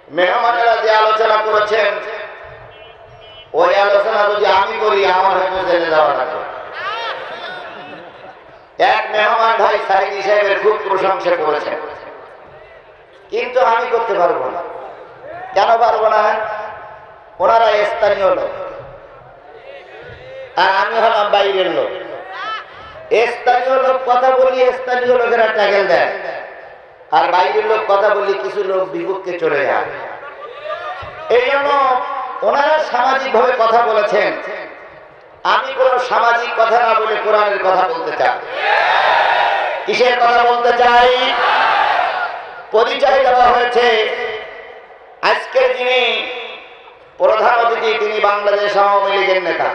মেহমানেরা যে আলোচনা করেছেন ওই আলোচনা যদি আমি করি আমার হয়তো জেলে যাওয়া লাগবে। এক মেহমান ভাই সাইদি সাহেবের খুব প্রশংসা করেছেন, কিন্তু আমি করতে পারবো না। কেন পারবো না? ওনারা স্থানীয় লোক আর আমি হলাম বাইরের লোক। স্থানীয় লোক কথা বলি, স্থানীয় লোকেরা ট্যাগেল দেয়, আর বাইরের লোক কথা বলি কিছু লোক বিপক্ষে চলে যায়। এই জন্য ওনারা সামাজিক ভাবে কথা বলেছেন, আমি কোন সামাজিক কথা না বলে কোরআনের কথা বলতে চাই। কিসের কথা বলতে চাই? পরিচয় দেওয়া হয়েছে। আজকের যিনি প্রধান অতিথি তিনি বাংলাদেশ আওয়ামী লীগের নেতা।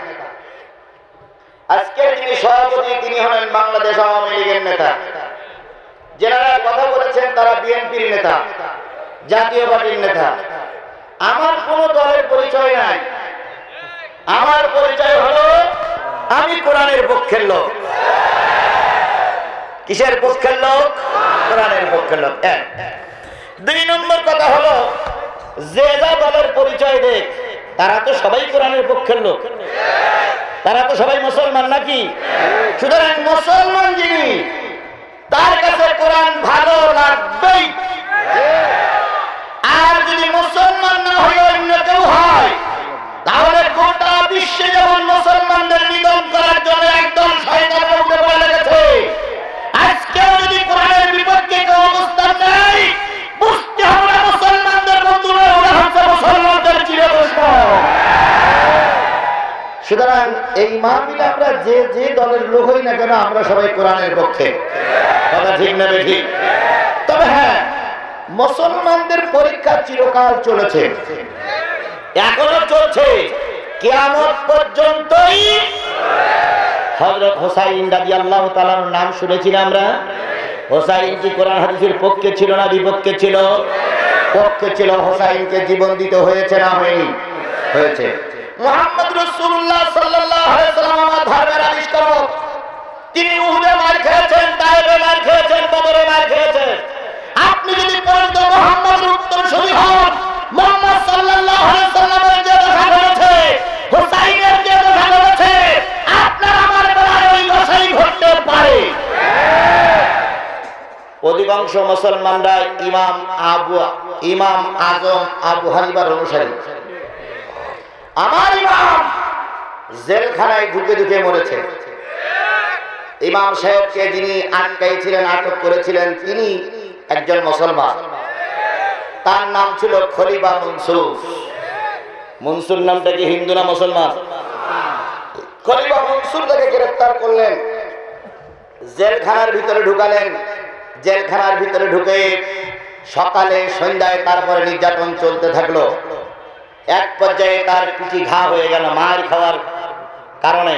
আজকের যিনি সভাপতি তিনি হলেন বাংলাদেশ আওয়ামী লীগের নেতা। যারা কথা বলেছেন তারা বিএনপির নেতা, জাতীয় পার্টির নেতা। আমার কোন দলের পরিচয় নাই। আমার পরিচয় হলো আমি কোরআনের পক্ষের লোক। কিসের পক্ষের লোক? কোরআনের পক্ষের লোক। দুই নম্বর কথা হলো যে যা দলের পরিচয় দেখ তারা তো সবাই কোরআনের পক্ষের লোক, তারা তো সবাই মুসলমান নাকি? সুতরাং মুসলমান যিনি তার কাছে কোরআন ভালো লাগবেই। আর যদি মুসলমান না হয়ে অন্য কেউ হয় তাহলে গোটা বিশ্বে যেমন মুসলমানদের নিধন করার জন্য একদম শয়তানের উঠে পড়ে লেগেছে, আজকেও যদি কোরআনের বিপক্ষে কেউ অবস্থান নেয় বুঝতে হবে মুসলমানদের বন্ধুরা ওরা হচ্ছে মুসলমানদের চিরদুশ্মন। সুতরাং এই মাহফিলে আমরা যে যে দলের লোক হই না কেন আমরা সবাই কোরআনের পক্ষে। কথা ঠিক না ঠিক? তবে হ্যাঁ, মুসলমানদের পরীক্ষা চিরকাল চলেছে, এখনো চলছে, কিয়ামত পর্যন্তই। হযরত হুসাইন রাদিয়াল্লাহু তাআলার নাম শুনেছিলাম আমরা। হুসাইন কি কোরআন হাদিসের পক্ষে ছিল না বিপক্ষে ছিল? পক্ষে ছিল। হুসাইনকে জীবন দিতে হয়েছে না হয়নি? হয়েছে। মুহাম্মদ রাসূলুল্লাহ সাল্লাল্লাহু আলাইহি ওয়াসাল্লাম আমার ধর্মের আবিষ্কারক। তিনি উহুদে মার খেয়েছেন, তায়েফে মার খেয়েছেন, বদরে মার খেয়েছেন। আপনি যদি পরিত মুহাম্মদের উত্তরসূরি হন, মুহাম্মদ সাল্লাল্লাহু আলাইহি ওয়াসাল্লামের যে দশা ঘটেছে, হুসাইনের যে দশা ঘটেছে, আপনার আমার বেলায় ওই দশাই ঘটতে পারে। অধিকাংশ মুসলমানরা ইমাম আজম আবু হানিফার অনুসারী। আমার ইমাম জেলখানায় ঢুকে ঢুকে মরেছে। ইমাম সাহেবকে যিনি আটকাইছিলেন, আটক করেছিলেন, তিনি একজন মুসলমান। তার নাম ছিল খলিফা মনসুর। মনসুর নামটা কি হিন্দু না মুসলমান? খলিফা মনসুর তাকে গ্রেফতার করলেন, জেলখানার ভিতরে ঢুকালেন। জেলখানার ভিতরে ঢুকে সকালে সন্ধ্যায় তারপরে নির্যাতন চলতে থাকলো। এক পর্যায়ে তার পিঠি ঘা হয়ে গেল মার খাওয়ার কারণে।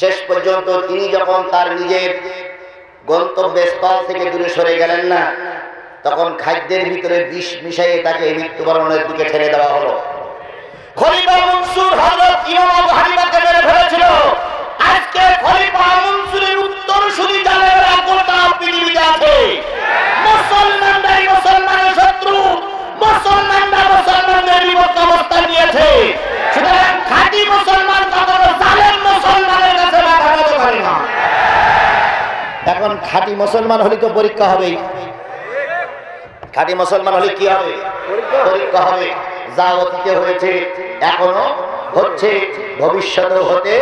শেষ পর্যন্ত তিনি যখন তার নিজের গন্তব্যস্থল থেকে দূরে সরে গেলেন না, তখন খাদ্যের ভিতরে বিষ মিশিয়ে তাকে মৃত্যুবরণের দিকে ঠেলে দেওয়া হলো। খলিফা মনসুর হযরত ইমাম আবু হানিফাকে মেরে ফেলেছিল। আজকে খলিফা মনসুরের উত্তরসূরি জালেমেরা গোটা পৃথিবীতে আছে। মুসলমানরাই মুসলমানের শত্রু, মুসলমানরা মুসলমানদের বিপক্ষে অবস্থান নিয়েছে। সুতরাং খাঁটি মুসলমান কখনো জালেম মুসলমানের কাছে মাথা নত করে না। এখন খাঁটি মুসলমান হলে তো পরীক্ষা হবেই। খাঁটি মুসলমান হলে কি হবে? পরীক্ষা হবে। যা অতীতে হয়েছে, এখনো হচ্ছে, ভবিষ্যতেও হতে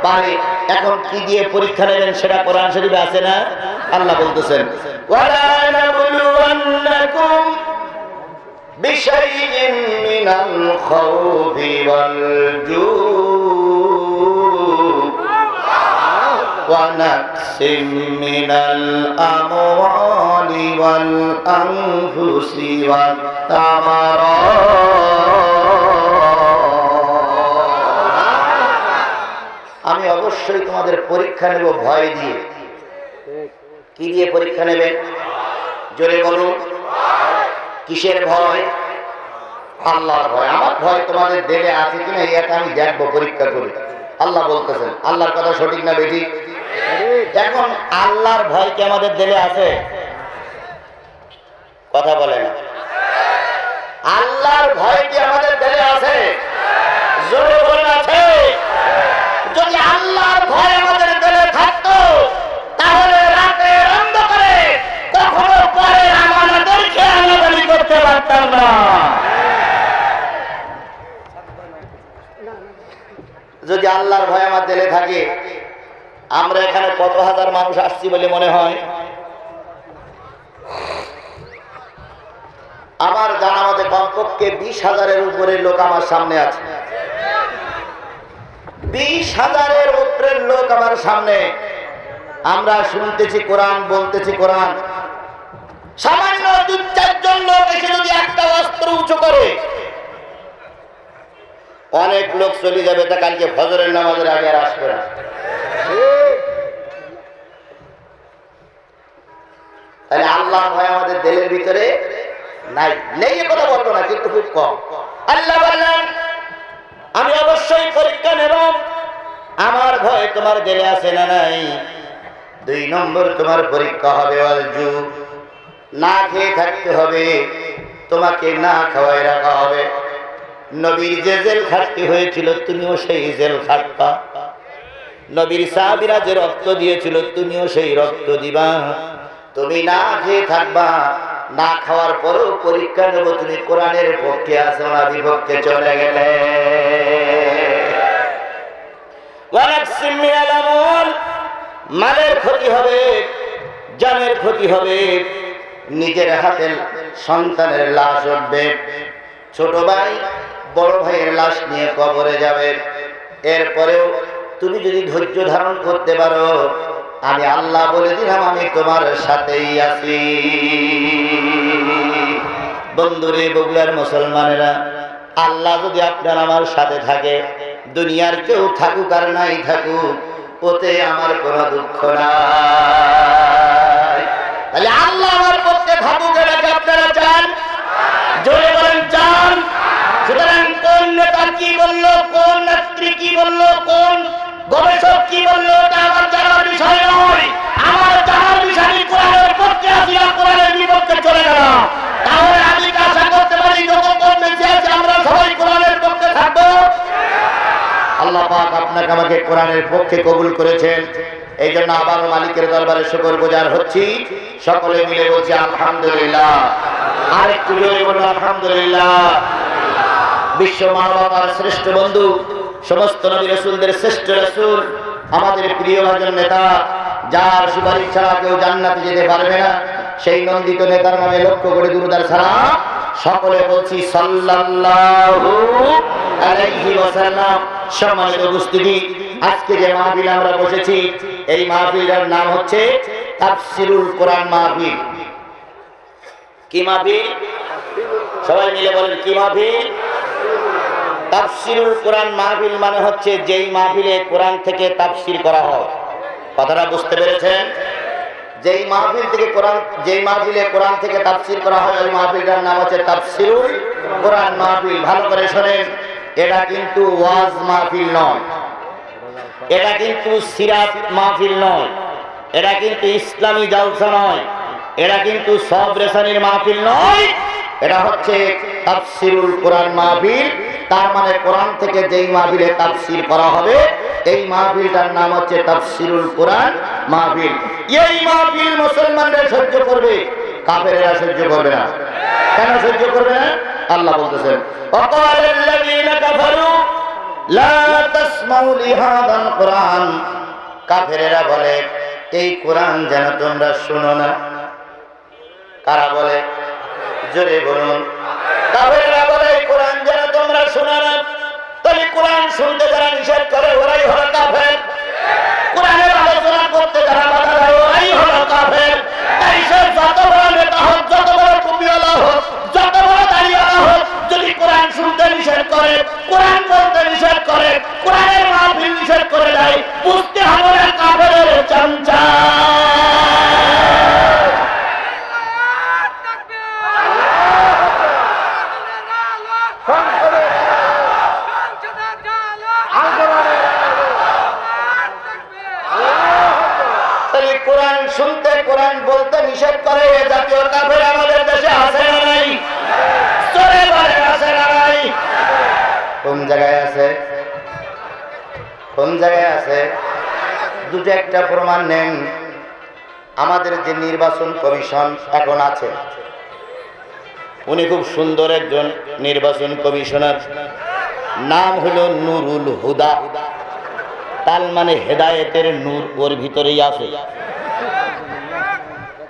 পারে। এখন কি দিয়ে পরীক্ষা নেবেন সেটা কোরআন শরীফে আছে না? আল্লাহ বলতেছেন, ওয়ালা নাবলুওয়ান্নাকুম বিশাইইন মিনাল খাউফি ওয়াল জু'i ওয়া নাকসিম মিনাল আমওয়ালি ওয়াল আনফুসি ওয়াত তামারাত। আমি অবশ্যই তোমাদের পরীক্ষা নেব ভয় দিয়ে। কি দিয়ে পরীক্ষা নেবে? জোরে বলুন। কিসের ভয়? আল্লাহর ভয়। আমার ভয় তোমাদের দেলে আছে কিনা এটা আমি দেখবো পরীক্ষা করে। আল্লাহ বলতেছেন। আল্লাহর কথা সঠিক না বেঠিক? এখন আল্লাহর ভয় কি আমাদের দেলে আছে? কথা বলে না। যদি আল্লাহর ভয় আমার দিলে থাকে, আমরা এখানে কত হাজার মানুষ আসছি বলে মনে হয়? আমার জানা মতে কমপক্ষে 20,000-এর উপরে লোক আমার সামনে আছে। 20,000-এর উপরের লোক আমার সামনে। আমরা শুনতেছি কোরআন, বলতেছি কোরআন। সামান্য 2-4 জন লোক এসে যদি একটা অস্ত্র উঁচু করে, অনেক লোক চলে যাবে। তা কালকে ফজরের নামাজের আগে আর আসবে না। তাহলে আল্লাহ ভয় আমাদের দিলের ভিতরে নাই। নেই এ কথা বলবো না, কিন্তু খুব কম। আল্লাহ বললেন, আমি অবশ্যই পরীক্ষা নেব। আমার ভয় তোমার দিলে আছে না নাই? 2 নম্বর তোমার পরীক্ষা হবে অলজু, না খেয়ে থাকতে হবে, তোমাকে না খাওয়াই রাখা হবে। নবীর যে জেল খাটতে হয়েছিল তুমিও সেই জেল খাটবা। নবীর সাহাবীরা যে রক্ত দিয়েছিল তুমিও সেই রক্ত দিবা। তুমি না খেয়ে থাকবা, না খাওয়ার পরেও পরীক্ষা নেব তুমি কোরআনের পক্ষে আছো না বিপক্ষে চলে গেলে। মালের ক্ষতি হবে, জানের ক্ষতি হবে, নিজের হাতের সন্তানের লাশ উঠবে, ছোট ভাই বড় ভাইয়ের লাশ নিয়ে কবরে যাবে। এরপরেও তুমি যদি ধৈর্য ধারণ করতে পারো, আমি আল্লাহ বলে দিলাম আমি তোমার সাথেই আছি। বন্ধুরে, বগুড়ার মুসলমানেরা, আল্লাহ যদি আপনার আমার সাথে থাকে, দুনিয়ার কেউ থাকুক আর নাই থাকুক, ওতে আমার কোনো দুঃখ নাই। তাহলে আল্লাহ আমার পক্ষে থাকুক, এটাকে আপনারা চান? জোরে বলেন চান? সুতরাং কোন নেতা কি বললো, কোন নেত্রী কি বললো, কোন গবেষক কি বললো, ওটা আমার জানার বিষয় নয়। আমার জানার বিষয় কোরআনের পক্ষে আছি আর কোরআনের বিপক্ষে চলে গেলাম। তাহলে আমি আশা করতে পারি যখন বেঁচে আছি আমরা সবাই কোরআনের পক্ষে থাকবো। আল্লাহ পাক আপনাকে আমাকে কোরআনের পক্ষে কবুল করেছেন, এই জন্য আবার মালিকের দরবারে শুকরগুজার হচ্ছি। সকলে মিলে বলছি আলহামদুলিল্লাহ। আর একটু জোরে বলুন আলহামদুলিল্লাহ। বিশ্ব মানবতার শ্রেষ্ঠ বন্ধু, সমস্ত নবী রাসূলদের শ্রেষ্ঠ রাসূল, আমাদের প্রিয় ভাজন নেতা, যার সুপারিশ ছাড়া কেউ জান্নাতে যেতে পারবে না, সেই নন্দিত নেতার নামে লক্ষ্য করে দুরূদ আর সালাম সকলে বলছি সাল্লাল্লাহু আলাইহি ওয়াসাল্লাম। সম্মানিত উপস্থিতি, আজকে যে মাহফিল আমরা বসেছি, এই মাহফিলের নাম হচ্ছে তাফসীরুল কোরআন মাহফিল। কি মাহফিল? সবাই মিলে বলেন কি মাহফিল? তাফসীরুল কোরআন মাহফিল মানে হচ্ছে যেই মাহফিলে কোরআন থেকে তাফসীর করা হয়। কথাটা বুঝতে পেরেছেন? যেই মাহফিল থেকে কোরআন, যেই মাহফিলে কোরআন থেকে তাফসীর করা হয়, ওই মাহফিলটার নাম হচ্ছে তাফসীরুল কোরআন মাহফিল। ভালো করে শোনেন, এটা কিন্তু ওয়াজ মাহফিল নয়, এটা কিন্তু সিরাত মাহফিল নয়, এটা কিন্তু ইসলামী জালসা নয়, এটা কিন্তু সব রেশানির মাহফিল নয়। এটা হচ্ছে তাফসীরুল কোরআন মাহফিল। তার মানে কোরআন থেকে যেই মাহফিলে তাফসীর করা হবে, এই মাহফিলটার নাম হচ্ছে তাফসীরুল কোরআন মাহফিল। এই মাহফিল মুসলমানরা সহ্য করবে, কাফেরেরা সহ্য করবে না। কেন সহ্য করবে না? আল্লাহ বলতেছেন, ওয়াকালাল্লাযীনা কাফারু লা তাসমাউ লিহাযাল কোরআন। কাফেরেরা বলে এই কোরআন যেন তোমরা শুনো না। কারা বলে? জোরে বলুন। কাফেরেরা বলে এই কোরআন যেন তোমরা শুনো না। তাহলে কোরআন শুনতে যারা নিষেধ করে ওরাই হলো কাফের, কোরআনের আলোচনা করতে যারা বাধা দেয় ওরাই হলো কাফের। তাই সে যত বড় নেতা হোক, যত বড় টুপিওয়ালা হোক, যত বড় দাড়িওয়ালা হোক, যদি কোরআন শুনতে নিষেধ করে, কোরআন বলতে নিষেধ করে, কোরআনের মাহফিল নিষেধ করে দেয়, বুঝতে হবে না কাফেরের চামচা। কোরআন শুনতে, কোরআন বলতে নিষেধ করে এ জাতীয় কাফের আমাদের দেশে আছে না নাই? চলে বলে আছে না নাই? কোন জায়গায় আছে? কোন জায়গায় আছে? দুটো একটা প্রমাণ নেন। আমাদের যে নির্বাচন কমিশন এখন আছে, উনি খুব সুন্দর একজন নির্বাচন কমিশনার, নাম হলো নুরুল হুদা। তাল মানে হেদায়েতের নূর ওর ভিতরেই আছে।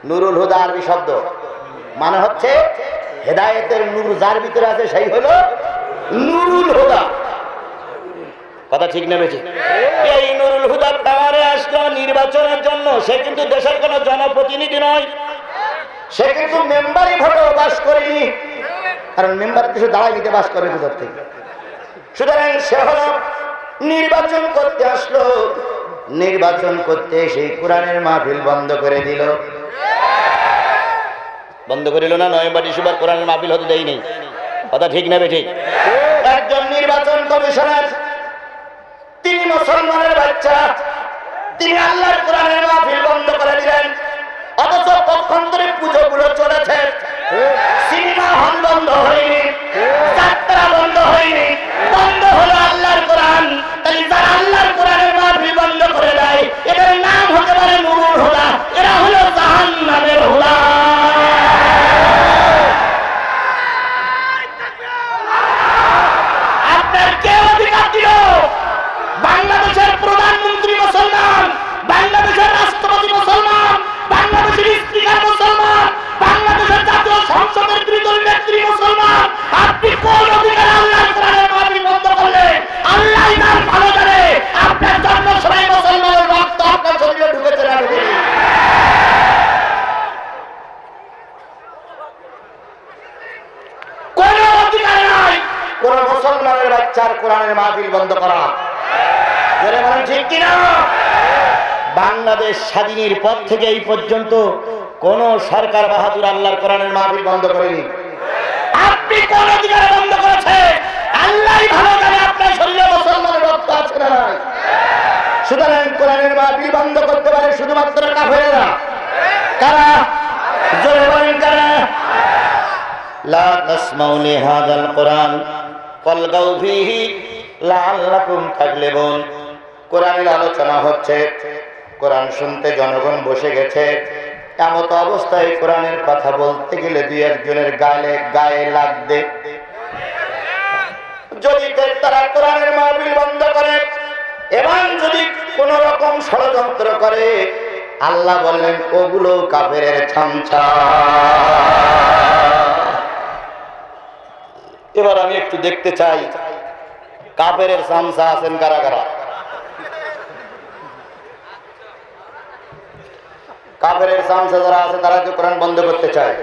নুরুল হুদা আরবি শব্দ, মানে হচ্ছে হেদায়েতের নূর যার ভিতরে আছে সেই হলো নুরুল হুদা। কথা ঠিক নেমেছে? এই নুরুল হুদা টাওয়ারে আসলো নির্বাচনের জন্য। সে কিন্তু দেশের কোন জনপ্রতিনিধি নয়, সে কিন্তু মেম্বারই ভোটে বাস করেনি, কারণ মেম্বার কিছু দাঁড়াই দিতে বাস করে ভিতর থেকে। সুতরাং সে হলো নির্বাচন করতে আসলো, নির্বাচন করতে সেই কোরআনের মাহফিল বন্ধ করে দিল। বন্ধ করিল না? নভেম্বর ডিসেম্বর কোরআনের মাহফিল হতে দেয়নি। কথা ঠিক নেবে? ঠিক। একজন নির্বাচন কমিশনার, তিনি মুসলমানের বাচ্চা, তিনি আল্লাহর কোরআনের মাহফিল বন্ধ করে দিলেন। অথচ পক্ষান্তরে পুজোগুলো চলেছে, সিনেমা হল বন্ধ হয়নি, যাত্রা বন্ধ হয়নি, বন্ধ হলো আল্লাহর কোরআন। তাই যারা আল্লাহর কোরআনের মাহফিল বন্ধ করে দেয় এদের নাম হতে পারে নুরুল হুদা, এরা হলো জাহান্নামের হুদা। আপনার কে অধিকার দিল? বাংলাদেশের প্রধানমন্ত্রী মুসলমান, বাংলাদেশের রাষ্ট্রপতি মুসলমান, বাংলাদেশের স্পিকার মুসলমান, বাংলাদেশের জাতীয় সংসদের তৃতীয় নেত্রী মুসলমান। আপনি কোন অধিকারে আল্লাহর কোরআনের মাহফিল বন্ধ করলে? আল্লাহই তার ভালো জানে আপনার জন্ম সময় মুসলমানের রক্ত আপনার শরীরে ঢুকেছে না ঢুকে। কোন অধিকার নাই কোন মুসলমানের বাচ্চার কোরআনের মাহফিল বন্ধ করা। ঠিক কিনা? বাংলাদেশ স্বাধীনের পর থেকে এই পর্যন্ত কোন সরকার বাহাদুর আল্লাহর কোরআনের মাহফিল বন্ধ করেনি। আপনি কোন অধিকারে বন্ধ করেছে? আল্লাহই ভালো জানে আপনার শরীরে মুসলমানের রক্ত আছে না নাই। সুতরাং কোরআনের মাহফিল বন্ধ করতে পারে শুধুমাত্র কাফেররা। কারা? জোরে বলেন কারা? লা তাসমাউ লিহাযাল কোরআন ফালগাউ ফীহি লাআল্লাকুম তাগলিবুন। কোরআনের আলোচনা হচ্ছে, কোরআন শুনতে জনগণ বসে গেছে, এমত অবস্থায় কোরআনের কথা বলতে গেলে দুই একজনের গায়ে লাগবে। যদি তারা কোরআনের মাহফিল বন্ধ করে এবং যদি কোন রকম ষড়যন্ত্র করে, আল্লাহ বললেন ওগুলো কাফেরের ছামচা। এবার আমি একটু দেখতে চাই কাফেরের ছামচা আছেন কারা কারা? কাফেরের ছামচা যারা আছে তারা কি কোরআন বন্ধ করতে চায়?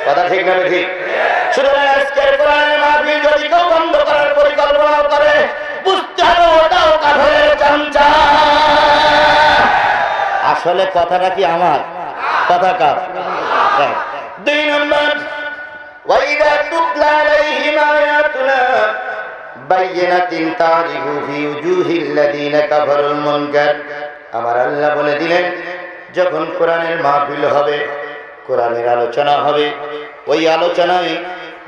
কথা ঠিক না ঠিক? সুতরাং আজকের কোরআনের মাহফিল যদি কেউ বন্ধ করার পরিকল্পনা করে, বুঝতে হবে ওটাও কাফেরের ছামচা। আসলে কথাটা কি আমার? কথা কার? দুই নম্বর, ওয়াইদা তুতলা আলাইহিম আয়াতুনা বাইয়িনাতিন তারিফু ফি উজুহিল লাযিনা কাফারুল মুনকার। আমার আল্লাহ বলে দিলেন, যখন কোরআনের মাহফিল হবে, কোরআনের আলোচনা হবে, ওই আলোচনায়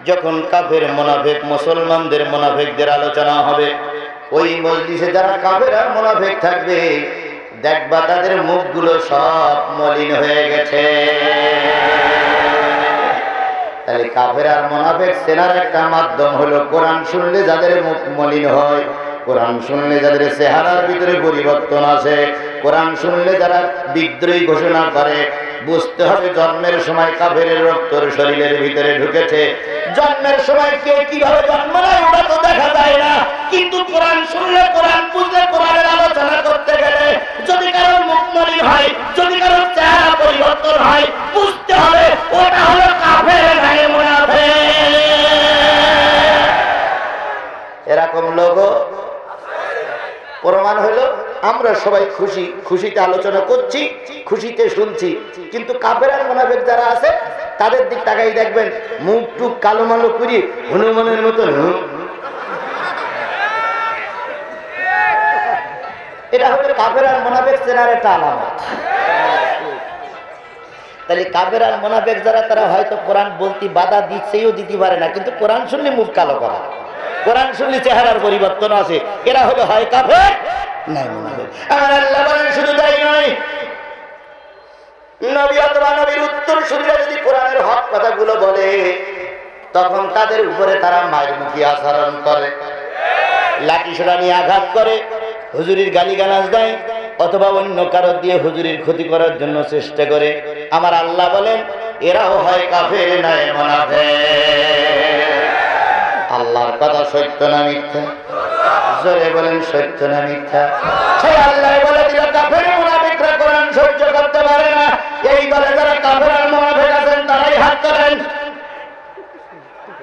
যখন কাফের মুনাফিক মুসলমানদের মুনাফিকদের আলোচনা হবে, ওই মজলিসে যারা কাফের আর মুনাফিক থাকবে দেখবা তাদের মুখগুলো সব মলিন হয়ে গেছে। তাহলে কাফের আর মুনাফিক চেনার একটা মাধ্যম হলো কোরআন শুনলে যাদের মুখ মলিন হয়, কোরআন শুনলে যাদের চেহারার ভিতরে পরিবর্তন আসে, কোরআন শুনলে যারা বিদ্রোহী ঘোষণা করে, বুঝতে হবে জন্মের সময় কাফের রক্তর শরীরের ভিতরে ঢুকেছে। জন্মের সময় কে কিভাবে জন্ম নেয় ওটা তো দেখা যায় না, কিন্তু কোরআন শুনলে, কোরআন বুঝলে, কোরআনের আলোচনা করতে গেলে যদি কারোর মুখ মলিন হয়, যদি কারোর চেহারা পরিবর্তন হয়, বুঝতে হবে ওটা হলো কাফের নাই মুনাফিক। এরকম লোক প্রমাণ হলো আমরা সবাই খুশিতে আলোচনা করছি, খুশিতে শুনছি, কিন্তু কাফের আর মুনাফিক যারা আছে তাদের দিক তাকাই দেখবেন মুখ টুক কালো মালো করি হনুমানের মতো। এটা হলো কাফের আর মুনাফিক চেনার একটা আলামত। তাহলে কাফের আর মুনাফিক যারা তারা হয়তো কোরআন বলতে বাধা দিচ্ছেও দিতে পারে না, কিন্তু কোরআন শুনলে মুখ কালো করা, কোরআন শুনলে চেহারার পরিবর্তন আছে, এরা হলো হয় কাফের নাই মুনাফিক। আমার আল্লাহ বলেন শুধু তাই নয়, নবী অথবা নবীর উত্তরসূরিরা যদি কোরআনের হক কথাগুলো বলে তখন তাদের উপরে তারা মায়ের মুখী আচরণ করে, লাঠি সোটা নিয়ে আঘাত করে, হুজুরির গালিগালাজ দেয় অথবা অন্য কারো দিয়ে হুজুরির ক্ষতি করার জন্য চেষ্টা করে, আমার আল্লাহ বলেন এরাও হয় কাফের নয় মুনাফিক। আল্লাহর কথা সত্য না মিথ্যা? জোরে বলেন সত্য না মিথ্যা? সেই আল্লাহ বলে দিল কাফের মুনাফিকরা কোরআন সহ্য করতে পারে না। এই দলে যারা কাফের আর মুনাফিক আছেন তারাই হাত তোলেন।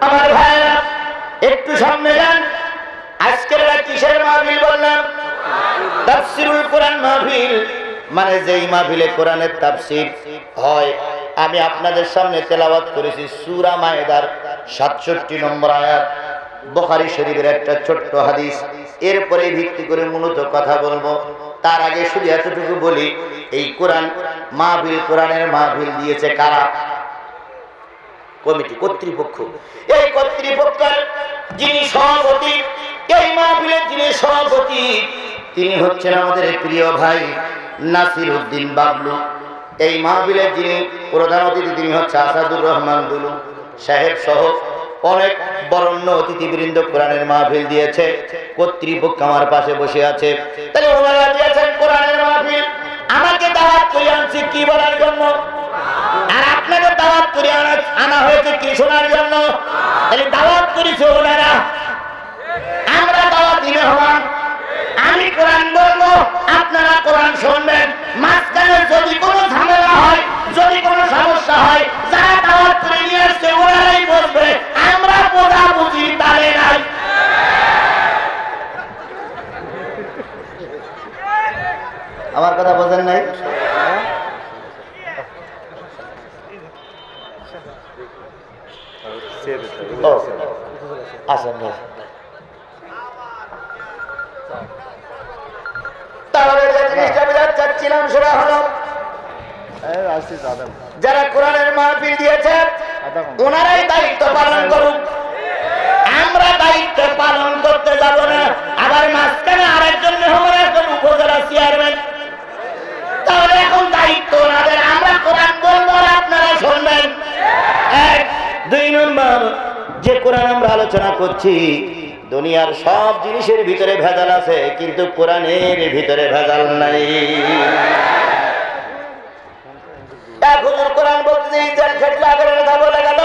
আমার ভাইরা একটু সামনে যান। আজকের কিসের মাহফিল বললাম? তাফসীরুল কোরআন মাহফিল, মানে যেই মাহফিলে কোরআনের তাফসীর হয়। আমি আপনাদের সামনে তেলাওয়াত করেছি সূরা মায়েদার 67 নম্বর আয়াত, বুখারী শরীফের একটা ছোট্ট হাদিস। এরপরে ভিত্তি করে মূলত কথা বলবো। তার আগে শুধু এতটুকু বলি, এই কোরআন মাহফিল, কোরআনের মাহফিল দিয়েছে কারা? কমিটি, কর্তৃপক্ষ। এই কর্তৃপক্ষের যিনি সভাপতি, এই মাহফিলের যিনি সভাপতি, তিনি হচ্ছেন আমাদের প্রিয় ভাই নাসির উদ্দিন বাবলু। এই মাহফিলের যিনি প্রধান অতিথি, তিনি হচ্ছে আসাদুর রহমান দুলু সাহেব সহ অনেক বরেণ্য অতিথিবৃন্দ কোরআনের মাহফিল দিয়েছে। কর্তৃপক্ষ আমার পাশে বসে আছে। তাহলে ওনারা দিয়েছেন কোরআনের মাহফিল। আমাকে দাওয়াত করে আনছি কি বলার জন্য? আর আপনাকে দাওয়াত করে আনা হয়েছে কি শোনার জন্য? তাহলে দাওয়াত করেছে ওনারা, আমরা দাওয়াত দিলে হলাম। আমি কোরআন বলবো, আপনারা কোরআন শুনবেন। মাঝখানে যদি কোনো ঝামেলা হয়, যদি কোনো সমস্যা হয়, যারা দাওয়াত করে নিয়ে আসছে ওনারাই বলবে, আমরা বোঝা বুঝি তালে নাই। আমার কথা বোঝেন নাই? আসেন না। তাহলে যে জিনিসটা বোঝাতে চাচ্ছিলাম সেটা হলো, যারা কোরআনের মাহফিল দিয়েছে ওনারাই দায়িত্ব পালন করুক, আমরা দায়িত্ব পালন করতে যাব না। আবার মাঝখানে আরেকজন মেহমান আসবেন, উপজেলা চেয়ারম্যান। তাহলে এখন দায়িত্ব ওনাদের, আমরা কোরআন বলবো আর আপনারা শুনবেন। এক, দুই নম্বর, যে কোরআন আমরা আলোচনা করছি, দুনিয়ার সব জিনিসের ভিতরে ভেজাল আছে, কিন্তু কোরআনের ভিতরে ভেজাল নাই। এক হুজুর কোরআন বলতে জেল খেটলা করে কথা বলে গেল,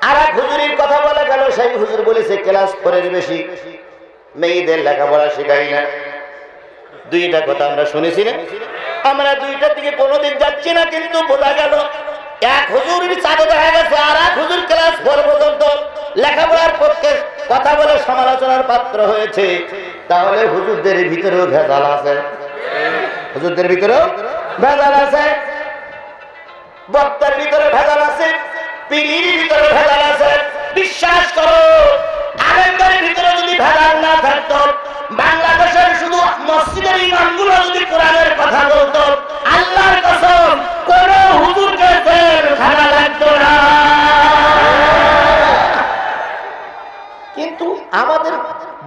আর এক হুজুরির কথা বলে গেল। সেই হুজুর বলেছে ক্লাস 4-এর বেশি মেয়েদের লেখাপড়া শেখাই না। দুইটা কথা আমরা শুনেছি না? আমরা দুইটার দিকে কোনোদিন যাচ্ছি না, কিন্তু বোঝা গেল এক হুজুরের চাঁদে দেখা গেছে আর এক হুজুর ক্লাস 4 পর্যন্ত লেখাপড়ার পক্ষে কথা বলে সমালোচনার পাত্র হয়েছে। তাহলে হুজুরদের ভিতরেও ভেজাল আছে, হুজুরদের ভিতরেও ভেজাল আছে, বক্তার ভিতরে ভেজাল আছে, পীরের ভিতরে ভেজাল আছে। বিশ্বাস করো, আলেমদের ভিতরে যদি ভেজাল না থাকতো, বাংলাদেশের শুধু মসজিদের ইমামগুলো যদি কোরআনের কথা বলতো, আল্লাহর কসম কোন হুজুরকে ফের খানা লাগতো না। কিন্তু আমাদের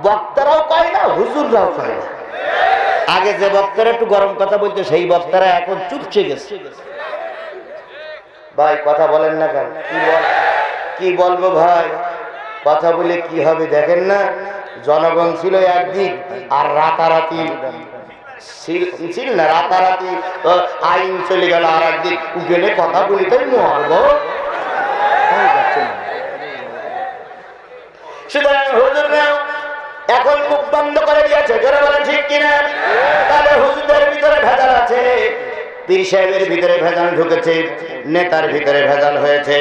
বক্তারাও কয় না, হুজুররাও কয় না। আগে যে বক্তারা একটু গরম কথা বলতো, সেই বক্তারা এখন চুপসে গেছে। ভাই কথা বলেন না কেন? কি বলবো ভাই? কথা বলে কি হবে দেখেন না? জনগণ ছিল একদিক, আর রাতারাতি ছিল না, রাতারাতি আইন চলে গেল আর একদিক। গেলে কথা বলি তাই মরবো। সুতরাং হুজুররাও এখন মুখ বন্ধ করে দিয়েছে, জোরে বলেন ঠিক কিনা? তাহলে হুজুরদের ভিতরে ভেজাল আছে, পীর সাহেবের ভিতরে ভেজাল ঢুকেছে, নেতার ভিতরে ভেজাল হয়েছে।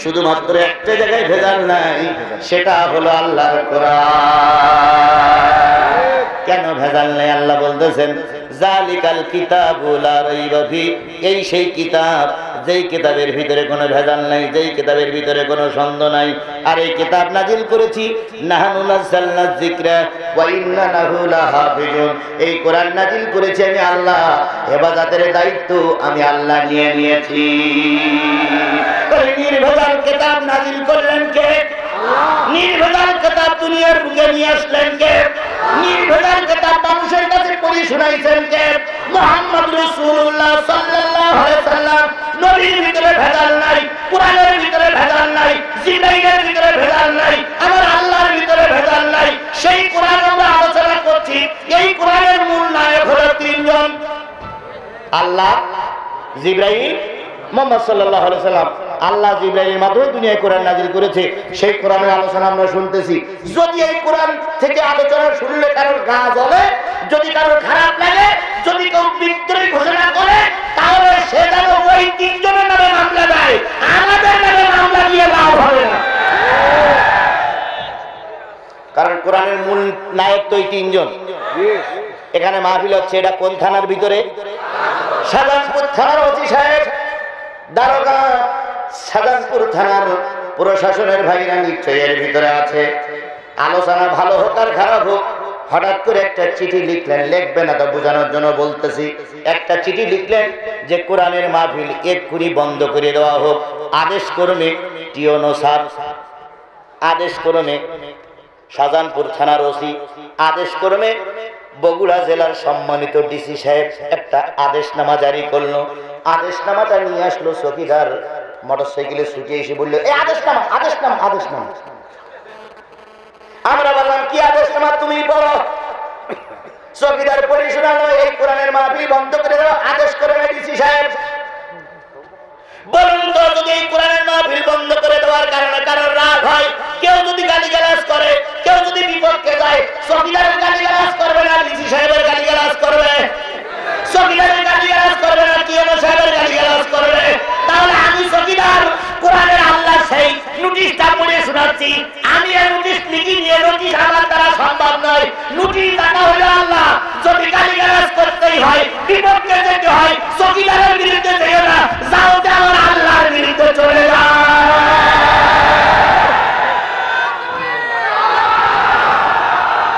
শুধুমাত্র একটা জায়গায় ভেজাল নাই, সেটা হলো আল্লাহর কোরআন। কেন ভেজাল নেই? আল্লাহ বলতেছেন জালিকাল কিতাবু লা রাইবা ফি, এই সেই কিতাব যেই কিতাবের ভিতরে কোনো ভেজাল নাই, যেই কিতাবের ভিতরে কোনো সন্দেহ নাই। আর এই কিতাব নাজিল করেছি নাহনু নাযালনা যিকরা ওয়া ইন্না লাহু লাহাফিজুন, এই কোরআন নাজিল করেছি আমি আল্লাহ, হেফাজতের দায়িত্ব আমি আল্লাহ নিয়ে নিয়েছি। নির্ভেজাল কিতাব নাজিল করলেন কে? নির্ভেজাল কিতাব দুনিয়ার বুকে নিয়ে আসলেন কে? নির্ভেজাল কিতাব মানুষের কাছে পড়ে শোনাইছেন কে? মুহাম্মদ রাসূলুল্লাহ সাল্লাল্লাহু আলাইহি সাল্লাম। নবীর ভিতরে ভেজাল নাই, কোরআনের ভিতরে ভেজাল নাই, জিবরাইলের ভিতরে ভেজাল নাই, আমার আল্লাহর ভিতরে ভেজাল নাই। সেই কোরআন আমরা আলোচনা করছি, এই কোরআনের আল্লাহ জিবরাইল মুহাম্মদ সাল্লাল্লাহু আলাইহি সাল্লাম আল্লাহ জিবরাইলের মাধ্যমে দুনিয়ায় কোরআন নাযিল করেছে। সেই কোরআনের আলোচনা আমরা শুনতেছি। যদি এই কোরআন থেকে আলোচনা শুনলে কারোর গা জ্বলে, যদি কারোর খারাপ লাগে, যদি কেউ বিদ্রোহী ঘোষণা করে, তাহলে সে যেন ওই তিনজনের নামে মামলা দেয়, আমাদের নামে মামলা দিয়ে লাভ হবে না। কারণ কোরআনের মূল নায়ক তো এই তিনজন। এখানে মাহফিল হচ্ছে, এটা কোন থানার ভিতরে? শাহজাহানপুর থানার ওসি সাহেব, দারোগা, শাহজাহানপুর থানার প্রশাসনের ভাইরা নিশ্চয়ই এর ভিতরে আছে। আলোচনা ভালো হোক আর খারাপ হোক, হঠাৎ করে একটা চিঠি লিখলেন, লিখবে না তো বোঝানোর জন্য বলতেছি। একটা চিঠি লিখলেন যে কোরআনের মাহফিল এক্ষুনি বন্ধ করে দেওয়া হোক। আদেশ ক্রমে টিওনো স্যার, আদেশ ক্রমে শাহজাহানপুর থানার ওসি, আদেশ ক্রমে বগুড়া জেলার সম্মানিত ডিসি সাহেব একটা আদেশনামা জারি করলো। আদেশনামাটা নিয়ে আসলো চৌকিদার মোটরসাইকেলে ছুটে এসে বললো, এই আদেশনামা, আদেশনামা, আদেশনামা। আমরা বললাম, কি আদেশনামা? তুমি বলো। চৌকিদার পড়ে শোনালো, এই কোরআনের মাহফিল বন্ধ করে দেওয়া আদেশ করে ডিসি সাহেব। বলুন তো, যদি এই কোরআনের মাহফিল বন্ধ করে দেওয়ার কারণে কারোর রাগ হয়, কেউ যদি গালিগালাজ করে, কেউ যদি বিপক্ষে যায়, চৌকিদারের গালিগালাজ করবে না ডিসি সাহেবের গালিগালাজ করবে? চৌকিদারের গালিগালাজ করবে না টিএনও সাহেবের গালিগালাজ করবে? তাহলে আমি চৌকিদার কোরআনের আল্লাহ সেই নোটিশটা পড়ে শোনাচ্ছি। আমি এই নোটিশ লিখি নিয়ে, নোটিশ আমার দ্বারা সম্ভব নয়। নোটিশ দেখা হলো আল্লাহ। যদি গালিগালাজ করতেই হয়, বিপক্ষে যেতে হয়, চৌকিদারের বিরুদ্ধে যেও না, যাও আমার আল্লাহর বিরুদ্ধে চলে যাও।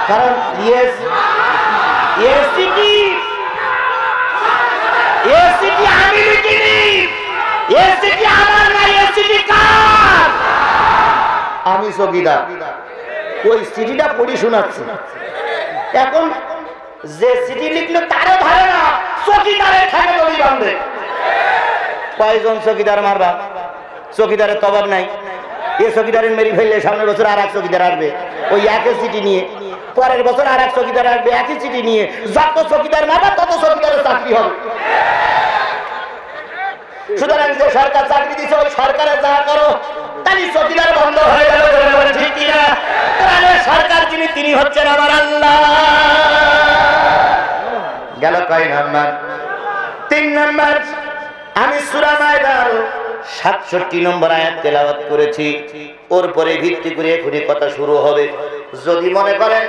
কারণ আমি লিখিনি, আমার না, কার? আমি চৌকিদার, ওই চিঠিটা পড়ি শোনাচ্ছি। এখন যে চিঠি লিখলো তারও ধরে না, চৌকিদারের থাকে দড়ি বাঁধে। কয়জন চৌকিদার মারবা? চৌকিদারের তবার নাই। এ চৌকিদারের মেরি ফেললে সামনের বছর আর এক চৌকিদার আসবে ওই একই চিঠি নিয়ে, পরের বছর আর এক চৌকিদার আসবে একই চিঠি নিয়ে। যত চৌকিদার মারবা তত চৌকিদারের চাকরি হবে। সুতরাং যে সরকার চাকরি দিচ্ছে, ওই সরকারের যা করো, তাই চৌকিদার বন্ধ হয়ে গেল। ঠিক কিনা? সরকার যিনি, তিনি হচ্ছেন আমার আল্লাহ। গেল কয় নাম্বার? 3 নাম্বার। আমি সূরা মায়দার 67 নম্বর আয়াত তেলাওয়াত করেছি। ওর পরে ভিত্তি করে এখনই কথা শুরু হবে। যদি মনে করেন,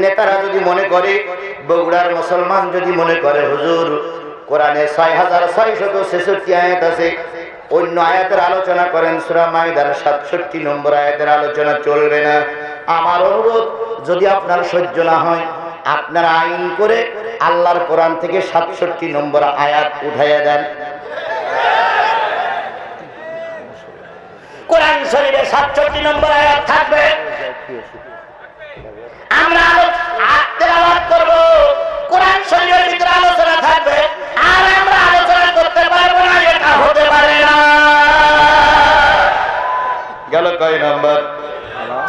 নেতারা যদি মনে করে, বগুড়ার মুসলমান যদি মনে করে, হুজুর কোরআনে 6666 আয়াত আছে, অন্য আয়াতের আলোচনা করেন, সূরা মায়দার 67 নম্বর আয়াতের আলোচনা চলবে না। আমার অনুরোধ, যদি আপনার সহ্য না হয়, আপনারা আইন করে আল্লাহর কোরআন থেকে 67 নম্বর আয়াত উঠাইয়া দেন। কোরআন শরীফে 67 নম্বর আয়াত থাকবে, আমরা তেলাওয়াত করব। কোরআন শরীফের ভিতরে আলোচনা থাকবে, আর আমরা আলোচনা করতে পারবো না, এটা হতে পারে না। গেল কয় নাম্বার?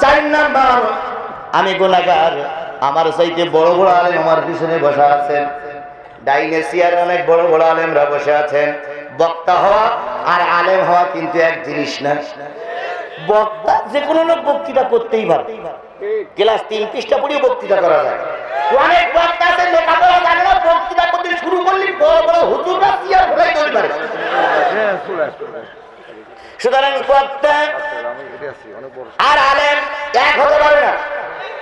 4 নাম্বার। আমি গুনাহগার, আমার চাইতে বড় বড় আলেম আমার পিছনে বসা আছেন। ডাইনে চেয়ারে অনেক বড় বড় আলেমরা বসে আছেন। বক্তা হওয়া আর আলেম হওয়া কিন্তু এক জিনিস না। বক্তা যে কোনো লোক বক্তৃতা করতেই পারে, ক্লাস 3 পৃষ্ঠা পড়িয়ে বক্তৃতা করা যায়। অনেক বক্তা আছে লেখাপড়া জানে না, বক্তৃতা করতে শুরু করলে বড় বড় হুজুররা চেয়ার ঘুরাই দিতে পারে। সুতরাং বক্তা আর আলেম এক হতে পারে না।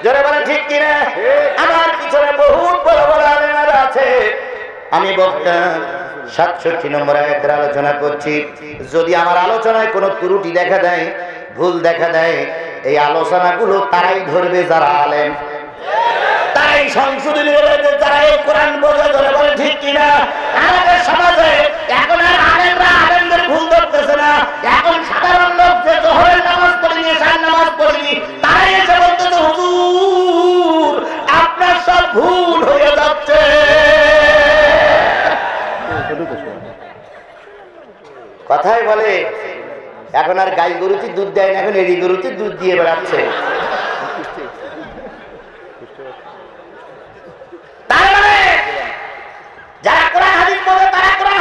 জোরে বলেন ঠিক কিনা? আমার পিছনে বহুত বড় বড় আলেমরা আছে। আমি বক্তা 67 নম্বর আয়াতের আলোচনা করছি। যদি আমার আলোচনায় কোনো ত্রুটি দেখা দেয়, ভুল দেখা দেয়, এই আলোচনাগুলো তারাই ধরবে যারা আলেম, তারাই সংশোধনী হবে যারা এই কোরআন বোঝে। ধরে বলে ঠিক কিনা? আমাদের সমাজে এখন আর আলেমরা আলেমদের ভুল ধরতেছে না। এখন সাধারণ লোক যে জোহরের নামাজ পড়িনি, এশার নামাজ পড়িনি, তারাই এসে বলতেছে, হুজুর আপনার সব ভুল হয়ে যাচ্ছে। কথাই বলে, এখন আর গাই গরুতে দুধ দেয় না, এখন এড়ি গরুতে দুধ দিয়ে বেড়াচ্ছে। তার মানে যারা কোরআন হাদিস বলে, তারা কোরআন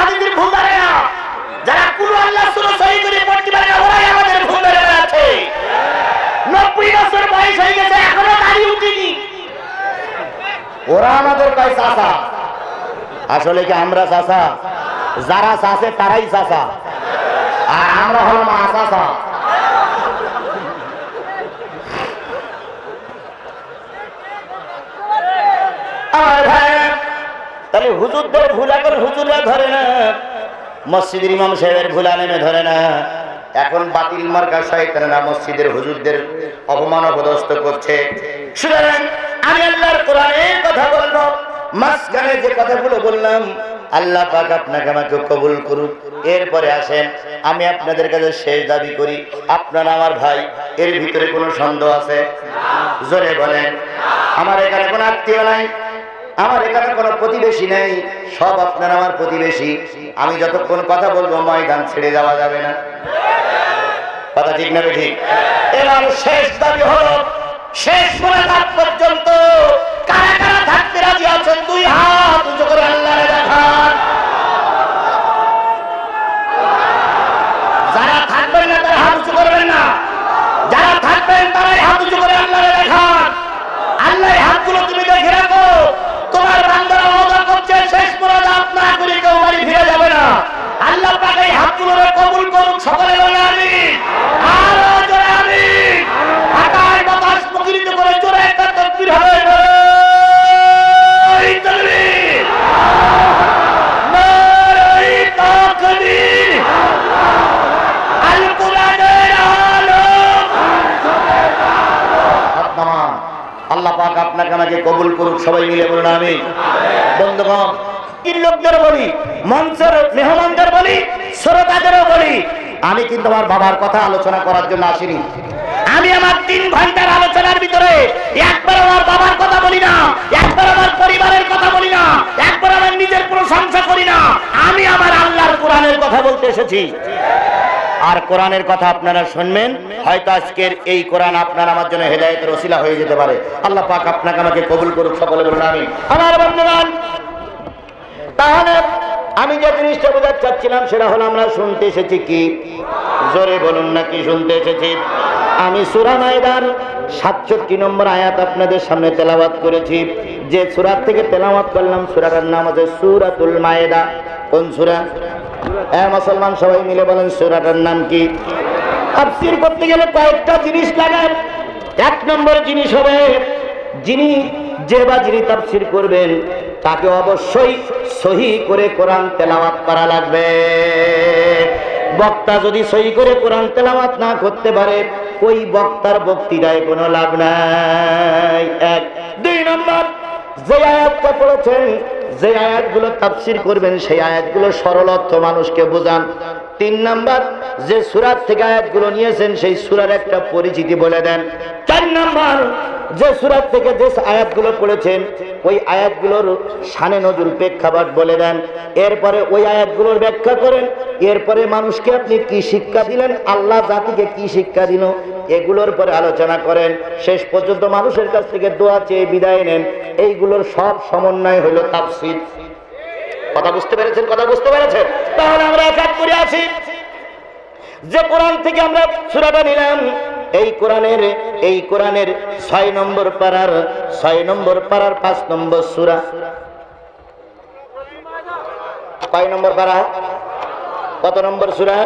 ওরা আমাদের কয় চাচা, আসলে কি আমরা চাচা? যারা চাচে তারাই চাচা, আর আমরা হলাম আচাচা। তাহলে হুজুরদের ভুলা করে হুজুররা ধরে না, মসজিদের ইমাম সাহেবের ভুলা নেমে ধরে না। এখন বাতিল মার্কা শয়তানেরা মসজিদের হুজুরদের অপমান অপদস্থ করছে। সুতরাং আমি আল্লাহর কোরআনের কথা বলবো, মাঝখানে যে কথাগুলো বললাম আল্লাহ পাক আপনাকে আমাকে কবুল করুন। এরপরে আসেন আমি আপনাদের কাছে শেষ দাবি করি, আপনারা আমার ভাই, এর ভিতরে কোনো সন্দেহ আছে? জোরে বলেন। আমার এখানে কোনো আত্মীয় নাই, আমার এখানে কোনো প্রতিবেশী নেই, সব আপনারা আমার প্রতিবেশী। আমি যতক্ষণ কথা বলবো ময়দান ছেড়ে যাওয়া যাবে না। কথা ঠিক না ঠিক? এবার শেষ দাবি হলো, শেষ মোনাজাত পর্যন্ত কারা কারা থাকতে রাজি আছেন? দুই হাত উঁচু করে আল্লাহরে দেখান। যারা থাকবেন না তারা হাত উঁচু করবেন না, যারা থাকবেন তারাই হাত উঁচু করে আল্লাহরে দেখান। আল্লাহর হাতগুলো তুমি দেখে রাখো, তোমার বান্দারা ওয়াদা করছে শেষ মোনাজাত না করে কেউ বাড়ি ফিরে যাবে না। আল্লাহ পাক এই হাতগুলোরে কবুল করুন, সকলে বলে আমিন। আরো জোরে আমিন। আকাশ বাতাস মুখরিত করে জোরে একটা তাকবীর হবে। নারে তাকবীর, নারে তাকবীর। আল কোরআনের আলো। আল্লাহ পাক আপনাকে আমাকে কবুল করুক, সবাই মিলে বলুন আমিন। বন্ধুগণ, লোকদের বলি, মঞ্চের মেহমানদের বলি, শ্রোতাদেরও বলি, আমি কিন্তু আমার বাবার কথা আলোচনা করার জন্য আসিনি। আমি আমার 3 ঘন্টার আলোচনার ভিতরে একবার আমার বাবার কথা বলি না, একবার আমার পরিবারের কথা বলি না, একবার আমার নিজের প্রশংসা করি না। আমি আমার আল্লাহর কোরআনের কথা বলতে এসেছি। আর কোরআনের কথা আপনারা শুনবেন, হয়তো আজকের এই কোরআন আপনার আমার জন্য হেদায়েতের ওসিলা হয়ে যেতে পারে। আল্লাহ পাক আপনাকে আমাকে কবুল করুক, সকলে বলুন আমিন। আমার বন্ধুগণ, তাহলে আমি যে জিনিসটা বোঝাতে চাচ্ছিলাম সেটা হলো, আমরা শুনতে এসেছি কি? জোরে বলুন না, কি শুনতে এসেছি? আমি সূরা মায়েদার 67 নম্বর আয়াত আপনাদের সামনে তেলাওয়াত করেছি। যে সূরা থেকে তেলাওয়াত করলাম সূরাটার নাম আছে সূরাতুল মায়েদা। কোন সূরা? মুসলমান সবাই মিলে বলেন সূরাটার নাম কি? তাফসীর করতে গেলে কয়েকটা জিনিস লাগে। 1 নম্বর জিনিস হবে, যিনি তাফসীর করবেন তাকে অবশ্যই সহি করে কোরআন তেলাওয়াত করা লাগবে। বক্তা যদি সহি করে কোরআন তেলাওয়াত না করতে পারে, ওই বক্তার বক্তৃতায় কোনো লাভ নাই। 1। 2 নম্বর, যে আয়াতটা পড়েছেন, যে আয়াতগুলো তাফসীর করবেন, সেই আয়াতগুলো সরল অর্থ মানুষকে বোঝান। 3 নম্বর, যে সূরা থেকে আয়াতগুলো নিয়েছেন সেই সূরার একটা পরিচিতি বলে দেন। 4 নম্বর, যে সূরা থেকে যে আয়াতগুলো পড়েছেন ওই আয়াতগুলোর শানে নজুল প্রেক্ষাপট বলে দেন। এরপরে ওই আয়াতগুলোর ব্যাখ্যা করেন। এরপরে মানুষকে আপনি কি শিক্ষা দিলেন, আল্লাহ জাতিকে কি শিক্ষা দিল, এগুলোর পরে আলোচনা করেন। শেষ পর্যন্ত মানুষের কাছ থেকে দোয়া চেয়ে বিদায় নেন। এইগুলোর সব সমন্বয় হলো তাফসীর। কথা বুঝতে পেরেছেন? কথা বুঝতে পেরেছেন? তাহলে আমরা এক করে আছি। যে কোরআন থেকে আমরা সূরাটা নিলাম, এই কোরআনের 6 নম্বর পারার 5 নম্বর সূরা। কয় নম্বর পারা? কত নম্বর সূরা?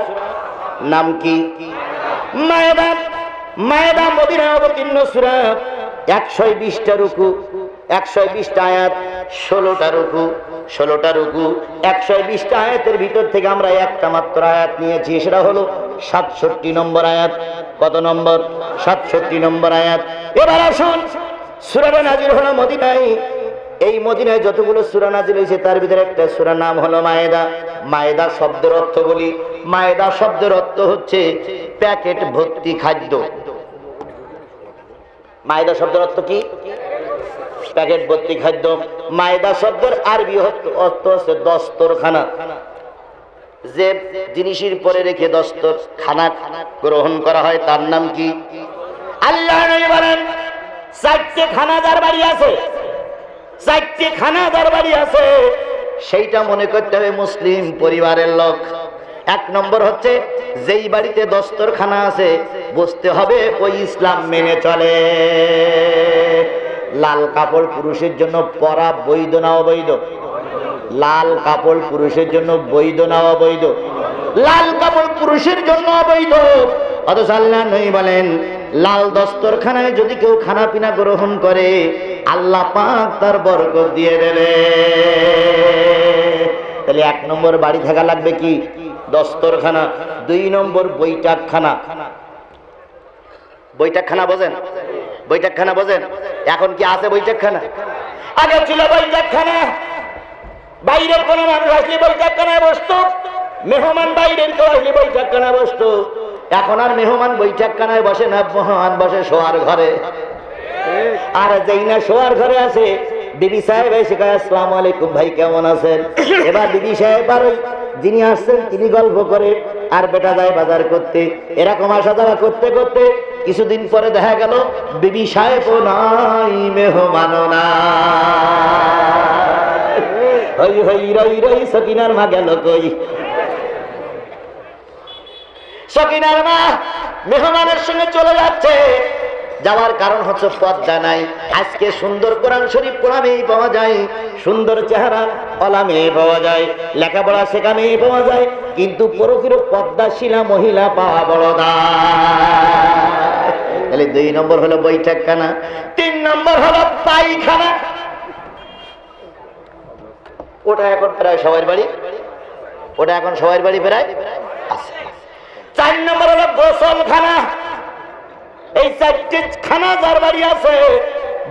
নাম কি? মায়েদা। মায়েদা মদিনায় অবতীর্ণ সূরা। 120টা রুকু, 120টা আয়াত, 16টা রুকু, 120টা আয়াতের ভিতর থেকে আমরা একটা মাত্র আয়াত নিয়েছি, সেটা হলো 67 নম্বর আয়াত। কত নম্বর? 67 নম্বর আয়াত। এবার আসুন, সূরাটা নাজিল হলো মদিনায়। এই মদিনায় যতগুলো সূরা নাজিল হয়েছে তার ভিতরে একটা সূরার নাম হলো মায়েদা। মায়েদা শব্দের অর্থ বলি, মায়েদা শব্দের অর্থ হচ্ছে প্যাকেট ভর্তি খাদ্য। মায়েদা শব্দের অর্থ কি? প্যাকেট ভর্তি খাদ্য। মায়েদা শব্দের আরবি অর্থ হচ্ছে দস্তরখানা। যে জিনিসের পরে রেখে দস্তরখানা গ্রহণ করা হয় তার নাম কি? আল্লাহ নবী বলেন 4টে খানাদার বাড়ি আছে, 4টে খানাদার বাড়ি আছে। সেইটা মনে করতে হবে মুসলিম পরিবারের লোক। 1 নম্বর হচ্ছে যেই বাড়িতে দস্তরখানা আছে বুঝতে হবে ওই ইসলাম মেনে চলে। লাল কাপড় পুরুষের জন্য পরা বৈধ না অবৈধ? লাল কাপড় পুরুষের জন্য বৈধ না অবৈধ? লাল কাপড় পুরুষের জন্য অবৈধ। অথচ আল্লাহ নবী বলেন লাল দস্তরখানায় যদি কেউ খানা পিনা গ্রহণ করে আল্লাহ পাক তার বরকত দিয়ে দেবে। তাহলে 1 নম্বর বাড়ি থাকা লাগবে কি? দস্তরখানা। 2 নম্বর বৈঠকখানা। বৈঠকখানা বোঝেন? বৈঠকখানা বোঝেন? এখন কি আছে বৈঠকখানা? আগে ছিল বৈঠকখানা, বাইরের কোনো মানুষ আসলে বৈঠকখানায় বসতো, মেহমান বাইরের কেউ আসলে বৈঠকখানায় বসতো। এখন আর মেহমান বৈঠকখানায় বসে না, মেহমান বসে শোয়ার ঘরে। আর যেই না শোয়ার ঘরে আছে বিবি সাহেব এসে কয় আসসালামু আলাইকুম ভাই কেমন আছেন? এবার বিবি সাহেব আর যিনি আসছেন তিনি গল্প করে আর বেটা যায় বাজার করতে। এরকম আসা যাওয়া করতে করতে কিছুদিন পরে দেখা গেল বিবি সাহেবও নাই, মেহমানও নাই। হই হই রই রই সকিনার মা গেল কই? সকিনার মা মেহমানের সঙ্গে চলে যাচ্ছে। যাওয়ার কারণ হচ্ছে পর্দা নাই। আজকে সুন্দর কোরআন শরীফ পড়া মেয়ে পাওয়া যায়, সুন্দর চেহারা ওলা মেয়ে পাওয়া যায়, লেখাপড়া শেখা মেয়ে পাওয়া যায়, কিন্তু পুরোপুরি পর্দাশীলা মহিলা পাওয়া বড় দায়। তাহলে 2 নম্বর হলো বৈঠকখানা। 3 নম্বর হলো পায়খানা। ওটা এখন প্রায় সবার বাড়ি, ওটা এখন সবার বাড়ি প্রায় আছে। 4 নম্বর হলো গোসলখানা। এই 4টে খানা যার বাড়ি আছে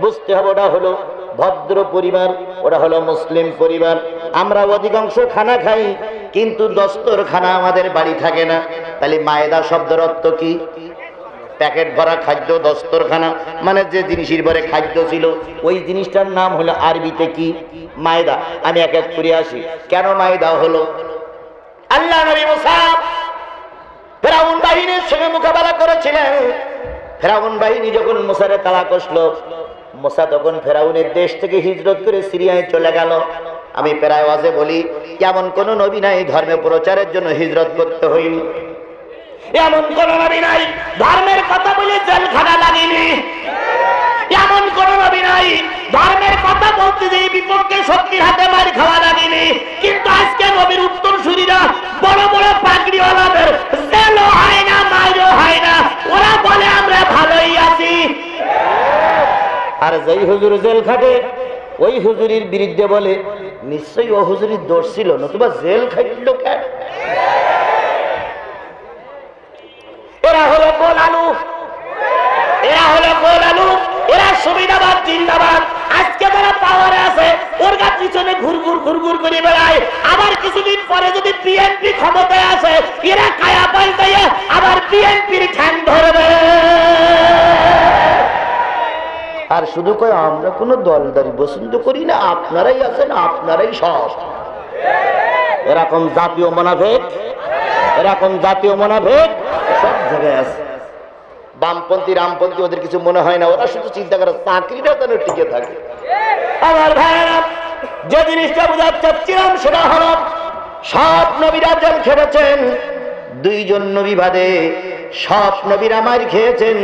বুঝতে হবে ওটা হলো ভদ্র পরিবার, ওটা হলো মুসলিম পরিবার। আমরা অধিকাংশ খানা খাই কিন্তু দস্তরখানা আমাদের বাড়ি থাকে না। তাহলে মায়েদা শব্দের অর্থ কি? প্যাকেট ভরা খাদ্য। দস্তরখানা মানে যে জিনিসের পরে খাদ্য ছিল ওই জিনিসটার নাম হলো আরবিতে কি? মায়েদা। আমি এক এক করে আসি। কেন মায়েদা হলো? আল্লাহ নবী মুসা ফেরাউন বাহিনীর সঙ্গে মোকাবেলা করেছিলেন। ফেরাউন বাহিনী যখন মুসারে তাড়া কষলো, মুসা তখন ফেরাউনের দেশ থেকে হিজরত করে সিরিয়ায় চলে গেল। আমি প্রায় ওয়াজে বলি এমন কোন নবী নাই ধর্মের প্রচারের জন্য হিজরত করতে হয়নি, এমন কোন নবী নাই ধর্মের কথা বলে জেলখানা লাগেনি, এমন কোন নবী নাই ধর্মের কথা বলতে যে বিপক্ষে শক্তির হাতে মার খাওয়া লাগেনি। কিন্তু আজকে নবীর উত্তরসূরিরা বড় বড় পাগড়িওয়ালাদের জেলও হয় না, মারও হয় না, ওরা বলে আমরা ভালোই আছি। আর যেই হুজুর জেল খাটে ওই হুজুরির বিরুদ্ধে বলে নিশ্চয়ই ও হুজুরির দোষ ছিল, নতুবা জেল খাটল কেন? এরা হলো গোল আলু, এরা হলো গোল আলু, এরা সুবিধাবাদ জিন্দাবাদ। আজকে যারা পাওয়ারে আছে ওর গা পিছনে ঘুরঘুর ঘুরঘুর করে বেড়ায়, আবার কিছুদিন পরে যদি বিএনপি ক্ষমতায় আসে এরা কায়া পাল্টাইয়া আবার বিএনপির ঠ্যাং ধরবে। আর শুধু কয় আমরা কোনো দলদারি পছন্দ করি না, আপনারাই আছেন, আপনারাই সব। এরকম জাতীয় মুনাফিক, এরকম জাতীয় মুনাফিক সব জায়গায় আছে। বামপন্থী রামপন্থী ওদের কিছু মনে হয় না, ওরা শুধু চিন্তা করে চাকরিটা যেন টিকে থাকে। আমার ভাইয়েরা যে জিনিসটা বোঝাতে চাচ্ছিলাম সেটা হল সব নবীরা জেল খেটেছেন, 2 জন নবী বাদে সব নবীরা মার খেয়েছেন।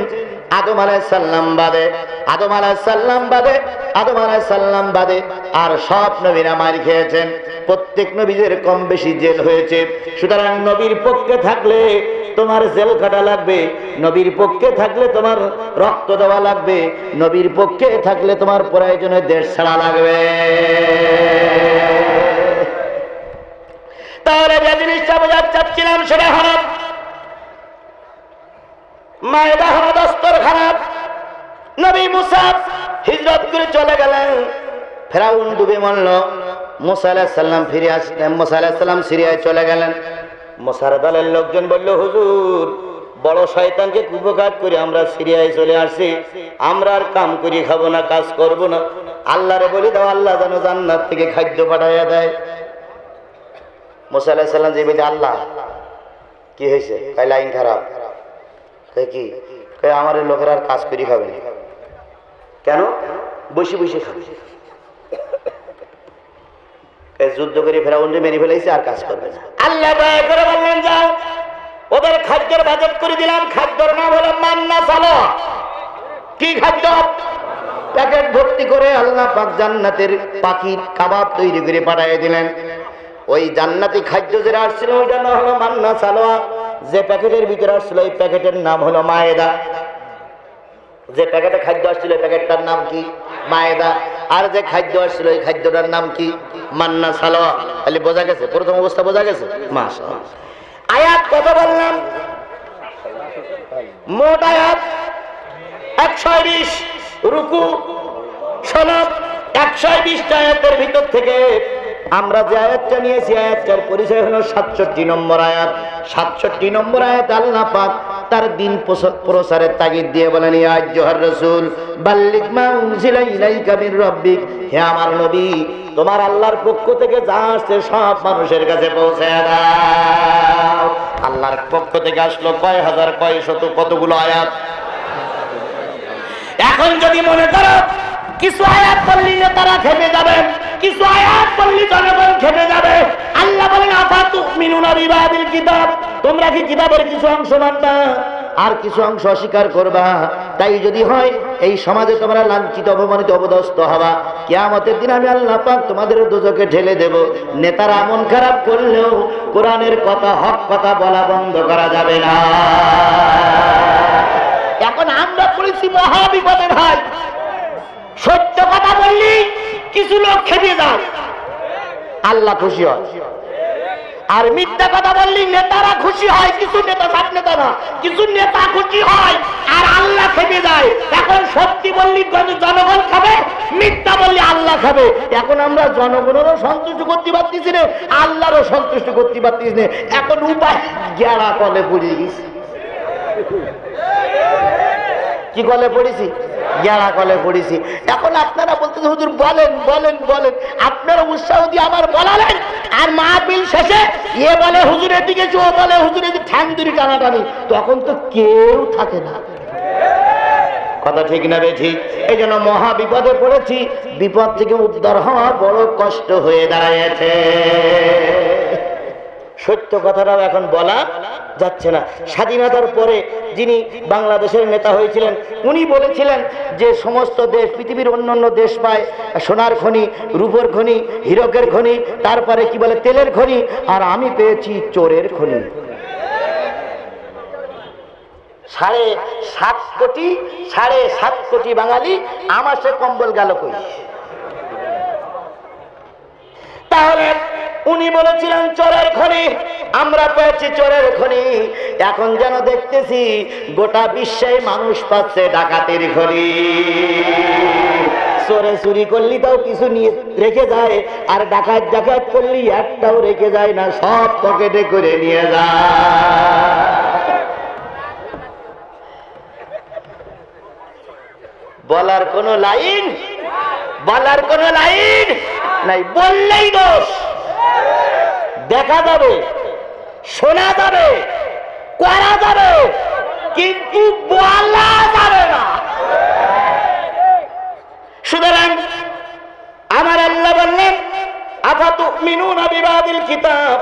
আদম আলাইহিস সালাম বাদে, আদম আলাইহিস সালাম বাদে, আদম আলাইহিস সালাম বাদে আর সব নবীরা মার খেয়েছেন। প্রত্যেক নবীদের কম বেশি জেল হয়েছে। সুতরাং নবীর পক্ষে থাকলে তোমার জেল কাটা লাগবে, নবীর পক্ষে থাকলে তোমার রক্ত দেওয়া লাগবে, নবীর পক্ষে থাকলে তোমার প্রয়োজনে দেশ ছাড়া লাগবে। তাহলে যে জিনিসটা বোঝাতে চাচ্ছিলাম সেটা হল মায়েদা হলো দস্তরখানা। নবী মুসা হিজরত করে চলে গেলেন, ফেরাউন ডুবে মরল। মুসা আলাইহিস সালাম ফিরে আসলেন, মুসা আলাইহিস সালাম সিরিয়ায় চলে গেলেন। মুসার দলের লোকজন বলল হুজুর বড় শয়তানকে কুপকার করে আমরা সিরিয়ায় চলে আসছি, আমরা আর কাম করি খাবো না, কাজ করব না, আল্লাহরে বলি দাও আল্লাহ যেন জান্নাত থেকে খাদ্য পাঠাইয়া দেয়। মুসা আলাইহিস সালাম যে বলে আল্লাহ কি হয়েছে? কয় লাইন খারাপ। কয় কি? কয় আমার লোকের আর কাজ করি খাবে না। কেন? বসে বসে খাবে। যুদ্ধ করে ফেরাউনকে মেরে ফেলাইছে, আর কাজ করবে না। আল্লাহ দয়া করে বললেন যাও ওদের খাদ্যের বাজেট করে দিলাম, খাদ্যের নাম হলো মান্না সালো। কি খাদ্য? প্যাকেট ভর্তি করে আল্লাহ পাক জান্নাতের পাখির কাবাব তৈরি করে পাঠিয়ে দিলেন। ওই জান্নাতি খাদ্য যেটা আসছিল ওইটা নাম হলো মান্না সালোয়া। যে প্যাকেটের ভিতরে আসছিল ওই প্যাকেটের নাম হলো মায়েদা। যে প্যাকেটে খাদ্য আসছিল ওই প্যাকেটটার নাম কি? মায়েদা। আর যে খাদ্য আসছিল ওই খাদ্যটার নাম কি? মান্না সালোয়া। তাহলে বোঝা গেছে, প্রথম অবস্থা বোঝা গেছে। মাশাআল্লাহ। আয়াত কত বললাম? মোট আয়াত 120। রুকু সনদ 120টা আয়াতের ভিতর থেকে আমরা যে আয়াতটা নিয়েছি আয়াতটার পরিচয় হলো 67 নম্বর আয়াত। 67 নম্বর আয়াত আল্লাহ পাক তার দিন প্রচারের তাগিদ দিয়ে বলেন, ইয়া আইয়ুহার রাসূল বাল্লিগ মা উনজিলা ইলাইকা মির রাব্বিক, হে আমার নবী তোমার আল্লাহর পক্ষ থেকে যা আসছে সব মানুষের কাছে পৌঁছে দাও। আল্লাহর পক্ষ থেকে আসলো কয় হাজার কয় শত কতগুলো আয়াত। এখন যদি মনে করো কিছু আয়াত পড়লি তারা খেপে যাবে, কিছু আয়াত পড়লি জনগণ খেপে যাবে, আল্লাহ বলেন আফাতুমিনুনা বিবাদিল কিতাব, তোমরা কি কিতাবের কিছু অংশ মানবা আর কিছু অংশ অস্বীকার করবা? তাই যদি হয় এই সমাজে তোমরা লাঞ্ছিত অপমানিত অপদস্থ হবা। কিয়ামতের দিন আমি আল্লাহ পাক তোমাদের দোজখে ঠেলে দেব। নেতারা মন খারাপ করলেও কোরআনের কথা হক কথা বলা বন্ধ করা যাবে না। এখন আমরা পড়েছি মহা বিপদে ভাই। সত্য কথা বললি কিছু লোক খেপে যায়, আল্লাহ খুশি হয়। আর মিথ্যা কথা বললি নেতারা খুশি হয়, কিছু নেতা সব নেতা না, কিছু নেতা খুশি হয় আর আল্লাহ খেপে যায়। এখন সত্যি বললি জনগণ খাবে, মিথ্যা বললি আল্লাহ খাবে। এখন আমরা জনগণেরও সন্তুষ্ট করতে পারতেছি না, আল্লাহরও সন্তুষ্ট করতে পারতেছি না। এখন উপায় গেরা কলে পড়ে গেছি। কি কলে পড়েছি? গেরা কলে পড়েছি। এখন আপনারা বলতেছেন হুজুর বলেন বলেন বলেন, আপনারা উৎসাহ দিয়ে আবার বলালেন আর মাহফিল শেষে এ বলে হুজুরের দিকে, ও বলে হুজুরের দিকে, ঠ্যাং ধরে টানাটানি, তখন তো কেউ থাকে না। কথা ঠিক না বে ঠিক? এই জন্য মহা বিপদে পড়েছি, বিপদ থেকে উদ্ধার হওয়া বড় কষ্ট হয়ে দাঁড়াইছে। সত্য কথাটাও এখন বলা যাচ্ছে না। স্বাধীনতার পরে যিনি বাংলাদেশের নেতা হয়েছিলেন উনি বলেছিলেন যে সমস্ত দেশ, পৃথিবীর অন্যান্য দেশ পায় সোনার খনি, রূপোর খনি, হীরকের খনি, তারপরে কি বলে তেলের খনি, আর আমি পেয়েছি চোরের খনি। 7.5 কোটি বাঙালি আমার সে কম্বল গেল কই? তাহলে উনি বলেছিলেন চোরের খনি, আমরা পেয়েছি চোরের খনি। এখন যেন দেখতেছি গোটা বিশ্বে মানুষ পাচ্ছে ডাকাতির খনি। চোরে চুরি করলি তাও কিছু নিয়ে রেখে যায়, আর ডাকাত ডাকাত করলি একটাও রেখে যায় না, সব পকেটে করে নিয়ে যায়। বলার কোনো লাইন, বলার কোনো লাইন নাই। বললেই দোষ, দেখা যাবে, শোনা যাবে, করা যাবে, কিন্তু বলা যাবে না। সুতরাং আমার আল্লাহ বললেন আফাতুমিনুনা বিবাদিল কিতাব,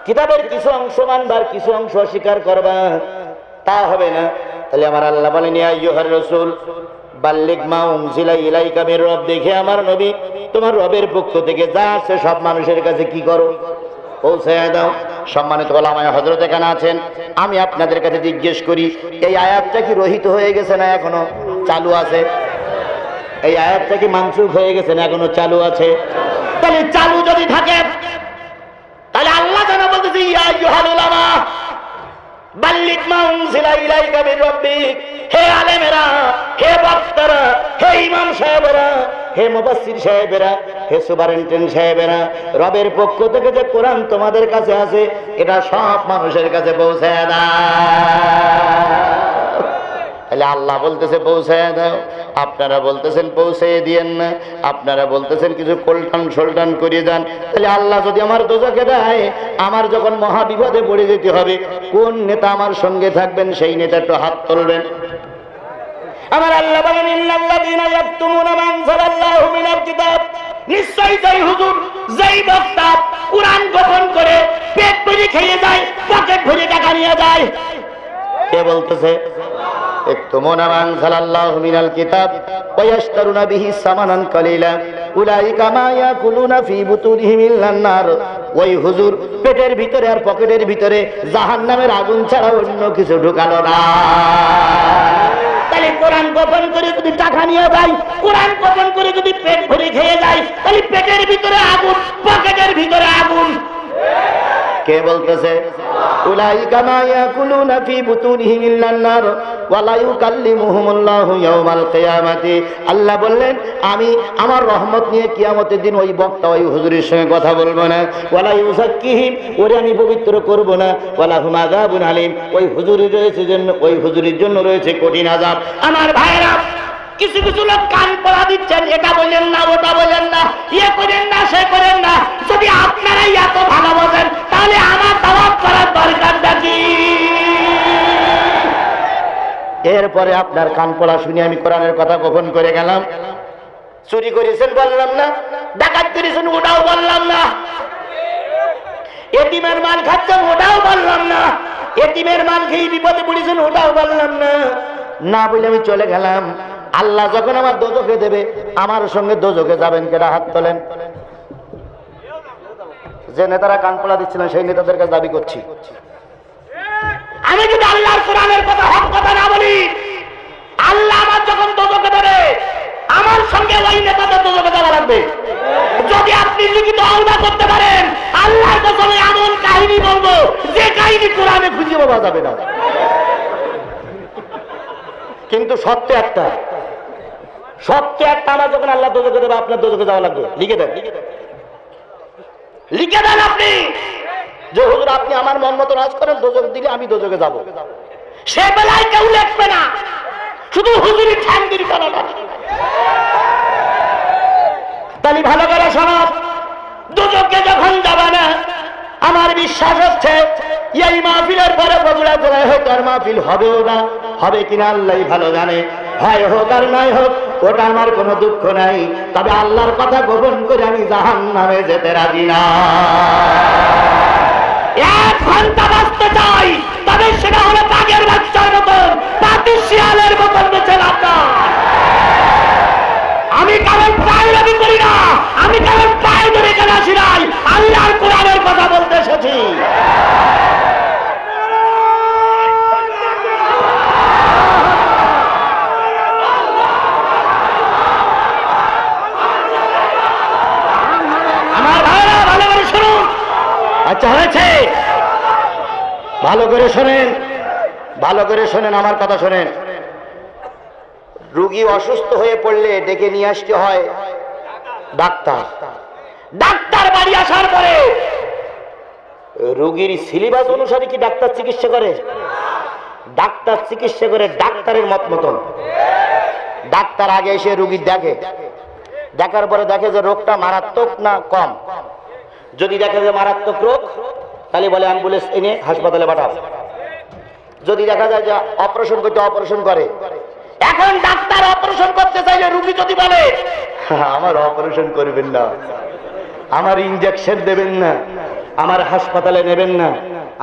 কিতাবের কিছু অংশ মানবার কিছু অংশ অস্বীকার করবা, তা হবে না। তাহলে আমার আল্লাহ বলেন ইয়া আইয়ুহার রাসূল বাল্লিগ মা উনজিলা ইলাইকা মির রাব্বিক, হে আমার নবী তোমার রবের পক্ষ থেকে যা আছে সব মানুষের কাছে কি করো? পৌঁছে দাও। সম্মানিত ওলামায়ে হযরত এখানে আছেন, আমি আপনাদের কাছে জিজ্ঞেস করি এই আয়াতটা কি রহিত হয়ে গেছে না এখনো চালু আছে? এই আয়াতটা কি মানসুখ হয়ে গেছে না এখনো চালু আছে? তাহলে চালু যদি থাকে তাহলে আল্লাহ যেন বলতেছে ইয়া আইয়ুহাল উলামা বাল্লিগ মা উনজিলা ইলাইকা মির রাব্বিক, হে আলেমেরা, হে বক্তারা, হে ইমাম সাহেবেরা, হে মুফাসসির সাহেবেরা, হে সুপারিনটেন্ডেন্ট সাহেবেরা, রবের পক্ষ থেকে যে কোরআন তোমাদের কাছে আছে এটা সব মানুষের কাছে পৌঁছে দাও। তাহলে আল্লাহ বলতেছে পৌঁছে দাও, আপনারা বলতেছেন পৌঁছে দিয়েন না, আপনারা বলতেছেন কিছু কোলটান সোলটান করে যান। তাহলে আল্লাহ যদি আমার দোজখে দেয়, আমার যখন মহা বিপদে পড়ে যেতে হবে, কোন নেতা আমার সঙ্গে থাকবেন সেই নেতা একটু হাত তুলবেন। আমার আল্লাহ বলেন ইন্নাল্লাযীনা ইয়াকতুমুনা মা আনজালাল্লাহু মিনাল কিতাব, নিশ্চয়ই যেই হুজুর, যেই বক্তা কুরআন গোপন করে পেট ভরে খেয়ে যায়, পকেট ভরে টাকা নিয়ে যায়। কে বলতেছে? ইয়াকতুমুনা মা আনজালাল্লাহু মিনাল কিতাব ওয়া ইয়াশতারুনা বিহি সামানান কালীলা উলাইকা মা ইয়াকুলুনা ফি বুতুনিহিম ইল্লান নার। ওই হুজুর পেটের ভিতরে আর পকেটের ভিতরে জাহান্নামের আগুন ছাড়া অন্য কিছু ঢুকালো না। তাহলে কোরআন গোপন করে যদি টাকা নিয়ে যায়, কোরআন গোপন করে যদি পেট ভরে খেয়ে যায়, তাহলে পেটের ভিতরে আগুন, পকেটের ভিতরে আগুন। কে বলতেছে? উলাইকা মা ইয়াকুলুনা ফি বুতুনিহিম ইল্লান নার ওয়া লা ইউকাল্লিমুহুমুল্লাহু ইয়াওমাল কিয়ামাতি। আল্লাহ বললেন, আমি আমার রহমত নিয়ে কিয়ামতের দিন ওই বক্তা ওই হুজুরের সঙ্গে কথা বলবো না। ওয়া লা ইউযাক্কিহিম, ওরে আমি পবিত্র করব না। ওয়া লাহুম আযাবুন আলীম, ওই হুজুরের জন্য রয়েছে কঠিন আযাব। আমার ভাইরা, কিছু কিছু লোক কান পড়া দিচ্ছেন, এটা বলেন না, ওটা বলেন না, ইয়ে করেন না, সে করেন না। যদি আপনারাই এত ভালো বোঝেন, তাহলে আমার দাওয়াত করার দরকারটা কি? এরপরে আপনার কান পড়া শুনে আমি কোরআনের কথা গোপন করে গেলাম। চুরি করেছেন বললাম না, ডাকাত করেছেন ওটাও বললাম না, এতিমের মাল খাচ্ছেন ওটাও বললাম না, এতিমের মাল খেয়ে বিপদে পড়েছেন ওটাও বললাম না। না বলে আমি চলে গেলাম। আল্লাহ যখন আমার দোজখে দেবে, আমার সঙ্গে দোজখে যাবেন কেডা? হাত তোলেন। যে নেতারা কান পড়া দিচ্ছিলেন সেই নেতাদের কাছে দাবি করছি, আমি যদি আল্লাহর কোরআনের কথা, হক কথা না বলি, আল্লাহ আমার যখন দোজখে দেবে, আমার সঙ্গে ওই নেতাদের দোজখে যাওয়া লাগবে। যদি আপনি লিখিত আওতা করতে পারেন, আল্লাহর কসমে এমন কাহিনী বলবো যে কাহিনী কোরআনে খুঁজে পাওয়া যাবে না। কিন্তু সত্য একটা, আমার যখন আল্লাহ দোজখে দেবে, আপনার দোজখে যাওয়া লাগবে। লিখে দেন, লিখে দেন আপনি যে হুজুর আপনি আমার মন মতো রাজ করেন, দোজখ দিলে আমি দোজখে যাব। সে বেলায় কেউ লিখবে না, শুধু হুজুরি ঠ্যাঙ্গিরি করাটা। তাহলে ভালো করে শোনো, দোজখে যখন যাবে না, আমার বিশ্বাস হচ্ছে এই মাহফিলের পরে বগুড়া জেলায় হয়তো আর মাহফিল হবেও না। হবে কিনা আল্লাহ ভালো জানে। হয় হোক আর নাই হোক, ওটা আমার কোনো দুঃখ নাই। তবে আল্লাহর কথা গোপন করে আমি জাহান্নামে যেতে রাজি না। 1 ঘন্টা বাঁচতে চাই, তবে সেটা হলো বাঘের বাচ্চার মতন, পাতি শিয়ালের মতন বেঁচে লাভ না। আমি কারণ পায়ে দাবি করি না, আমি কারণ পায়ে ধরে কেন আসি নাই, আল্লাহর কোরআনের কথা বলতে এসেছি। আমার ভাইরা ভালো করে শুনুন। আচ্ছা হয়েছে, ভালো করে শোনেন, ভালো করে শোনেন, আমার কথা শোনেন। রোগী অসুস্থ হয়ে পড়লে ডেকে নিয়ে আসতে হয় ডাক্তার। ডাক্তার বাড়ি আসার পরে রোগীর সিলেবাস অনুসারে কি ডাক্তার চিকিৎসা করে? ডাক্তার চিকিৎসা করে ডাক্তারের মত মতন। ডাক্তার আগে এসে রোগী দেখে, দেখার পরে দেখে যে রোগটা মারাত্মক না কম। যদি দেখে যে মারাত্মক রোগ, তাহলে বলে অ্যাম্বুলেন্স এনে হাসপাতালে পাঠাও। যদি দেখা যায় যে অপারেশন করতে, অপারেশন করে। এখন ডাক্তার অপারেশন করতে চাইলে রোগী যদি বলে আমার অপারেশন করবেন না, আমার ইনজেকশন দেবেন না, আমার হাসপাতালে নেবেন না,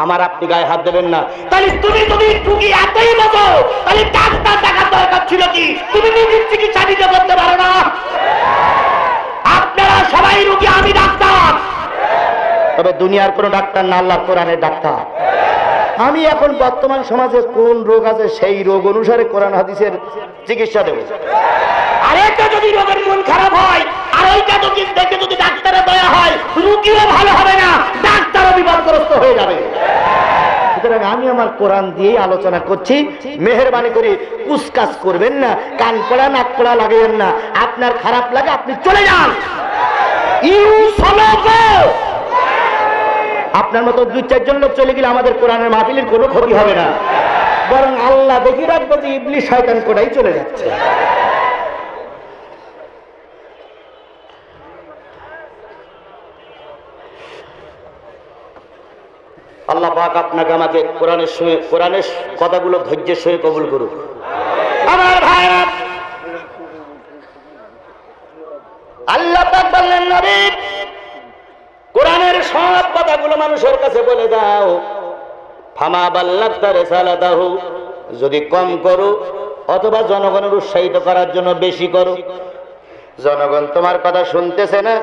আমার আপনি গায়ে হাত দেবেন না, তাহলে তুমি যদি রোগী এতই বোঝো, তাহলে ডাক্তার দেখার দরকার ছিল কি? তুমি নিজের চিকিৎসা দিতে করতে পারো না। আপনারা সবাই রোগী, আমি ডাক্তার। তবে দুনিয়ার কোন ডাক্তার না, আল্লাহর কোরআনের ডাক্তার। আমি এখন বর্তমান সমাজে কোন রোগ আছে সেই রোগ অনুসারে কোরআন হাদিসের চিকিৎসা দেব। আর এটা যদি রোগের মন খারাপ হয়, আর ওইটা যদি দেখে যদি ডাক্তারের দয়া হয়, রোগীও ভালো হবে না, ডাক্তারও বিপদগ্রস্ত হয়ে যাবে। সুতরাং আমি আমার কোরআন দিয়ে আলোচনা করছি। মেহেরবানি করে কুচকাজ করবেন না, কান পড়া নাক পড়া লাগাবেন না। আপনার খারাপ লাগে আপনি চলে যান। আপনার মতো 2-4 জন লোক চলে গেলে আমাদের কোরআনের মাহফিলের কোনো ক্ষতি হবে না, বরং আল্লাহ দেখি রাখবে যে ইবলিস শয়তান কোটাই চলে যাচ্ছে। আল্লাহ পাক আপনাকে আমাকে কোরআনের কথাগুলো ধৈর্যের সঙ্গে কবুল করুক। আমার ভাইরা, আল্লাহ পাক বললেন নবী কোরআনের সব কথাগুলো মানুষের কাছে বলে দাও। ফামা বাল্লাগতা রিসালাতাহু, যদি কম করো অথবা জনগণের উৎসাহিত করার জন্য বেশি করো। জনগণ তোমার কথা শুনতেছে না,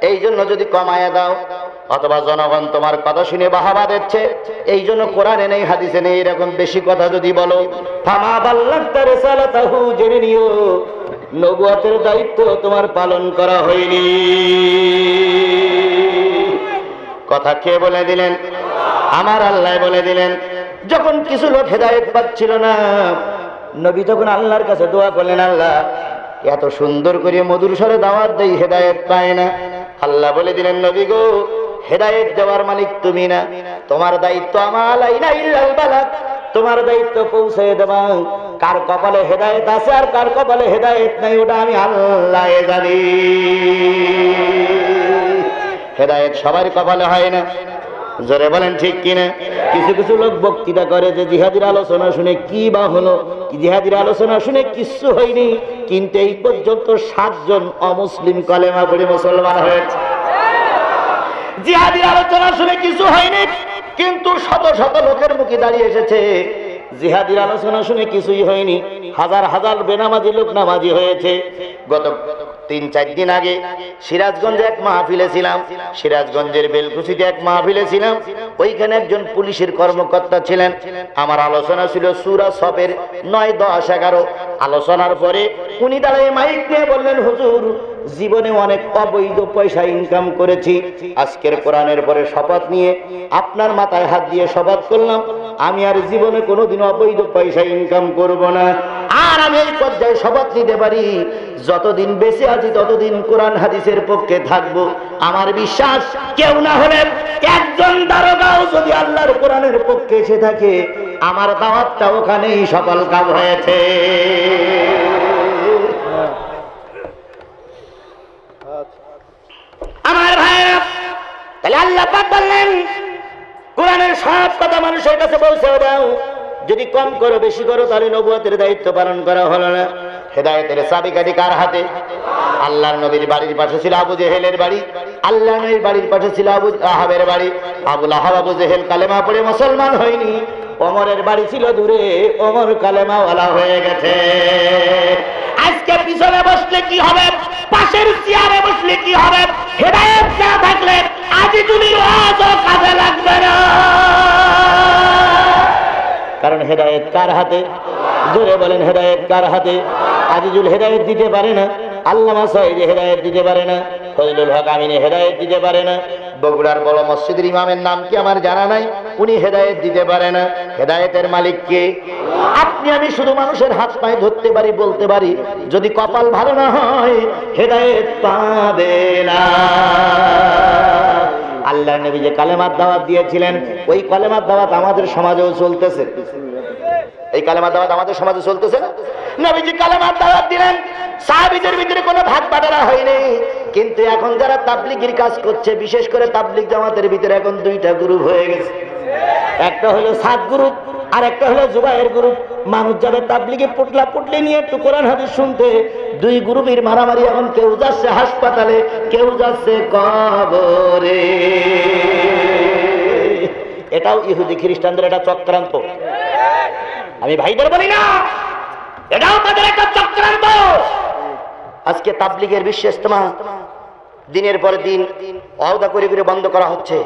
এই জন্য যদি কমায়া দাও, অথবা জনগণ তোমার কথা শুনে বাহাবা দিচ্ছে, এই জন্য কোরআনে নেই হাদিসে নেই এরকম বেশি কথা যদি বলো, ফামা বাল্লাগতা রিসালাতাহু, জেনে নিও নবুয়তের দায়িত্ব তোমার পালন করা হয়নি। কথা কে বলে দিলেন? আমার আল্লাহ বলে দিলেন। যখন কিছু লোক হেদায়েত পাচ্ছিল না, নবী তখন আল্লাহর কাছে দোয়া করলেন, আল্লাহ এত সুন্দর করে মধুর স্বরে দাওয়াত দেই, হেদায়েত পায় না। আল্লাহ বলে দিলেন, নবী গো, হেদায়েত দেওয়ার মালিক তুমি না, তোমার দায়িত্ব আমালাইনা ইল্লাল বালাগ, তোমার দায়িত্ব পৌঁছে দেবা। কার কপালে হেদায়েত আছে আর কার কপালে হেদায়েত নাই ওটা আমি আল্লাহ জানি। হেদায়েত সবার কপালে হয় না, জোরে বলেন ঠিক কিনা? কিছু কিছু লোক বক্তৃতা করে যে জিহাদির আলোচনা শুনে কি বা হলো, জিহাদির আলোচনা শুনে কিচ্ছু হয়নি, কিন্তু এই পর্যন্ত 7 জন অমুসলিম কলেমা পড়ে মুসলমান হয়েছে। জিহাদির আলোচনা শুনে কিছু হয়নি, কিন্তু শত শত লোকের মুখে দাঁড়িয়ে এসেছে। জিহাদির আলোচনা শুনে কিছুই হয়নি, হাজার হাজার বেনামাজি লোক নামাজি হয়েছে। গত 3-4 দিন আগে সিরাজগঞ্জে এক মাহফিলে ছিলাম, সিরাজগঞ্জের বেলকুচিতে এক মাহফিলে ছিলাম। ওইখানে একজন পুলিশের কর্মকর্তা ছিলেন। আমার আলোচনা ছিল সূরা সফের 9, 10, 11। আলোচনার পরে উনি দাঁড়িয়ে মাইক নিয়ে বললেন, হুজুর জীবনে অনেক অবৈধ পয়সা ইনকাম করেছি, আজকের কোরআনের পরে শপথ নিয়ে আপনার মাথায় হাত দিয়ে শপথ করলাম আমি আর জীবনে কোনোদিন অবৈধ পয়সা ইনকাম করব না। আর আমি এই পর্যায়ে শপথ নিতে পারি, যতদিন বেঁচে আছি ততদিন কোরআন হাদিসের পক্ষে থাকবো। আমার বিশ্বাস কেউ না হলে একজন দারোগাও যদি আল্লাহর কোরআনের পক্ষে এসে থাকে, আমার দাওয়াতটা ওখানেই সফল কাজ হয়েছে। আমার ভাইরা, তাহলে আল্লাহ পাক বললেন কোরআনের সব কথা মানুষের কাছে পৌঁছে দাও। যদি কম করো বেশি করো, তাহলে নবুয়তের দায়িত্ব পালন করা হলো না। হেদায়েতের চাবিকাঠি কার হাতে? আল্লাহর নবীর বাড়ির পাশে ছিল আবু জেহেলের বাড়ি, আল্লাহর নবীর বাড়ির পাশে ছিল আবু আহাবের বাড়ি। আবুল আহাব আবু জেহেল কালেমা পড়ে মুসলমান হয়নি। ওমরের বাড়ি ছিল দূরে, ওমর কালেমাওয়ালা হয়ে গেছে। আজকে পিছনে বসলে কি হবে, পাশের চেয়ারে বসলে কি হবে, হেদায়েত না থাকলে আজিজুলের ওয়াজও কাজে লাগবে না। কারণ হেদায়েত কার হাতে? জোরে বলেন, হেদায়েত কার হাতে? আজিজুল হেদায়েত দিতে পারে না, আল্লামা সাঈদী হেদায়েত দিতে পারে না, ফজলুল হক আমিনী হেদায়েত দিতে পারে না, বগুড়ার বড় মসজিদের ইমামের নাম কি আমার জানা নাই, উনি হেদায়েত দিতে পারে না। হেদায়েতের মালিক কে? আপনি আমি শুধু মানুষের হাত পায়ে ধরতে পারি, বলতে পারি, যদি কপাল ভালো না হয় হেদায়েত পাবে না। আল্লাহর নবী যে কালেমার দাওয়াত দিয়েছিলেন, ওই কালেমার দাওয়াত আমাদের সমাজেও চলতেছে। এই কালেমার দাওয়াত আমাদের সমাজে চলতেছে না? নবীজি কালেমার দাওয়াত দিলেন, সাহাবীদের ভিতরে কোনো ভাগ বাটোয়ারা হয়নি। কিন্তু এখন যারা তাবলীগের কাজ করছে, বিশেষ করে তাবলীগ জামাতের ভিতরে এখন 2টা গ্রুপ হয়ে গেছে। একটা হলো সাদ গ্রুপ আর একটা হলো জুবায়ের গ্রুপ। মানুষ যাবে তাবলীগে পুটলা পুটলি নিয়ে একটু কোরআন হাদিস শুনতে, 2 গ্রুপের মারামারি। এখন কেউ যাচ্ছে হাসপাতালে, কেউ যাচ্ছে কবরে। এটাও ইহুদি খ্রিস্টানদের একটা চক্রান্ত। আমি ভাইদের বলি না, এটাও তাদের একটা চক্রান্ত। আজকে তাবলীগের বিশ্ব ইজতেমা দিনের পর দিন ওয়াদা করে করে বন্ধ করা হচ্ছে।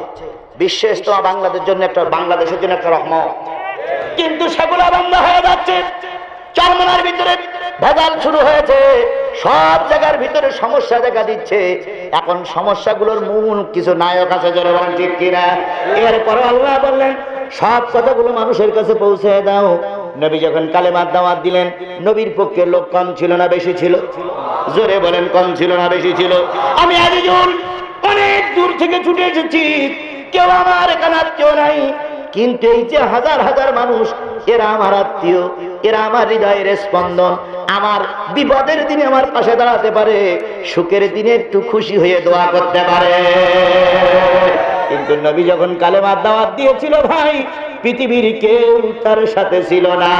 বিশ্ব ইজতেমা বাংলাদেশের জন্য একটা রহমত, কিন্তু সেগুলো বন্ধ হয়ে যাচ্ছে। চরমনার ভিতরে ভেজাল শুরু হয়েছে, সব জায়গার ভিতরে সমস্যা দেখা দিচ্ছে। এখন সমস্যাগুলোর মূল কিছু নায়ক আছে, যারা বলেন ঠিক কিনা? এরপরে আল্লাহ বললেন সব কথাগুলো মানুষের কাছে পৌঁছে দাও। নবী যখন কালেমার দাওয়াত দিলেন, নবীর পক্ষে লোক কম ছিল না বেশি ছিল? জোরে বলেন, কম ছিল না বেশি ছিল? আমি আজিজুল অনেক দূর থেকে ছুটে এসেছি, কেউ আমার এখানে আত্মীয় নাই, কিন্তু এই যে হাজার হাজার মানুষ, এরা আমার আত্মীয়, এরা আমার হৃদয়ের স্পন্দন। আমার বিপদের দিনে আমার পাশে দাঁড়াতে পারে, সুখের দিনে একটু খুশি হয়ে দোয়া করতে পারে। কিন্তু নবী যখন কালেমার দাওয়াত দিয়েছিল, ভাই পৃথিবীর কেউ তার সাথে ছিল না।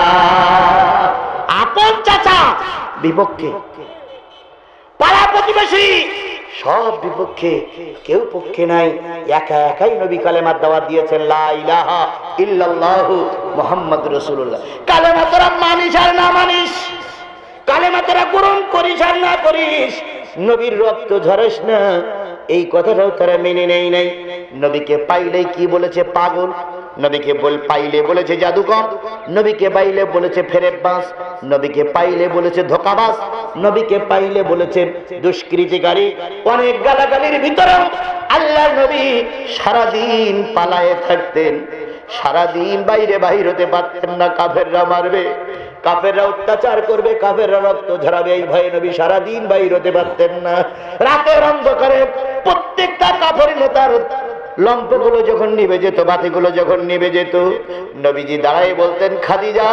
আপন চাচা বিপক্ষে, পাড়া প্রতিবেশী সব বিপক্ষে, কেউ পক্ষে নাই, একা একাই নবী কালেমার দাওয়াত দিয়েছেন, লা ইলাহা ইল্লাল্লাহু মুহাম্মাদুর রাসূলুল্লাহ। কালেমা তোরা মানিস আর না মানিস, কালেমা তোরা গ্রহণ করিস আর না করিস, নবীর রক্ত ঝরাস না, এই কথাটাও তারা মেনে নেই নাই। নবীকে পাইলেই কি বলেছে? পাগল। নবীকে পাইলে বলেছে জাদুকর, নবীকে পাইলে বলেছে ফেরেববাজ, নবীকে পাইলে বলেছে ধোঁকাবাজ, নবীকে পাইলে বলেছে দুষ্কৃতিকারী। অনেক গালাগালির ভিতরে আল্লাহর নবী সারাদিন পালায়ে থাকতেন, সারাদিন বাইরে বাহির হতে পারতেন না। কাফেররা মারবে, কাফেররা অত্যাচার করবে, কাফেররা রক্ত ঝরাবে, এই ভয়ে নবী সারাদিন বাইর হতে পারতেন না। রাতের অন্ধকারে প্রত্যেকটা কাফের নেতার লম্পগুলো যখন নিভে যেত, বাতিগুলো যখন নিভে যেত, নবীজি দাঁড়ায় বলতেন, খাদিজা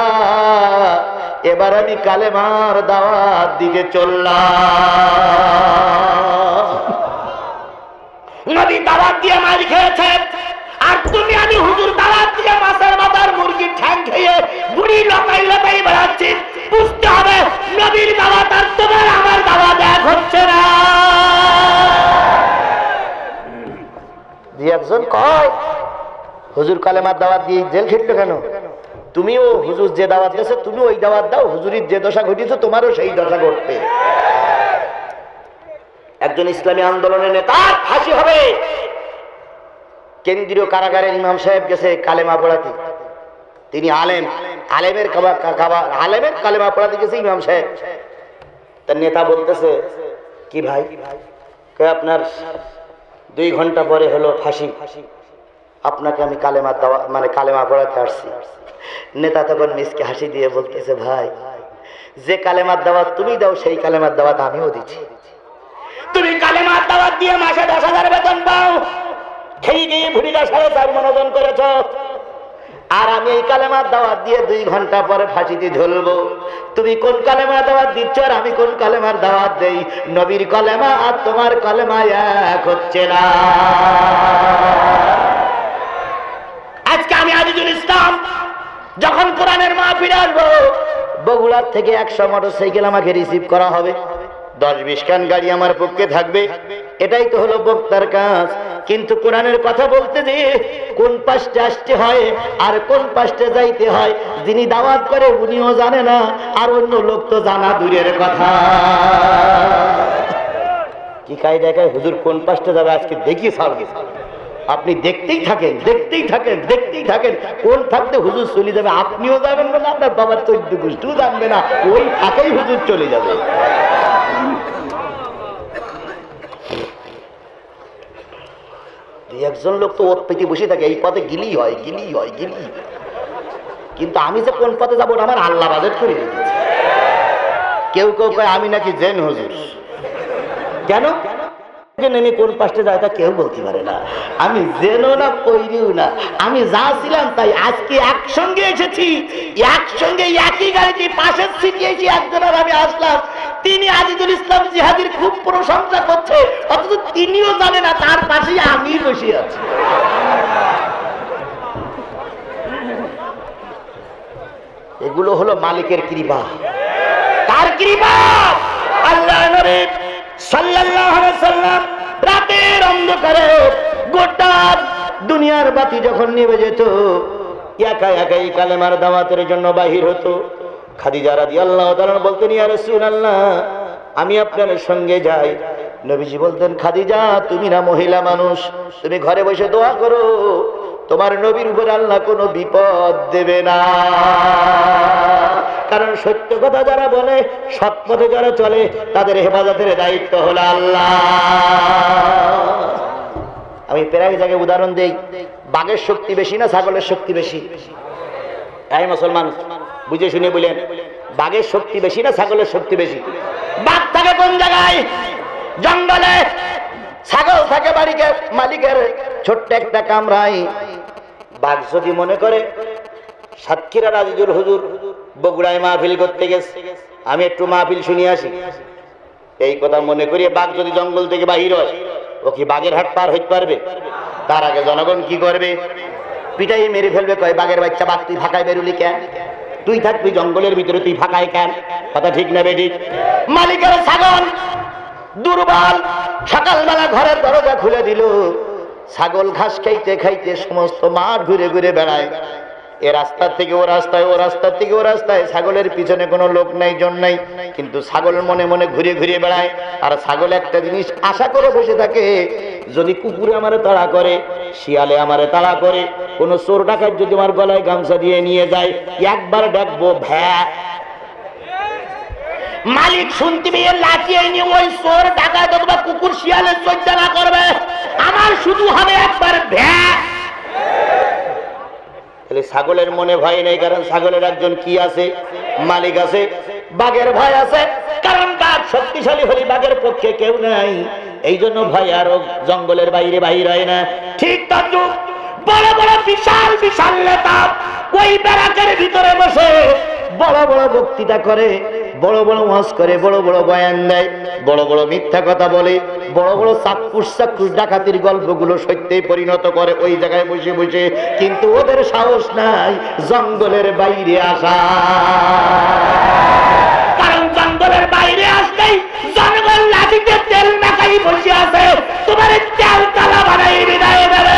এবার আমি কালেমার দাওয়াত দিতে চললাম। নবী দাওয়াত দিয়ে মার খেয়েছেন, আর তুমি আমি হুজুর দাওয়াত দিয়ে মাছের মাথার মুরগির ঠ্যাং খেয়ে বুড়ি লতাই লতাই বেড়াচ্ছি। বুঝতে হবে নবীর দাওয়াত আর তোমার আমার দাওয়াত এক হচ্ছে না। একজন কয় হুজুর কালেমার দাওয়াত দিয়ে জেল খেটলো কেন? তুমিও হুজুর যে দাওয়াত দিয়েছে তুমি ওই দাওয়াত দাও, হুজুরির যে দশা ঘটিয়েছে তোমারও সেই দশা ঘটবে। একজন ইসলামী আন্দোলনের নেতার ফাঁসি হবে। কেন্দ্রীয় কারাগারের ইমাম সাহেব গেছে কালেমা পড়াতে, তিনি আলেম, আলেমের কালেমা পড়াতে গেছে ইমাম সাহেব। তার নেতা বলতেছে, কি ভাই, আপনার 2 ঘন্টা পরে হলো ফাঁসি, আপনাকে আমি কালেমা দাওয়া মানে কালেমা পড়াতে আসছি। নেতা তখন মিসকে হাসি দিয়ে বলতেছে, ভাই যে কালেমার দাওয়াত তুমি দাও সেই কালেমার দাওয়াত আমিও দিচ্ছি। তুমি কালেমার দাওয়াত দিয়ে মাসে 10,000 বেতন পাও, খেয়ে গিয়ে ভুড়িটা 4.5 মণ ওজন করেছ, আর আমি এই কালেমার দাওয়াত দিয়ে 2 ঘন্টা পরে ফাঁসিতে ঝুলবো। তুমি কোন কালেমার দাওয়াত দিচ্ছ আর আমি কোন কালেমার দাওয়াত দেই? নবীর কালেমা আর তোমার কালেমা এক হচ্ছে না। আজকে আমি আজিজুল ইসলাম যখন কোরআনের মাহফিলে আসবো, বগুড়ার থেকে 100 মোটরসাইকেল আমাকে রিসিভ করা হবে, 10-20 খান গাড়ি আমার পক্ষে থাকবে, এটাই তো হলো বক্তার কাজ। কিন্তু কোরআনের কথা বলতে যে কোন পাশে আসতে হয় আর কোন পাশে যাইতে হয়, যিনি দাওয়াত করে উনিও জানে না, আর অন্য লোক তো জানা দূরের কথা। কি কায়দায় হুজুর কোন পাশে যাবে আজকে দেখিয়ে ছাড়বে, আপনি দেখতেই থাকেন, দেখতেই থাকেন, দেখতেই থাকেন। কোন থাকতে হুজুর চলে যাবে আপনিও যাবেন না, আপনার বাবার 14 গোষ্ঠীও জানবে না, ওই থাকেই হুজুর চলে যাবে। একজন লোক তো ওত পেতে বসে থাকে, এই পথে গিলি হয়, গিলি হয়, গিলি। কিন্তু আমি যে কোন পথে যাবো আমার আল্লাহ বাজেট করে দিয়েছে। কেউ কেউ কয় আমি নাকি জেন হুজুর। কেন নেমে কোন পাশে যায় তা কেউ বলতে পারে না। আমি জেনও না, পৈরিও না, আমি যা ছিলাম তাই। আজকে একসঙ্গে এসেছি, একসঙ্গে একই গাড়িতে পাশের সিটে এসে একজনের আমি আসলাম, তিনি আজিজুল ইসলাম জিহাদির খুব প্রশংসা করছে, অথচ তিনিও জানে না তার পাশে আমি বসে আছি। এগুলো হলো মালিকের কৃপা। কার কৃপা? আল্লাহ নবী সাল্লাল্লাহু আলাইহি সাল্লাম রাতের অন্ধকারে গোটা দুনিয়ার বাতি যখন নিভে যেত, একা একাই কালেমার দাওয়াতের জন্য বাহির হতো। খাদিজা রাদিয়াল্লাহু তাআলা বলতেন, ইয়া রাসূলুল্লাহ আমি আপনার সঙ্গে যাই। নবীজি বলতেন, খাদিজা তুমি না মহিলা মানুষ, তুমি ঘরে বসে দোয়া করো, তোমার নবীর উপর আল্লাহ কোনো বিপদ দেবে না। কারণ সত্য কথা যারা বলে, সৎ পথে যারা চলে, তাদের হেফাজতের দায়িত্ব হলো আল্লাহ। আমি প্রায় জায়গায় উদাহরণ দেই, বাঘের শক্তি বেশি না ছাগলের শক্তি বেশি? এই মুসলমান বুঝে শুনে বলেন, বাঘের শক্তি বেশি না ছাগলের শক্তি বেশি? বাঘ থাকে কোন জায়গায়? জঙ্গলে। ছাগল থাকে বাড়িতে মালিকের ছোট্ট একটা কামরায়। বাঘ যদি মনে করে সাতক্ষীরার আজিজুল হুজুর বগুড়ায় মাহফিল করতে গেছে, আমি একটু মাহফিল শুনিয়ে আসি, এই কথা মনে করিয়ে বাঘ যদি জঙ্গল থেকে বাহির হয়, ও কি বাঘের হাট পার হইতে পারবে? তার আগে জনগণ কি করবে? পিটাই মেরে ফেলবে, কয় বাঘের বাচ্চা, বাঘ তুই ফাঁকায় বেরুলি কেন? তুই থাকবি জঙ্গলের ভিতরে, তুই ফাঁকায় কেন? কথা ঠিক না বেঠিক? মালিকের ছাগল দুর্বল। সকালবেলা ঘরের দরজা খুলে দিল, ছাগল ঘাস খাইতে খাইতে সমস্ত মাঠ ঘুরে ঘুরে বেড়ায়, এ রাস্তার থেকে ও রাস্তায়, ও রাস্তার থেকে ও রাস্তায়। ছাগলের পিছনে কোনো লোক নাই, জন নাই, কিন্তু ছাগল মনে মনে ঘুরে ঘুরে বেড়ায়। আর ছাগল একটা জিনিস আশা করে বসে থাকে, যদি কুকুরে আমারে তাড়া করে, শিয়ালে আমারে তাড়া করে, কোন চোর ডাকাত যদি আমার গলায় গামছা দিয়ে নিয়ে যায়, একবার ডাকবো ভ্যা, মালিক শুনতে পেয়ে লাঠিয়ে নিয়ে ওই চোর ডাকাত অথবা কুকুর শিয়ালের চর্চা না করবে, আমার শুধু হবে একবার ভ্যা। তাহলে ছাগলের মনে ভয় নেই, কারণ ছাগলের একজন কি আছে? মালিক আছে। বাঘের ভয় আছে, কারণ বাঘ শক্তিশালী হলে বাঘের পক্ষে কেউ নাই, এই জন্য ভয় আরো জঙ্গলের বাইরে বাহির হয় না। ঠিক তদ্রুপ বড় বড় বিশাল বিশাল নেতা ওই ব্যারাকের ভিতরে বসে বড় বড় বক্তৃতা করে, বড় বড় ওয়াজ করে, বড় বড় বয়ান দেয়, বড় বড় মিথ্যা কথা বলে, বড় বড় চাক্ষুষ চাক্ষুষ ডাকাতির গল্পগুলো সত্যি পরিণত করে ওই জায়গায় বসে বসে, কিন্তু ওদের সাহস নাই জঙ্গলের বাইরে আসা। কারণ জঙ্গলের বাইরে আসলেই জঙ্গল লাঠিতে তেল মাখাই বসে আছে, তোমার তেল তালা বানাই বিদায় দেবে।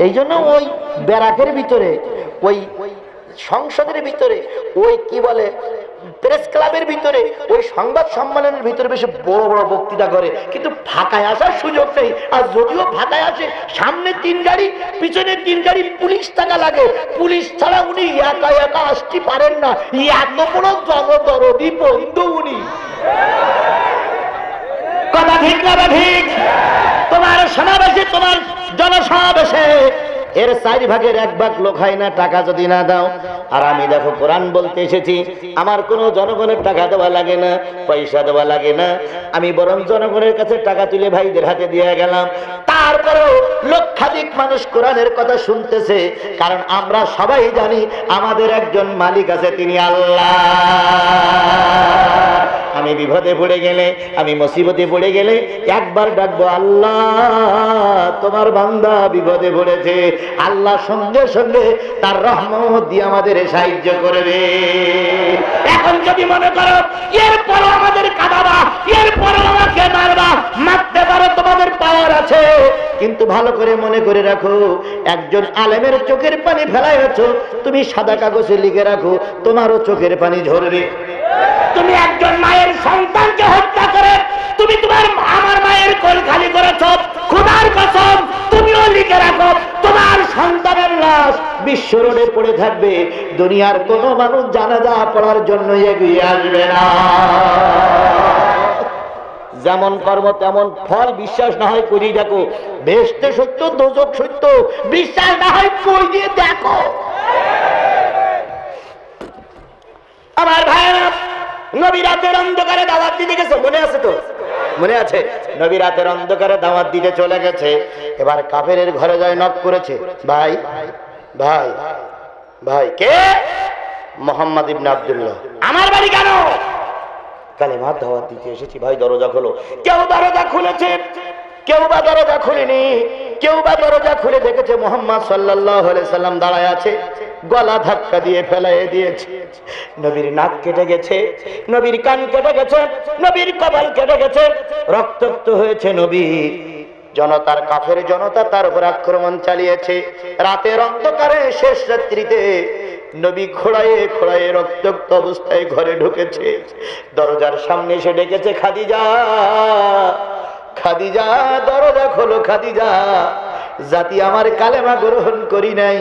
এই জন্য ওই ব্যারাকের ভিতরে, ওই সংসদের ভিতরে, ওই কি বলে প্রেস ক্লাবের ভিতরে, ওই সংবাদ সম্মেলনের ভিতরে বেশি বড় বড় বক্তৃতা করে, কিন্তু ফাঁকায় আসার সুযোগ নেই। আর যদিও ফাঁকায় আসে, সামনে 3 গাড়ি, পিছনে 3 গাড়ি পুলিশ থাকা লাগে, পুলিশ ছাড়া উনি একা একা আসতে পারেন না, এত বড় জনদরদি বন্ধু উনি। কথা ঠিক না ঠিক? তোমার সমাবেশে, তোমার জনসমাবেশে এর 4 ভাগের 1 ভাগ লোক হয় না টাকা যদি না দাও। আর আমি দেখো কোরআন বলতে এসেছি, আমার কোনো জনগণের টাকা দেওয়া লাগে না, পয়সা দেওয়া লাগে না, আমি বরং জনগণের কাছে টাকা তুলে ভাইদের হাতে দিয়ে গেলাম। তারপরেও লক্ষাধিক মানুষ কোরআনের কথা শুনতেছে, কারণ আমরা সবাই জানি আমাদের একজন মালিক আছে, তিনি আল্লাহ। আমি বিপদে পড়ে গেলে, আমি মুসিবতে পড়ে গেলে একবার ডাকবো, আল্লাহ তোমার বান্দা বিপদে পড়েছে, আল্লাহ সঙ্গে সঙ্গে তার রহমত দিয়ে আমাদের সাহায্য করবে। এখন যদি মনে করো এরপরও আমাদের কাঁদাবা, এরপরও আমাকে মারবা, মারতে পারো, তোমাদের পাওয়ার আছে, কিন্তু ভালো করে মনে করে রাখো, একজন আলেমের চোখের পানি ফেলাইছ, তুমি সাদা কাগজে লিখে রাখো, তোমারও চোখের পানি ঝরবে। তুমি একজন মায়ের সন্তানকে হত্যা করে তুমি তোমার আমার মায়ের কোল খালি করেছ, খোদার কসম তুমিও লিখে রাখো, তোমার সন্তানের লাশ বিশ্ব রোডে পড়ে থাকবে, দুনিয়ার কোনো মানুষ জানাজা পড়ার জন্য এগিয়ে আসবে না। যেমন কর্ম তেমন ফল, বিশ্বাস না হয় করি দেখো, বেহেশতে সত্য, দোজখ সত্য, বিশ্বাস না হয় কই দিয়ে দেখো। আমার ভাইয়েরা, নবী রাতের অন্ধকারে দাওয়াত দিতে গেছে, মনে আছে তো? মনে আছে? নবী রাতের অন্ধকারে দাওয়াত দিতে চলে গেছে, এবার কাফেরের ঘরে যায়, নক করেছে, ভাই ভাই ভাই। কে? মোহাম্মদ ইবনে আব্দুল্লাহ। আমার বাড়ি কেন? কালেমার দাওয়াত দিতে এসেছি ভাই, দরজা খোলো। কেউ দরজা খুলেছে, কেউ বা দরজা খুলেনি, কেউ বা দরজা খুলে দেখেছে মুহাম্মদ সাল্লাল্লাহু আলাইহি সাল্লাম দাঁড়ায় আছে, গলা ধাক্কা দিয়ে ফেলাইয়ে দিয়েছে। নবীর নাক কেটে গেছে, নবীর কান কেটে গেছে, নবীর কপাল কেটে গেছে, রক্তাক্ত হয়েছে নবী। জনতার, কাফের জনতা তার উপর আক্রমণ চালিয়েছে। রাতের অন্ধকারে শেষ রাত্রিতে নবী খোড়ায়ে খোড়ায়ে রক্তাক্ত অবস্থায় ঘরে ঢুকেছে। দরজার সামনে এসে ডেকেছে, খাদিজা খাদিজা, দরজা খোলো খাদিজা। জাতি আমার কালেমা গ্রহণ করি নাই,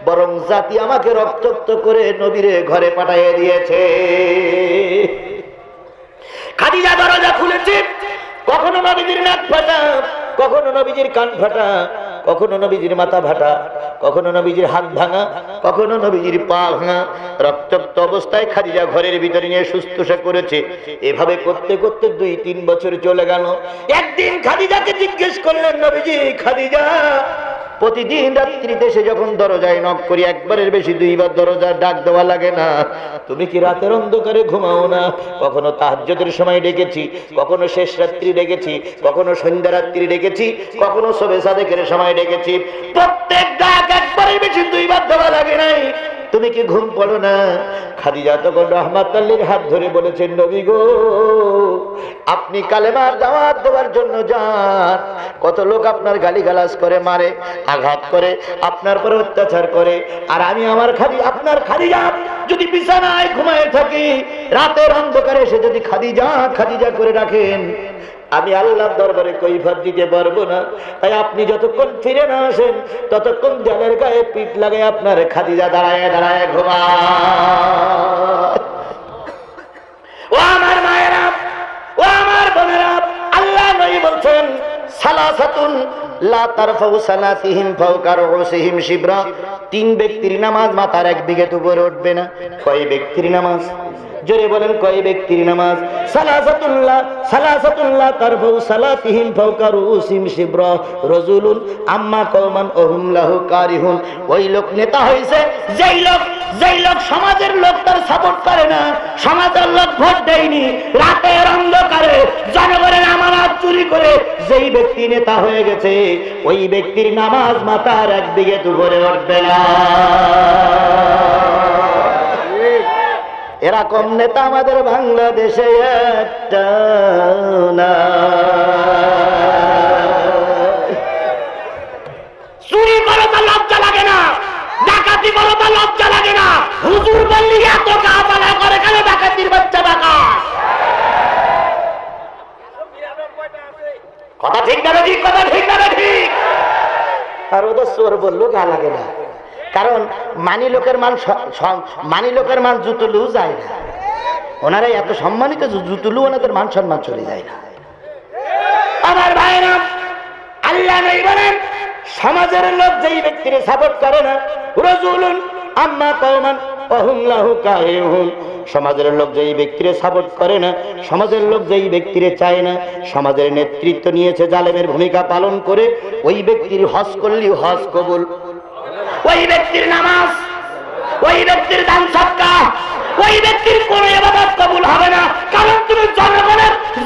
বরং জাতি আমাকে রক্তাক্ত করে নবীরে ঘরে পাঠিয়ে দিয়েছে। খাদিজা দরজা খুলেছে, কখনো নবীজির নাক ফাটা, কখনো নবীজির কান ফাটা, কখনো নবীজির মাথা ফাটা, কখনো নবীজির হাত ভাঙা, কখনো নবীজির পা ভাঙা। রক্তাক্ত অবস্থায় খাদিজা ঘরের ভিতরে নিয়ে শুশ্রূষা করেছে। এভাবে করতে করতে 2-3 বছর চলে গেল। একদিন খাদিজাকে জিজ্ঞেস করলেন নবীজি, খাদিজা প্রতিদিন রাত্রিতে এসে যখন দরজায় নক করি, একবারের বেশি 2 বার দরজার ডাক দেওয়া লাগে না, তুমি কি রাতের অন্ধকারে ঘুমাও না? কখনো তাহাজ্জুদের সময় ডেকেছি, কখনো শেষ রাত্রি ডেকেছি, কখনো সন্ধ্যা রাত্রি ডেকেছি, কখনো শবে সাদেকের সময় ডেকেছি, প্রত্যেক ডাক একবারের বেশি 2 বার দেওয়া লাগে নাই। তুমি কি ঘুম পড়ো না? খাদিজা তখন রাহমাতুল লিল হাত ধরে বলেছেন, নবী গো, আপনি কালেমার দাওয়াত দেওয়ার জন্য যান, কত লোক আপনার গালিগালাজ করে, মারে, আঘাত করে, আপনার পরে অত্যাচার করে, আর আমি আপনার খাদিজা যদি বিছানায় ঘুমায় থাকি, রাতের অন্ধকারে এসে যদি খাদিজা খাদিজা করে রাখেন, আমি আল্লাহর দরবারে কৈফিয়ত দিতে পারবো না। তাই আপনি যতক্ষণ ফিরে না আসেন ততক্ষণ জানের গায়ে পিঠ লাগায় আপনার খাদিজা দাঁড়ায় দাঁড়ায় ঘুমায়। ও আমার মায়েরা, ও আমার বোনেরা, আল্লাহ নবী বলছেন, সালাসাতুন লা তারফাউ সালাতিহিম ফাওকা রুসিহিম শিবরা, তিন ব্যক্তির নামাজ মাথার এক বিঘত উপরে উঠবে না। কয় ব্যক্তির নামাজ? জোরে বলেন, কয় ব্যক্তির নামাজ? সালাসাতুল্লাহ তারফাউ সালাতিহিম ফাওকা রুসিহিম শিবরা রাজুলুন আম্মা কওমান ওহুম লাহু কারিহুন। ওই লোক নেতা হইছে যেই লোক সমাজের লোক তার সাপোর্ট করে না, সমাজের লোক ভোট দেয়নি, রাতের অন্ধকারে জনগণের আমানত চুরি করে যেই ব্যক্তি নেতা হয়ে গেছে, ওই ব্যক্তির নামাজ মাথার এক বিঘত উপরে উঠবে না। এরকম নেতা আমাদের বাংলাদেশে একটা না। চুরি করো তা লজ্জা লাগে না, ডাকাতি করো তা লজ্জা লাগে না, হুজুর বললি এত কাপালা করে কেন ডাকাতির বাচ্চা ডাকাত? কথা ঠিক না ঠিক, কথা ঠিক না ঠিক। আর ওদের চোর বললো গা লাগে না, কারণ মানি লোকের মান জুতলেও যায় না। ওনারা এত সম্মানিত, জুতলেও ওনাদের মান সম্মান চলে যায় না। আমার ভাইরা, আল্লাহ নবী বলেন, সমাজের লোক যেই ব্যক্তির সাপোর্ট করে না, রাজুলুন আম্মা কওমান ওহুম লাহু কারিহুন, সমাজের লোক যেই ব্যক্তির সাপোর্ট করে না, সমাজের লোক যেই ব্যক্তির চায় না, সমাজের নেতৃত্ব নিয়েছে, জালেমের ভূমিকা পালন করে, ওই ব্যক্তির হজ করলেও হজ কবুল, ওই ব্যক্তির নামাজ, ওই ব্যক্তির দান সদকা, ওই ব্যক্তির কোন ইবাদত কবুল হবে না। কারণ তুমি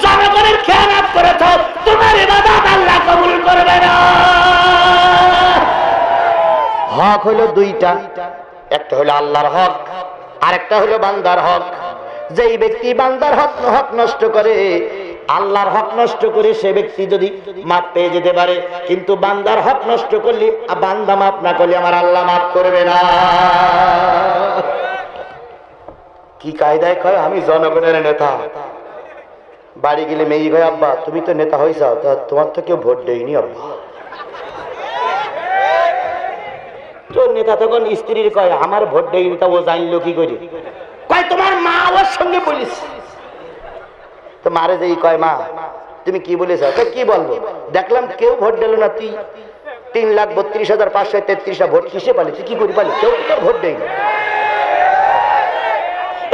জনগণের খেয়ানত করেছো, তোমার ইবাদত আল্লাহ কবুল করবে না। হক হলো দুইটা, একটা হলো আল্লাহর হক, আরেকটা হলো বান্দার হক। যেই ব্যক্তি বান্দার হক নষ্ট করে, আল্লাহর হক নষ্ট করে, সে ব্যক্তি যদি মাপ পেয়ে যেতে পারে, কিন্তু বান্দার হক নষ্ট করলে, বান্দা মাপ না করলে আমার আল্লাহ মাপ করবে না। কি কায়দায় কয়, আমি জনগণের নেতা। বাড়ি গেলে মেয়ে কয়, আব্বা তুমি তো নেতা হয়ে যাও, তোমার তো কেউ ভোট দেয়নি আব্বা। তোর নেতা তখন স্ত্রীর কয়, আমার ভোট দেয়নি, তা ও জানলো কি করে? কয় তোমার মা ওর সঙ্গে বলিস। তো মারে যেই কয়, মা তুমি কি বলেছ? কি বলবো, দেখলাম কেউ ভোট দিল না, তুই 3,32,533 ভোট কিসে পালি, তুই কি করি পালি? কেউ তো ভোট দেয়নি।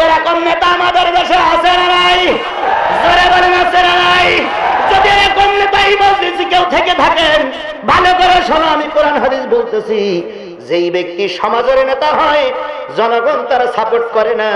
এরকম নেতা আমাদের দেশে আছে না নাই? জোরে বলেন, আছে না নাই? যদি এরকম নেতাই বলতেছি কেউ থেকে থাকেন, ভালো করে শোনো, আমি কোরআন হাদিস বলতেছি। যেই ব্যক্তি সমাজের নেতা হয়, জনগণ তারা সাপোর্ট করে না,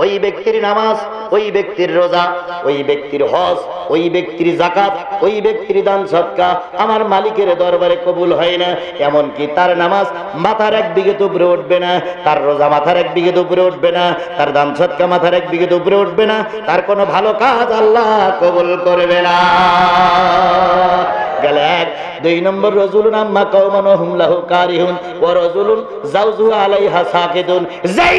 ওই ব্যক্তির নামাজ, ওই ব্যক্তির রোজা, ওই ব্যক্তির হজ, ওই ব্যক্তির যাকাত, ওই ব্যক্তির দান সদকা আমার মালিকের দরবারে কবুল হয় না। এমনকি তার নামাজ মাথার এক বিঘত উপরে উঠবে না, তার রোজা মাথার এক বিঘত উপরে উঠবে না, তার দান সদকা মাথার এক বিঘত উপরে উঠবে না, তার কোনো ভালো কাজ আল্লাহ কবুল করবে না। গেল এক। 2 নম্বর, রাজুলুন আম্মা কওমান ওহুম লাহু কারিহুন ওয়া রাজুলুন যাওজুহু আলাইহা সাকিদুন। যেই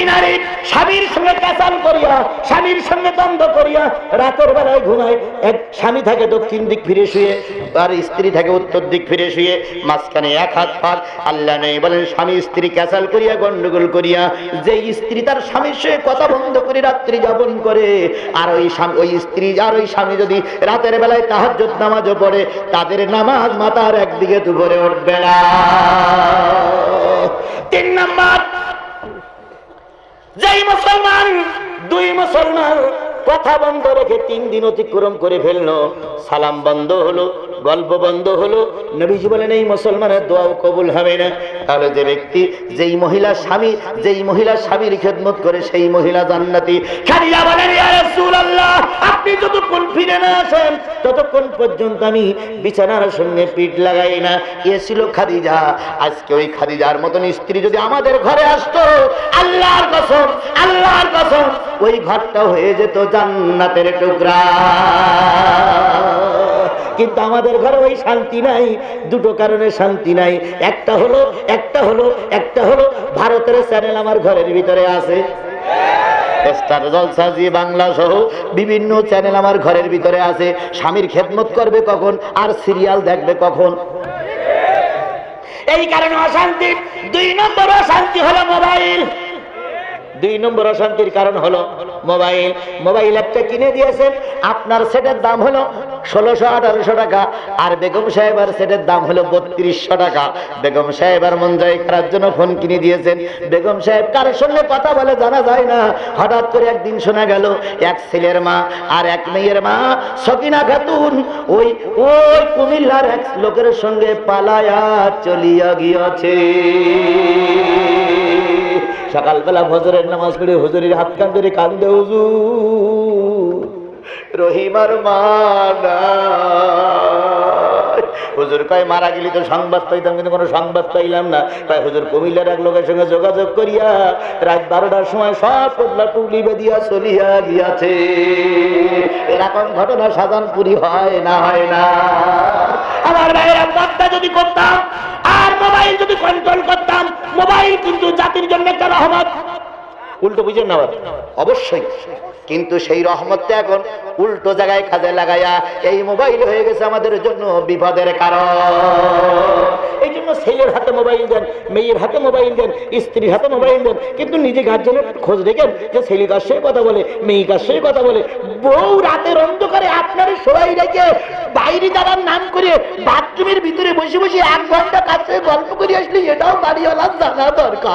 নারী স্বামীর সঙ্গে কাচাল করিয়া, স্বামীর সঙ্গে দ্বন্দ্ব করিয়া রাতের বেলায় ঘুমায়, এক স্বামী থাকে দক্ষিণ দিক ফিরে শুয়ে, আর স্ত্রী থাকে উত্তর দিক ফিরে শুয়ে, মাঝখানে এক হাত ফাঁক। আল্লাহ নেই বলেন, স্বামী স্ত্রী কাচাল করিয়া, গন্ডগোল করিয়া, যেই স্ত্রী তার স্বামীর সঙ্গে কথা বন্ধ করে রাত্রি যাপন করে, আর ওই স্ত্রী আর ওই স্বামী যদি রাতের বেলায় তাহাজ্জুদ নামাজও পড়ে, তাদের নামাজ মাথার একদিকে দুপুরে উঠবে না। 3 নম্বর, যেই মুসলমান, 2 মুসলমান কথা বন্ধ রেখে 3 দিন অতিক্রম করে ফেললো, সালাম বন্ধ হলো, গল্প বন্ধ হলো। নবীজি বলেন এই মুসলমানের দোয়াও কবুল হবে না। তাহলে যে ব্যক্তি যেই মহিলার স্বামীর খেদমত করে সেই মহিলা জান্নাতি। খাদিজা বলেন ইয়া রাসূলুল্লাহ, আপনি যতক্ষণ ফিরে না আসেন ততক্ষণ পর্যন্ত আমি বিছানার সঙ্গে পিঠ লাগাই না। এ ছিল খাদিজা। আজকে ওই খাদিজার মতন স্ত্রী যদি আমাদের ঘরে আসতো, আল্লাহর কসম ওই ঘরটা হয়ে যেত জান্নাতের টুকরা। কিন্তু আমাদের ঘরে ওই শান্তি নাই। দুটো কারণে শান্তি নাই। একটা হলো ভারতের চ্যানেল আমার ঘরের ভিতরে আছে, স্টার জলসা জি বাংলা সহ বিভিন্ন চ্যানেল আমার ঘরের ভিতরে আছে। স্বামীর খেদমত করবে কখন আর সিরিয়াল দেখবে কখন? এই কারণে অশান্তি। 2 নম্বর অশান্তি হলো মোবাইল। 2 নম্বর অশান্তির কারণ হলো মোবাইল একটা কিনে দিয়েছেন, আপনার সেটের দাম হলো 1600-1800 টাকা, আর বেগম সাহেবের সেটের দাম হলো 3200 টাকা। বেগম সাহেবের মন জয় করার জন্য ফোন কিনে দিয়েছেন। বেগম সাহেব কার সঙ্গে কথা বলে জানা যায় না। হঠাৎ করে একদিন শোনা গেল এক ছেলের মা আর এক মেয়ের মা সকিনা খাতুন ওই কুমিল্লার এক লোকের সঙ্গে পালায়া চলিয়া গিয়েছে। সকালবেলা ফজরের নামাজ পড়ে হুজুরের হাত কান ধরে কান্দে, হুজুর রহিমার মা নাই। হুজুর কয় মারা গেলি তো সংবাদ পাইতাম, কিন্তু কোনো সংবাদ পাইলাম না। কয় হুজুর কুমিল্লার এক লোকের সঙ্গে যোগাযোগ করিয়া রাত 12টার সময় সব টুকলা টুকলি বেদিয়া চলিয়া গিয়াছে। এরকম ঘটনা সাজানপুরি হয় না আমার ভাইয়েরা, পর্দা যদি করতাম আর মোবাইল যদি কন্ট্রোল করতাম, মোবাইল কিন্তু জাতির জন্য একটা রহমত। উল্টো বুঝেন না অবশ্যই, কিন্তু সেই রহমতটা এখন উল্টো জায়গায় কাজে লাগাইয়া এই মোবাইল হয়ে গেছে আমাদের জন্য বিপদের কারণ। এই জন্য ছেলের হাতে মোবাইল দেন, মেয়ের হাতে মোবাইল দেন, স্ত্রীর হাতে মোবাইল দেন, কিন্তু নিজে গার্জেনের খোঁজ রেখেন যে ছেলে কার সঙ্গে কথা বলে, মেয়ে কার সঙ্গে কথা বলে। বউ রাতের অন্ধকারে আপনার সবাই রেখে বাইরে যাওয়ার নাম করে বাথরুমের ভিতরে বসে 1 ঘন্টা কাছে গল্প করে আসলে এটাও বাড়িওয়ালার জানা দরকার।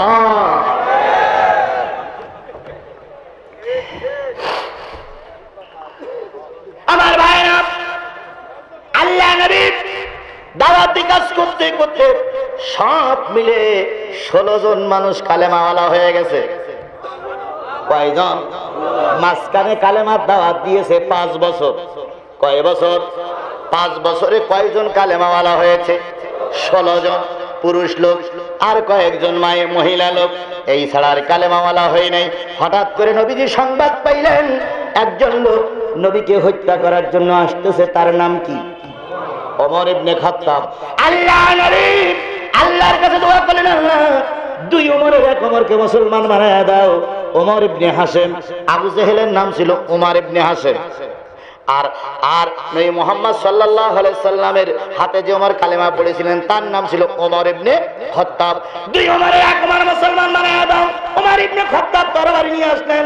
আমার ভাইরা, আল্লাহ নবী দাওয়াতি কাজ করতে করতে সব মিলে 16 জন মানুষ কালেমাওয়ালা হয়ে গেছে। কয়জন? মাঝখানে কালেমার দাওয়াত দিয়েছে 5 বছর। কয় বছর? 5 বছরে কয়জন কালেমাওয়ালা হয়েছে? 16 জন পুরুষ লোক আর কয়েকজন মহিলা লোক। এই ছাড়া আর কালেমাওয়ালা হয়ে নাই। হঠাৎ করে নবীজি সংবাদ পাইলেন একজন লোক নবীকে হত্যা করার জন্য আসতেছে। তার নাম কি? ওমর ইবনে খাত্তাব। আল্লাহর কাছে দোয়া করলেন, আল্লাহ 2 ওমরের এক ওমরকে মুসলমান বানায়া দাও। ওমর ইবনে হাসেম। আবু জেহেলের নাম ছিল ওমর ইবনে হাসেম। আর নবী মুহাম্মদ সাল্লাল্লাহু আলাইহি সাল্লামের হাতে যে ওমর কালেমা পড়েছিলেন তার নাম ছিল ওমর ইবনে খাত্তাব। 2 ওমরের এক ওমর মুসলমান বানায়া দাও। ওমর ইবনে খাত্তাব তরবারি নিয়ে আসলেন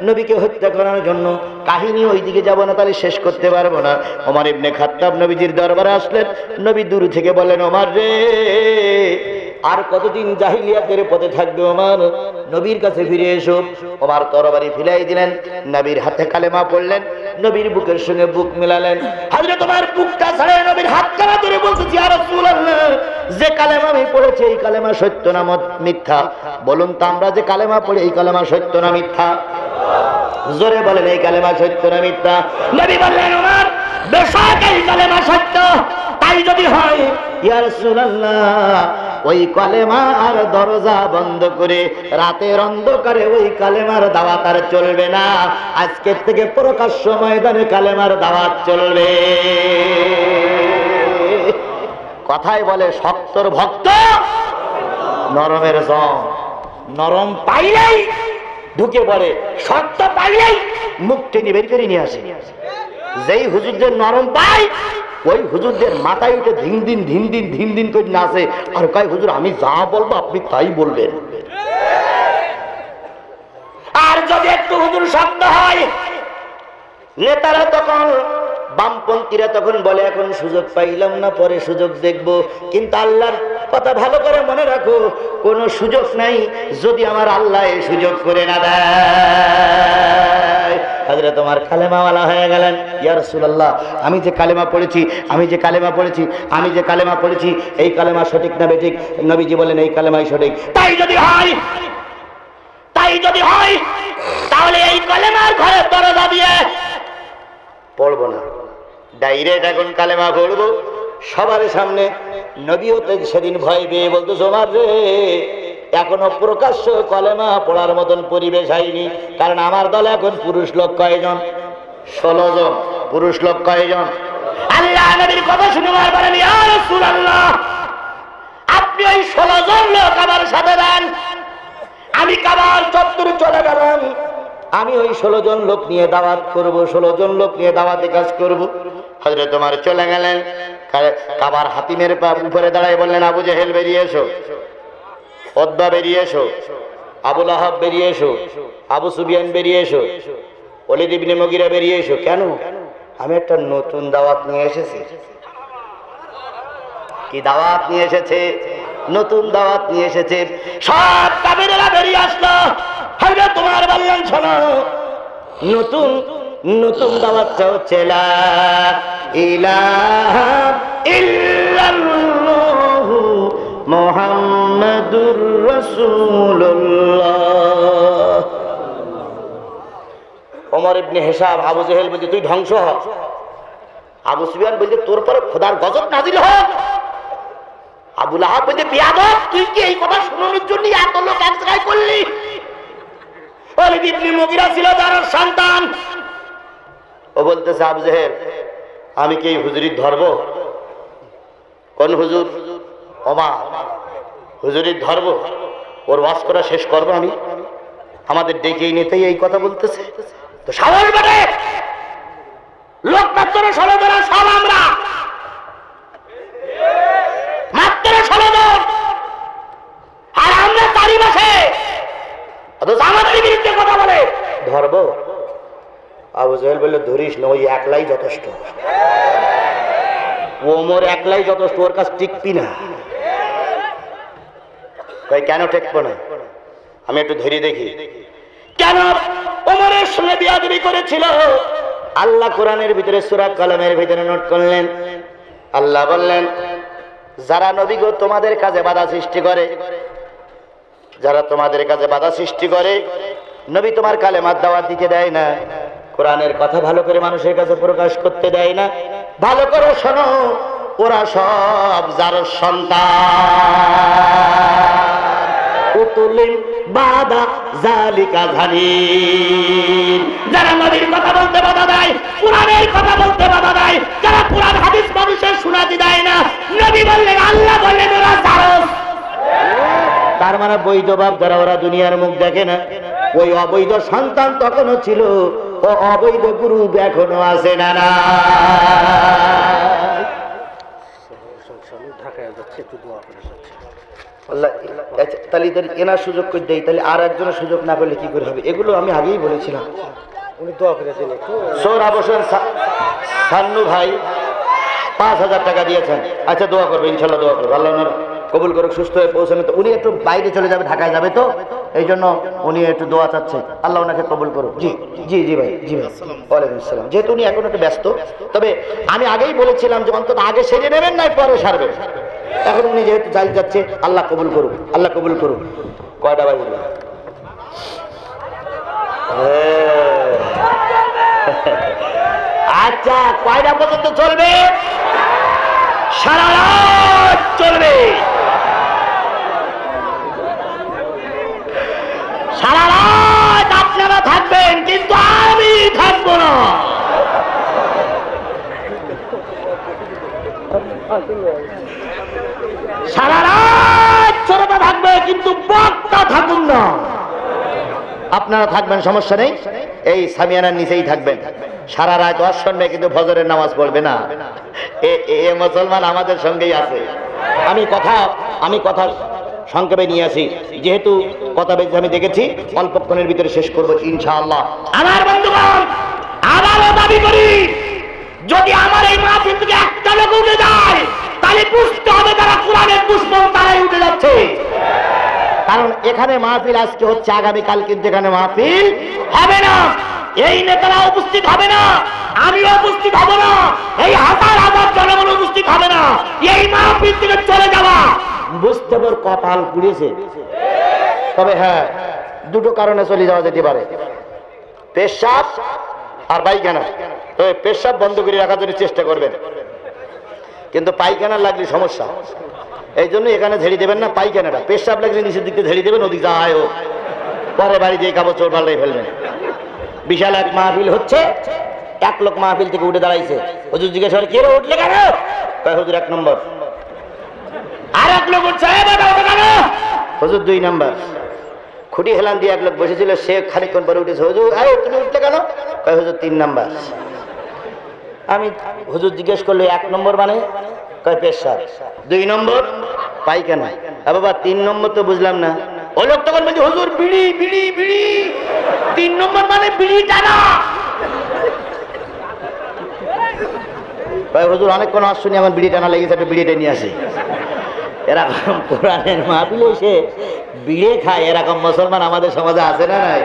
নবীকে হত্যা করার জন্য। কাহিনী ওইদিকে যাব না, তাহলে শেষ করতে পারবো না। ওমর ইবনে খাত্তাব নবীজির দরবারে আসলেন। নবী দূর থেকে বলেন, ওমর রে, আর কতদিন জাহিলিয়াতের পথে থাকবে ওমর? নবীর কাছে ফিরে এসো। ওমর তরবারি ফিলাই দিলেন, নবীর হাতে কালেমা পড়লেন, নবীর বুকের সঙ্গে বুক মিলালেন। হযরত ওমর বুকটা ছাড়ে নবীর হাতটা ধরে বলছে, ইয়া রাসূলুল্লাহ, যে কালেমা আমি পড়েছি এই কালেমা সত্য না মিথ্যা? বলুন তো, আমরা যে কালেমা পড়ি এই কালেমা সত্য না মিথ্যা? জোরে বলেন, এই কালেমা সত্য না মিথ্যা? নবী বললেন, ওমর বেশক এই কালেমা সত্য। তাই যদি হয় ইয়া রাসূলুল্লাহ, ওই কালেমার দরজা বন্ধ করে রাতের অন্ধকারে ওই কালেমার দাওয়াত আর চলবে না। আজকের থেকে প্রকাশ্য ময়দানে কালেমার দাওয়াত চলবে। কথায় বলে শক্তর ভক্ত নরমের জম। নরম পাইলেই ঢুকে পড়ে, শক্ত পাইলেই মুখ টেনে বের করে নিয়ে আসে। যেই হুজুরদের নরম পায় ওই হুজুরদের মাথায় উঠে ধিন দিন করে নাচে আর কয়, হুজুর আমি যা বলবো আপনি তাই বলবেন। আর যদি একটু হুজুর শব্দ হয়, নেতারা তখন, বামপন্থীরা তখন বলে, এখন সুযোগ পাইলাম না, পরে সুযোগ দেখব। কিন্তু আল্লাহর কথা ভালো করে মনে রাখো, কোনো সুযোগ নাই যদি আমার আল্লাহ এই সুযোগ করে না দেয়। হযরত ওমর কালেমাওয়ালা হয়ে গেলেন। ইয়া রাসূলুল্লাহ, আমি যে কালেমা পড়েছি এই কালেমা সঠিক না বেঠিক? নবীজি বলেন এই কালেমাই সঠিক। তাই যদি হয় তাহলে এই কালেমার ঘরের দরজা দিয়ে পড়বো না, ডাইরেক্ট এখন কালেমা পড়বো সবার সামনে। নবীও তো সেদিন ভয় পেয়ে বলতো, ওমর রে, এখনো প্রকাশ্য কালেমা পড়ার মতন পরিবেশ হয়নি, কারণ আমার দলে এখন পুরুষ লোক কয়জন? 16 জন। পুরুষ লোক কয়জন? আল্লাহ নবীর কথা শুনে বলেন, ইয়া রাসূলুল্লাহ, আপনি ওই 16 জন লোক আমার সাথে দেন। আমি কাবার চত্বরে চলে গেলাম, আমি ওই 16 জন লোক নিয়ে দাওয়াত করব, 16 জন লোক নিয়ে দাওয়াতে কাজ করব। হযরত ওমর চলে গেলেন, কাবার হাতিমের উপরে দাঁড়ায় বললেন, আবু জেহেল বেরিয়ে এসো, উতবা বেরিয়ে এসো, আবু লাহাব বেরিয়ে এসো, আবু সুফিয়ান বেরিয়ে এসো, ওলীদ ইবনে মুগীরা বেরিয়ে এসো। কেন? আমি একটা নতুন দাওয়াত নিয়ে এসেছি। কি দাওয়াত নিয়ে এসেছে? নতুন দাওয়াত নিয়ে এসেছে। সব কাফেররা বেরিয়ে আসলো। হযরত ওমর বললেন, শোনো, নতুন দাওয়াতটা হচ্ছে লা ইলাহা ইল্লাল্লাহু মুহাম্মাদুর রাসূলুল্লাহ। ওমর ইবনে হিসাব আবু জেহেল বলছে, তুই ধ্বংস হ। আবু সুফিয়ান বলছে, তোর পরে খোদার গজব নাজিল হোক। আবু লাহাব বলছে, বিয়াদব, তুই কি এই কথা শোনানোর জন্য এত লোক এক জায়গায় করলি? ওলীদ ইবনে মুগীরা ছিল তার সন্তান। ও বলতেছে, আবু জেহেল, আমি কি এই হুজুরির ধরবো? কোন হুজুর? ওমর। হুজুরির ধরবো? ওর ওয়াজ করা শেষ করবো আমি? আমাদের ডেকে নিতেই এই কথা বলতেছে। তো সাহস বাড়ে, লোক মাত্র 16 জন, সব আমরা মাত্র 16 জন, আর আমরা তারই মাসে আমাদের বিরুদ্ধে কথা বলে ধরবো? আবু জেহেল বলল, ধরিস না, ওই একলাই যথেষ্ট। ওমর একলাই যথেষ্ট, ওর কাছে টিকবি না। কেন টেকবো না? আমি একটু ধরে দেখি। কেন ওমরের সঙ্গে বিয়াদবি করেছিল? আল্লাহ কোরআনের ভিতরে সূরা কলমের ভিতরে নোট করলেন। আল্লাহ বললেন, যারা নবী গো তোমাদের কাজে বাধা সৃষ্টি করে, যারা তোমাদের কাছে বাধা সৃষ্টি করে, নবী তোমার কালেমার দাওয়াত দিতে দেয় না, কোরআনের কথা ভালো করে মানুষের কাছে প্রকাশ করতে দেয় না, ভালো করে শোনো, ওরা সব যার সন্তান। উতুলিন বাদা জালিকা জালিম। যারা নবীর কথা বলতে বাধা দেয়, কোরআনের কথা বলতে বাধা দেয়, যারা কোরআন হাদিস মানুষের শোনাতে দেয় না, নবী বললেন, আল্লাহ বললেন, ওরা জারস। তার মানে বৈধ বাপ যারা, ওরা দুনিয়ার মুখ দেখে না। ওই অবৈধ সন্তান তখনও ছিল, ও অবৈধ গুরু এখনো আছে না। না তাহলে এনার সুযোগ করে দেয়, তাহলে আর একজনের সুযোগ না পেলে কি করে হবে? এগুলো আমি আগেই বলেছিলাম। সোহরাব হোসেন সান্নু ভাই 5000 টাকা দিয়েছেন। আচ্ছা, দোয়া করবে, ইনশাল্লাহ দোয়া করবে, আল্লাহ কবুল করুক, সুস্থ হয়ে পৌঁছানো। তো উনি একটু বাইরে চলে যাবে, ঢাকায় যাবে, তো এই জন্য উনি একটু দোয়া চাচ্ছে, আল্লাহ ওনাকে কবুল করুক। জি জি জি ভাই, জি ভাই, ওয়ালাইকুম আসসালাম। যেহেতু উনি এখন একটু ব্যস্ত, তবে আমি আগেই বলেছিলাম যে অন্তত আগে সেরে নেবেন, নাই পরে সারবেন। এখন উনি যেহেতু যাই যাচ্ছে, আল্লাহ কবুল করুক, আল্লাহ কবুল করুক। কয়টা বাজে? আচ্ছা, কয়টা পর্যন্ত চলবে? সারা রাত চলবে। সারা রাত আপনারা থাকবেন, কিন্তু আমি থাকবো না। সারা রাত শ্রোতা থাকবে, কিন্তু বক্তা থাকুন না। আপনারা থাকবেন, সমস্যা নেই, এই সামিয়ানার নিচেই থাকবেন। সারা রাত ওয়াজ শুনবে, কিন্তু ফজরের নামাজ পড়বে না। এ মুসলমান আমাদের সঙ্গেই আছে। আমি কথা সংক্ষেপে নিয়ে আসি, যেহেতু কথা বেশি আমি দেখেছি, অল্পক্ষণের ভিতরে শেষ করবো ইনশাআল্লাহ। আমার বন্ধুগণ, আবারও দাবি করি, যদি আমার এই মাহফিল থেকে একটা লোক উঠে যায়, তাহলে বুঝতে হবে তারা কোরআনের দুশমন, তারাই উঠে যাচ্ছে। কারণ এখানে মাহফিল আজকে হচ্ছে, আগামীকাল কিন্তু এখানে মাহফিল হবে না। এই নেতারা উপস্থিত হবে না, আমিও উপস্থিত হব না, এই হাজার হাজার জনগণ উপস্থিত হবে না, এই মাহফিল থেকে চলে যাওয়া বুঝতে পার কপাল পুড়েছে। তবে হ্যাঁ, দুটো কারণে চলে যাওয়া যেতে পারে, পেশাব আর পায়খানা। তবে পেশাব বন্ধ করে রাখার জন্য চেষ্টা করবেন, কিন্তু পায়খানা লাগলে সমস্যা, এই জন্য এখানে ঝেড়ে দেবেন না পায়খানাটা। পেশাব লাগলে নিচের দিকে ঝেড়ে দেবেন, ওদিকে যায় হোক, পরে বাড়ি দিয়ে কাপড় চোর পাল্টাই ফেলবেন। বিশাল এক মাহফিল হচ্ছে, এক লোক মাহফিল থেকে উঠে দাঁড়াইছে, হুজুর জিজ্ঞাসা করে কে উঠলে কেন? হুজুর 1 নম্বর। আর এক লোক উঠছে, হুজুর 2 নম্বর। খুঁটি হেলান দিয়ে এক লোক বসেছিল, সে খানিকক্ষণ পরে উঠেছে, হুজুর তুমি উঠলে কেন? হুজুর 3 নম্বর। আমি হুজুর জিজ্ঞেস করলে 1 নম্বর মানে? কয় পেশাব। 2 নম্বর পায়খানা। বাবা 3 নম্বর তো বুঝলাম না। ও লোক তখন বলছে, হুজুর বিড়ি বিড়ি বিড়ি। 3 নম্বর মানে বিড়ি টানা। ভাই হুজুর অনেকক্ষণ আজ শুনি আমার বিড়ি টানা লেগেছে, একটা বিড়িটা নিয়ে আসি। এরকম কোরআনের মাহফিলে এসে বিড়ি খায় এরকম মুসলমান আমাদের সমাজে আছে না? নাই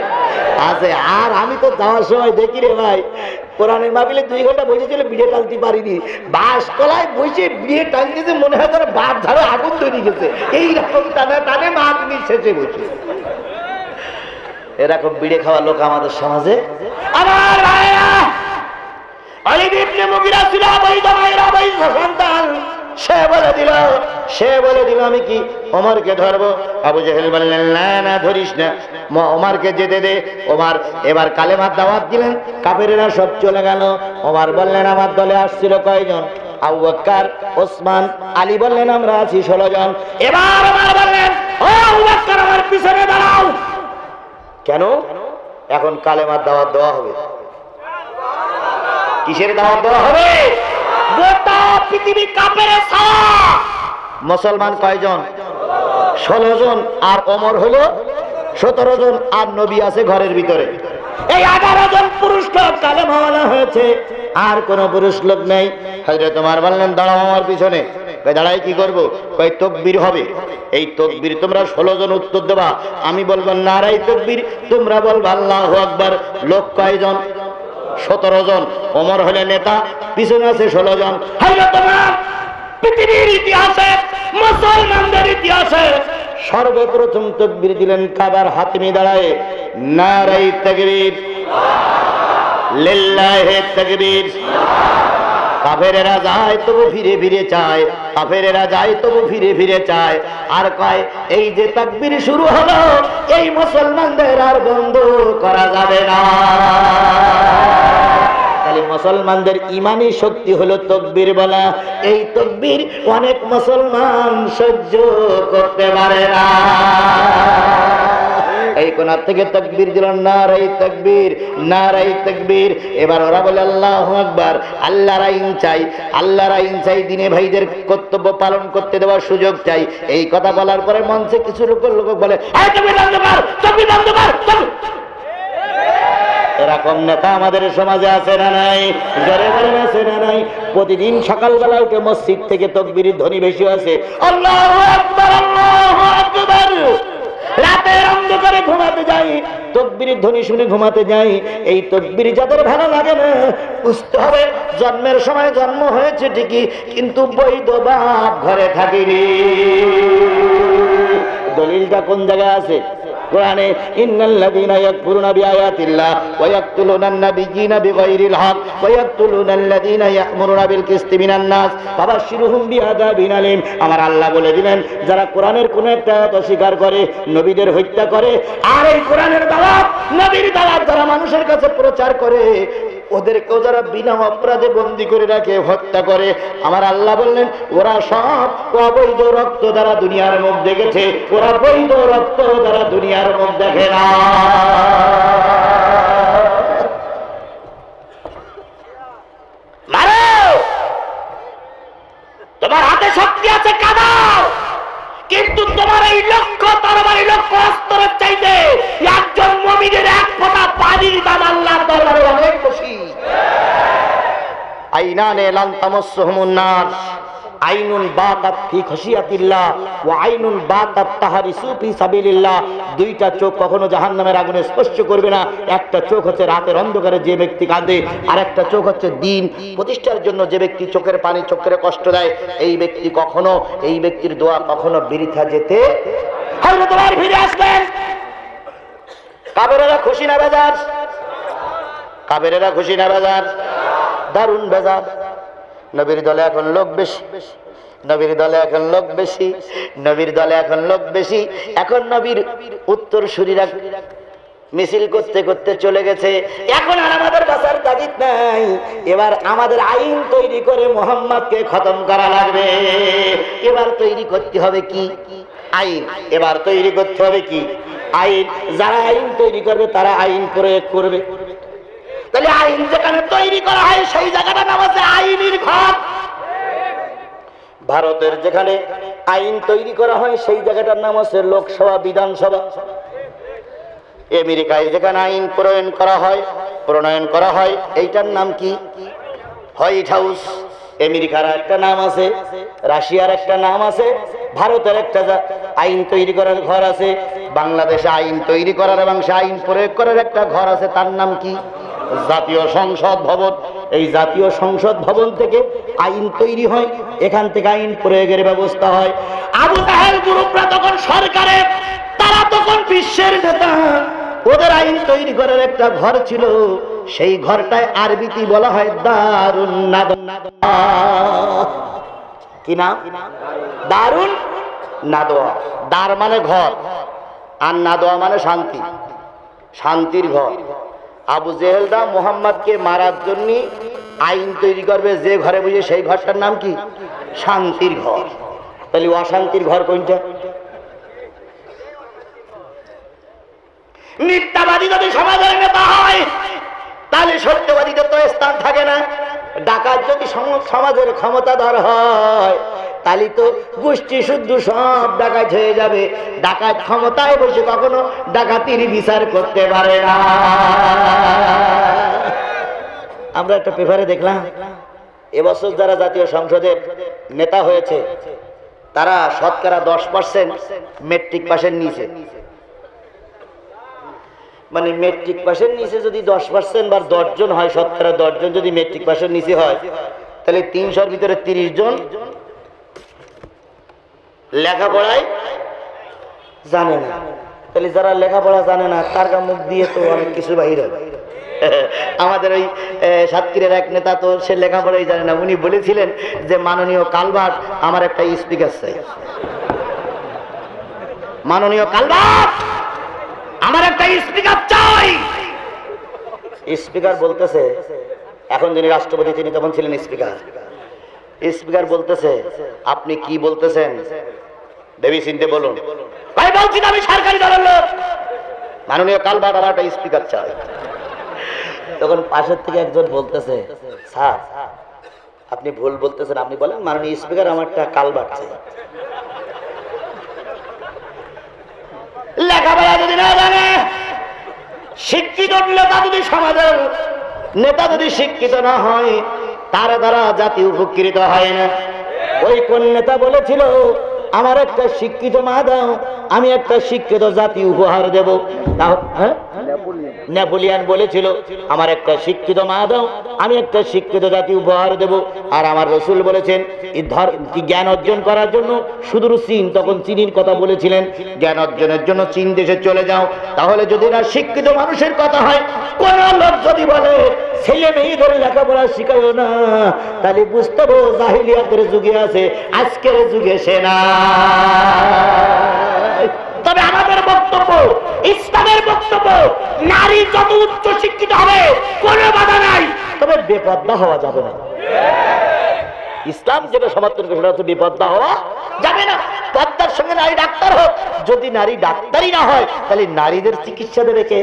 আছে। আর আমি তো যাওয়ার সময় দেখি রে ভাই, কোরআনের মাহফিলে 2 ঘন্টা বসেছিল, বিড়ি টানতে পারিনি, বাস তলায় বসে বিড়ি টানতেছে, মনে হয় তারা বাপ ঝাড়ে আগুন তৈরি গেছে, এইরকম টানে টানে মাহফিল শেষে বসে। এরকম বিড়ি খাওয়া লোক আমাদের সমাজে। আমার ভাইরা, ওয়ালিদ ইবনে মুগিরা ছিল অবৈধ মায়ের অবৈধ সন্তান। সে বলে দিল আমি কি ওমরকে ধরবো? আবু জেহেল বললেন না না, ধরিস না, ওমরকে যেতে দে। ওমর এবার কালেমার দাওয়াত দিলেন, কাফেরেরা সব চলে গেল। ওমর বললেন আমার দলে আসছিল কয়জন? আবু বকর, ওসমান, আলী বললেন আমরা আছি 16 জন। এবার ওমর বললেন, ও আবু বকর আমার পিছনে দাঁড়াও। কেন? এখন কালেমার দাওয়াত দেওয়া হবে। কিসের দাওয়াত দেওয়া হবে? গোটা পৃথিবী কাফের ছায়া। মুসলমান কয়জন? 16 জন। আর ওমর হলো 17 জন। আর নবী আছে ঘরের ভিতরে। এই 18 জন পুরুষ লোক কালেমা ওয়ালা হয়েছে, আর কোন পুরুষ লোক নেই। হযরত ওমর বললেন দাঁড়াও আমার পিছনে। দাঁড়াই কি করবো? কয় তাকবীর হবে। এই তাকবীর তোমরা 16 জন উত্তর দেবা, আমি বলবো নারায়ে তাকবীর, তোমরা বলবা আল্লাহু আকবার। লোক কয়জন? 17 জন। ওমর হলে নেতা, পিছনে আছে 16 জন। হযরত ওমর পৃথিবীর ইতিহাসে, মুসলমানদের ইতিহাসে সর্বপ্রথম তাকবীর দিলেন কাবার হাতিমে দাঁড়ায়, নারায়ে তাকবীর, লিল্লাহি তাকবীর। কাফেরেরা যায় তবু ফিরে ফিরে চায়, কাফেরেরা যায় তবু ফিরে ফিরে চায়। আর কয় এই যে তাকবীর শুরু হলো, এই মুসলমানদের আর বন্ধ করা যাবে না। তাহলে মুসলমানদের ইমানি শক্তি হলো তাকবীর বলা। এই তাকবীর অনেক মুসলমান সহ্য করতে পারে না। এই কোণার থেকে তাকবীর দিল, নারায়ে তাকবীর, নারায়ে তাকবীর। এবার ওরা বলে আল্লাহু আকবার। আল্লাহর আইন চাই, আল্লাহর আইন চাই, দিনে ভাইদের কর্তব্য পালন করতে দেওয়ার সুযোগ চাই। এই কথা বলার পরে মঞ্চে কিছু লোক বলে এরকম নেতা আমাদের সমাজে আছে না নাই? জোরে বলেন আছে না নাই? প্রতিদিন সকালবেলা উঠে মসজিদ থেকে তাকবীরের ধ্বনি বেশি আছে, আল্লাহু আকবার, আল্লাহু আকবার। রাতের অন্ধকারে ঘুমাতে যাই, তাকবীরের ধ্বনি শুনে ঘুমাতে যাই। এই তাকবীর যাদের ভালো লাগে না, বুঝতে হবে জন্মের সময় জন্ম হয়েছে ঠিকই, কিন্তু বৈধ বাপ ঘরে থাকিনি। দলিলটা কোন জায়গায় আছে? কোরআনে ইন্নাল্লাযীনা ইয়াকফুরুনা বিআয়াতিল্লাহ ওয়া ইয়াকতুলুনান নাবিয়্যিনা বিগাইরিল হক ওয়া ইয়াকতুলুনাল্লাযীনা ইয়া'মুরুনা বিল কিসতি মিনান নাস ফাবাশশিরহুম বিআযাবিন আলীম। আমার আল্লাহ বলে দিলেন, যারা কোরআনের কোন একটা আয়াত অস্বীকার করে, নবীদের হত্যা করে, আর এই কোরআনের দাওয়াত, নবীর দাওয়াত যারা মানুষের কাছে প্রচার করে, ওদেরকেও যারা বিনা অপরাধে বন্দী করে রাখে, হত্যা করে, আমার আল্লাহ বললেন ওরা সব অবৈধ রক্ত দ্বারা দুনিয়ার মুখ দেখেছে, ওরা বৈধ রক্ত দ্বারা দুনিয়ার মুখ দেখে না। তোমার হাতে শক্তি আছে কাদাও, কিন্তু তোমার এই লক্ষ্য তরবারি লক্ষ্য অস্ত্রের চাইতে একজন মুমিনের এক ফোঁটা পানির দাম আল্লাহর দরবারে অনেক বেশি। আইনানে লান তামাসসুহুমুন নার, আইনুন বাকাত ফি খাশিয়াতিল্লাহ ওয়া আইনুন বাকাত তাহরিসু ফি সাবিলিল্লাহ। দুইটা চোখ কখনো জাহান্নামের আগুনে স্পর্শ করবে না। একটা চোখ হচ্ছে রাতের অন্ধকারে যে ব্যক্তি কাঁদে, আর একটা চোখ হচ্ছে দ্বীন প্রতিষ্ঠার জন্য যে ব্যক্তি চোখের পানি চোখের কষ্ট দেয়, এই ব্যক্তির দোয়া কখনো বৃথা যেতে হযরত ওমর ফিরে আসবেন। কাবেরেরা খুশি না বেজার? কাবেরেরা খুশি না বেজার? দারুণ বেজার। নবীর দলে এখন লোক বেশি, নবীর দলে এখন লোক বেশি, নবীর দলে এখন লোক বেশি। এখন নবীর উত্তর সুরীরা মিছিল করতে করতে চলে গেছে। এখন আর আমাদের বাঁচার তাগিদ নাই। এবার আমাদের আইন তৈরি করে মুহাম্মদকে খতম করা লাগবে। এবার তৈরি করতে হবে কি? আইন। এবার তৈরি করতে হবে কি? আইন। যারা আইন তৈরি করবে তারা আইন প্রয়োগ করবে। তাহলে আইন যেখানে তৈরি করা হয় সেই জায়গাটার নাম হচ্ছে আইনের ঘর। ভারতের যেখানে আইন তৈরি করা হয় সেই জায়গাটার নাম হচ্ছে লোকসভা, বিধানসভা। আমেরিকায় যেখানে আইন প্রণয়ন করা হয় এইটার নাম কি? White house. আমেরিকার একটা নাম আছে, রাশিয়ার একটা নাম আছে, ভারতের একটা আইন তৈরি করার ঘর আছে, বাংলাদেশে আইন তৈরি করার এবং সে আইন প্রয়োগ করার একটা ঘর আছে, তার নাম কি? জাতীয় সংসদ ভবন। এই জাতীয় সংসদ ভবন থেকে আইন তৈরি হয়, এখান থেকে আইন প্রয়োগের ব্যবস্থা হয়। আবু জাহেল গ্রুপরা তখন সরকারে, তারা তখন বিশ্বের নেতা। ওদের আইন তৈরি করার একটা ঘর ছিল, সেই ঘরটায় আরবিতে বলা হয় দারুন নাদওয়া। কি নাম? দারুন নাদওয়া। দার মানে ঘর, আর নাদওয়া মানে শান্তি, শান্তির ঘর। আবু জেহেলরা মুহাম্মদকে মারার জন্য আইন তৈরি করবে যে ঘরে বুঝে, সেই ঘরটার নাম কি? শান্তির ঘর। তাহলে অশান্তির ঘর কোনটা? মিথ্যাবাদী যদি সমাজের নেতা হয় তাহলে সত্যবাদীদের তো স্থান থাকে না। ডাকাত যদি সমাজের ক্ষমতাধর হয় তাহলে তো গোষ্ঠী শুদ্ধ সব ডাকাত হয়ে যাবে। ডাকাত ক্ষমতায় বসে কখনো ডাকাতির বিচার করতে পারে না। আমরা একটা পেপারে দেখলাম, এবছর যারা জাতীয় সংসদের নেতা হয়েছে তারা শতকরা 10% মেট্রিক পাশের নিচে। মানে মেট্রিক পাশের নিচে যদি 10% বা 10 জন হয়, শতকরা 10 জন যদি মেট্রিক পাশের নিচে হয়, তাহলে 300-র ভিতরে 30 জন লেখাপড়ায় জানে না। তাহলে যারা লেখাপড়া জানে না তার মুখ দিয়ে তো অনেক কিছু বাহির হবে। আমাদের ওই সাতক্ষীরার এক নেতা তো সে লেখাপড়াই জানে না। উনি বলেছিলেন যে মাননীয় কালভার্ট আমার একটা স্পিকার চাই, মাননীয় কালভার্ট আমার একটা স্পিকার চাই। স্পিকার বলতেছে, এখন যিনি রাষ্ট্রপতি তিনি তখন ছিলেন স্পিকার। স্পিকার বলতেছে, আপনি কি বলতেছেন ভেবে চিনতে বলুন। ভাই বলছি আমি সরকারি দলের লোক, মাননীয় কালভার্ট আমার একটা স্পিকার চাই। তখন পাশের থেকে একজন বলতেছে, স্যার আপনি ভুল বলতেছেন, আপনি বলেন মাননীয় স্পিকার আমার একটা কালভার্ট চাই। লেখাপড়া যদি না জানে, শিক্ষিত নেতা যদি সমাজের নেতা যদি শিক্ষিত না হয়, তার দ্বারা জাতি উপকৃত হয় না। ওই কোন নেতা বলেছিল আমার একটা শিক্ষিত মা দাও, আমি একটা শিক্ষিত জাতি উপহার দেব। নেপোলিয়ান বলেছিল আমার একটা শিক্ষিত মা দাও, আমি একটা শিক্ষিত জাতি উপহার দেব। আর আমার রসুল বলেছেন জ্ঞান অর্জন করার জন্য সুদূর চীন, তখন চীনের কথা বলেছিলেন, জ্ঞান অর্জনের জন্য চীন দেশে চলে যাও। তাহলে যদি না শিক্ষিত মানুষের কথা হয়, কোন লোক যদি বলে ছেলে মেয়েদের লেখাপড়া শিখাইও না, তাহলে বুঝতে হবে জাহিলিয়াতের যুগে আছে, আজকের যুগে সে না। তবে আমাদের বক্তব্য, ইসলামের বক্তব্য, নারী যত উচ্চ শিক্ষিত হবে কোনো বাধা নাই, তবে বেপর্দা হওয়া যাবে না। ইসলাম যেটা সমর্থন করে সেটা হচ্ছে বেপর্দা হওয়া যাবে না। পদ্মার সঙ্গে নারী ডাক্তার হোক। যদি নারী ডাক্তারই না হয় তাহলে নারীদের চিকিৎসা দেবে কে?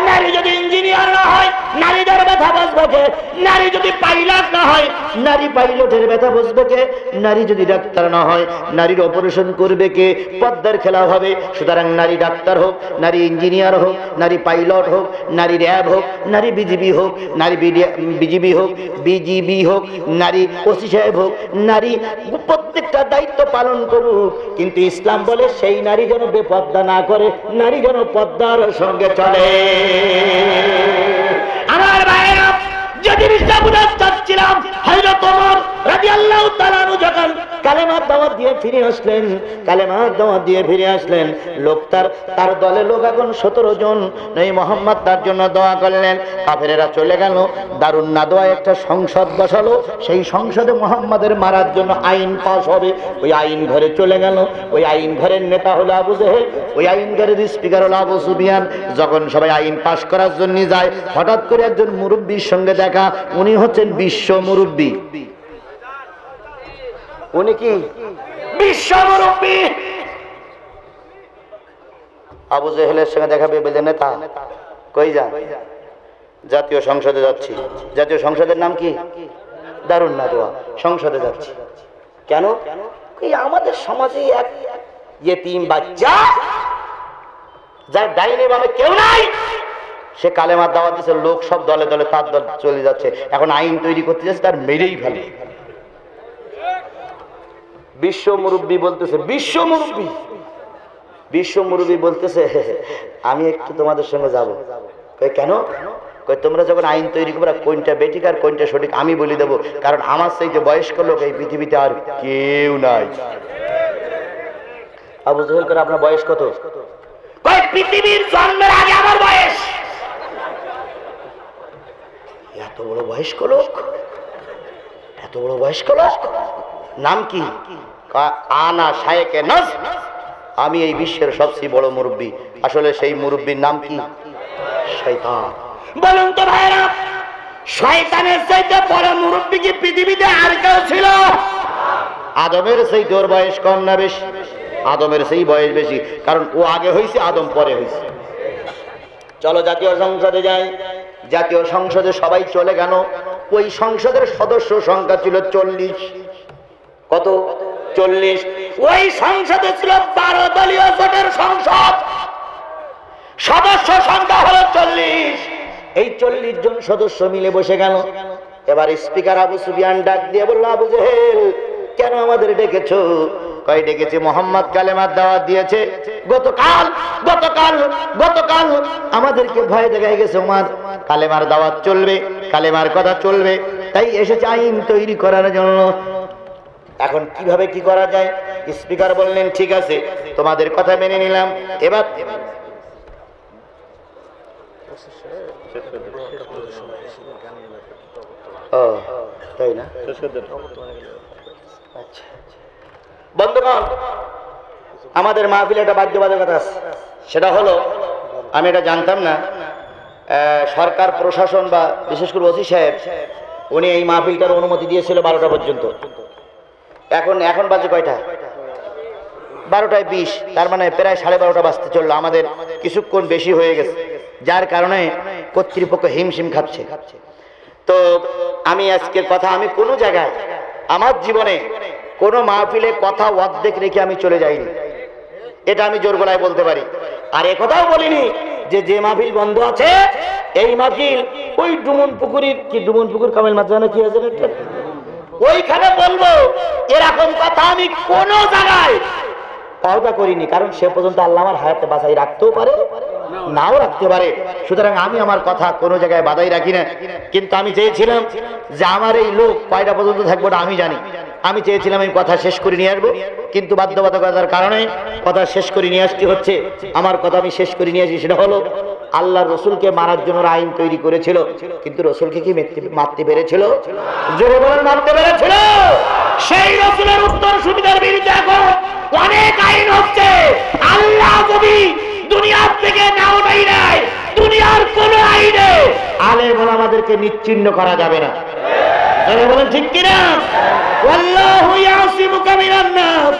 নারী যদি ইঞ্জিনিয়ার না হয় নারীদের ব্যথা বুঝবে কে? নারী যদি পাইলট না হয় নারী পাইলটের ব্যথা বুঝবে কে? নারী যদি ডাক্তার না হয় নারীর অপারেশন করবে কে? পদ্মার খেলা হবে। সুতরাং নারী ডাক্তার হোক, নারী ইঞ্জিনিয়ার হোক, নারী পাইলট হোক, নারী র্যাব হোক, নারী বিজিবি হোক, নারী বিজিবি হোক, বিজিবি হোক, নারী ওসি সাহেব হোক, নারী প্রত্যেকটা দায়িত্ব পালন করুক, কিন্তু ইসলাম বলে সেই নারী যেন বেপর্দা না করে, নারী যেন পর্দার সঙ্গে চলে। আমার ভাইয়েরা, যদি বিষয় বুঝাতে চাচ্ছিলাম, হযরত ওমর রাদিয়াল্লাহু তাআলা আনহু যখন কালেমার দাওয়াত দিয়ে ফিরে আসলেন, কালেমার দাওয়াত দিয়ে ফিরে আসলেন, লোক তার দলে লোক এখন 17 জন। নবী মুহাম্মদ তার জন্য দোয়া করলেন। কাফেরেরা চলে গেল। দারুন নাদওয়া একটা সংসদ বসালো। সেই সংসদে মুহাম্মাদের মারার জন্য আইন পাস হবে। ওই আইন ঘরে চলে গেল। ওই আইন ঘরের নেতা হলো আবু জেহেল, ওই আইন ঘরের স্পিকার হলো আবু সুফিয়ান। যখন সবাই আইন পাস করার জন্য যায়, হঠাৎ করে একজন মুরব্বির সঙ্গে দেখা। উনি হচ্ছেন বিশ্ব মুরব্বী। উনি কি বিশ্ব মুরব্বী? আবু জেহেলের সঙ্গে দেখা পেয়ে নেতা, কই যান? জাতীয় সংসদে যাচ্ছি। জাতীয় সংসদের নাম কি? দারুন নাদওয়া। সংসদে যাচ্ছি কেন? আমাদের সমাজে এক ইয়েতিম বাচ্চা, যার ডাইনে বামে কেউ নাই, সে কালেমার দাওয়াত দিচ্ছে। লোক সব দলে দলে তার দল চলে যাচ্ছে। এখন আইন তৈরি করতে যাচ্ছে, তার মেরেই ফেলে। বিশ্ব মুরব্বী বলতেছে, বিশ্ব মুরব্বী, বিশ্ব মুরব্বী বলতেছে, আমি একটু তোমাদের সঙ্গে যাব। কেন? তোমরা যখন আইন তৈরি করবে, কোনটা বেঠিক আর কোনটা সঠিক আমি বলে দেবো, কারণ আমার চাইতে বয়স্ক লোক এই পৃথিবীতে আর কেউ নাই। আবু জেহেল করে, আপনার বয়স কত? পৃথিবীর জন্মের আগে আমার বয়স। এত বড় বয়স্ক লোক, এত বড় বয়স্ক লোক। নাম কি? আনা শায়েকে নাস, আমি এই বিশ্বের সবচেয়ে বড় মুরব্বী। আসলে সেই মুরব্বীর নাম কি? শয়তান। বলুন তো ভাইরা, শয়তানের চাইতে বড় মুরব্বী কি পৃথিবীতে আর কেউ ছিল? আদমের চাইতে ওর বয়স কম না বেশি? আদমের সেই বয়স বেশি, কারণ ও আগে হয়েছে, আদম পরে হয়েছে। চলো জাতীয় সংসদে যাই। জাতীয় সংসদে সবাই চলে গেল। ওই সংসদের সদস্য সংখ্যা ছিল 40। কত? 40। ওই সংসদে ছিল 12 দলীয় জোটের সংসদ। সদস্য সংখ্যা হলো 40। এই 40 জন সদস্য মিলে বসে গেল। এবার স্পিকার আবু সুফিয়ান ডাক দিয়ে বলল, আবু জেহেল, কেন আমাদের ডেকেছো? কয়, ডেকেছে মুহাম্মদ কালেমার দাওয়াত দিয়েছে। গতকাল গতকাল গতকাল আমাদেরকে ভয় দেখায় গেছে, ওমর কালেমার দাওয়াত চলবে, কালেমার কথা চলবে, তাই এসেছে আইন তৈরি করার জন্য। এখন কিভাবে কি করা যায়? স্পিকার বললেন, ঠিক আছে, তোমাদের কথা মেনে নিলাম। এবার ও তাই না? আচ্ছা, বন্ধুগণ, আমাদের মাহফিলে একটা বাধ্যবাধকতা আছে। সেটা হলো, আমি এটা জানতাম না, সরকার প্রশাসন বা বিশেষ করে ওসি সাহেব, উনি এই মাহফিলটার অনুমতি দিয়েছিল 12টা পর্যন্ত। এখন বাজে কয়টা? 12টায় 20, তার মানে প্রায় 12:30 বাজতে চললো। আমাদের কিছুক্ষণ বেশি হয়ে গেছে, যার কারণে কর্তৃপক্ষ হিমশিম খাচ্ছে। তো আমি আজকের কথা, আমি কোনো জায়গায় আমার জীবনে কোনো মাহফিলে কথা অর্ধেক রেখে আমি চলে যাইনি, এটা আমি জোর গলায় বলতে পারি। আর একথাও বলিনি যে মাহফিল বন্ধ আছে, এই মাহফিল ওই ডুমন পুকুরের কি, ডুমন পুকুর কামেল মাদ্রাসা কি আছে ওইখানে বলবো, এরকম কথা আমি কোনো জায়গায় পাওয়া করিনি। কারণ সে পর্যন্ত আল্লাহ আমার হায়াতে বাঁচাই রাখতেও পারে, নাও রাখতে পারে। সুতরাং আমি আমার কথা কোনো জায়গায় বাধাই রাখি না। কিন্তু আমি চেয়েছিলাম যে আমার এই লোক কয়টা পর্যন্ত থাকবো না আমি জানি। আমি চেয়েছিলাম এই কথা শেষ করে নিয়ে আসবো, কিন্তু বাধ্যবাধকতার কারণে কথা শেষ করে নিয়ে আসতে হচ্ছে। আমার কথা আমি শেষ করে নিয়ে আসি। সেটা হলো, আল্লাহ রসুলকে মারার জন্য আইন তৈরি করেছিল, কিন্তু রসুলকে কি মারতে পেরেছিল? জোরে বলেন, মারতে পেরেছিল? সেই রসুলের উত্তর সুবিধার বিরুদ্ধে এখন অনেক আইন হচ্ছে। আল্লাহ যদি দুনিয়ার থেকে নাও নাই, দুনিয়ার কোন আইনে আলেম ওলামাদেরকে নিশ্চিহ্ন করা যাবে না। জোরে বলেন ঠিক কিনা? আল্লাহু ইয়াসিমুকা মিনান নাস,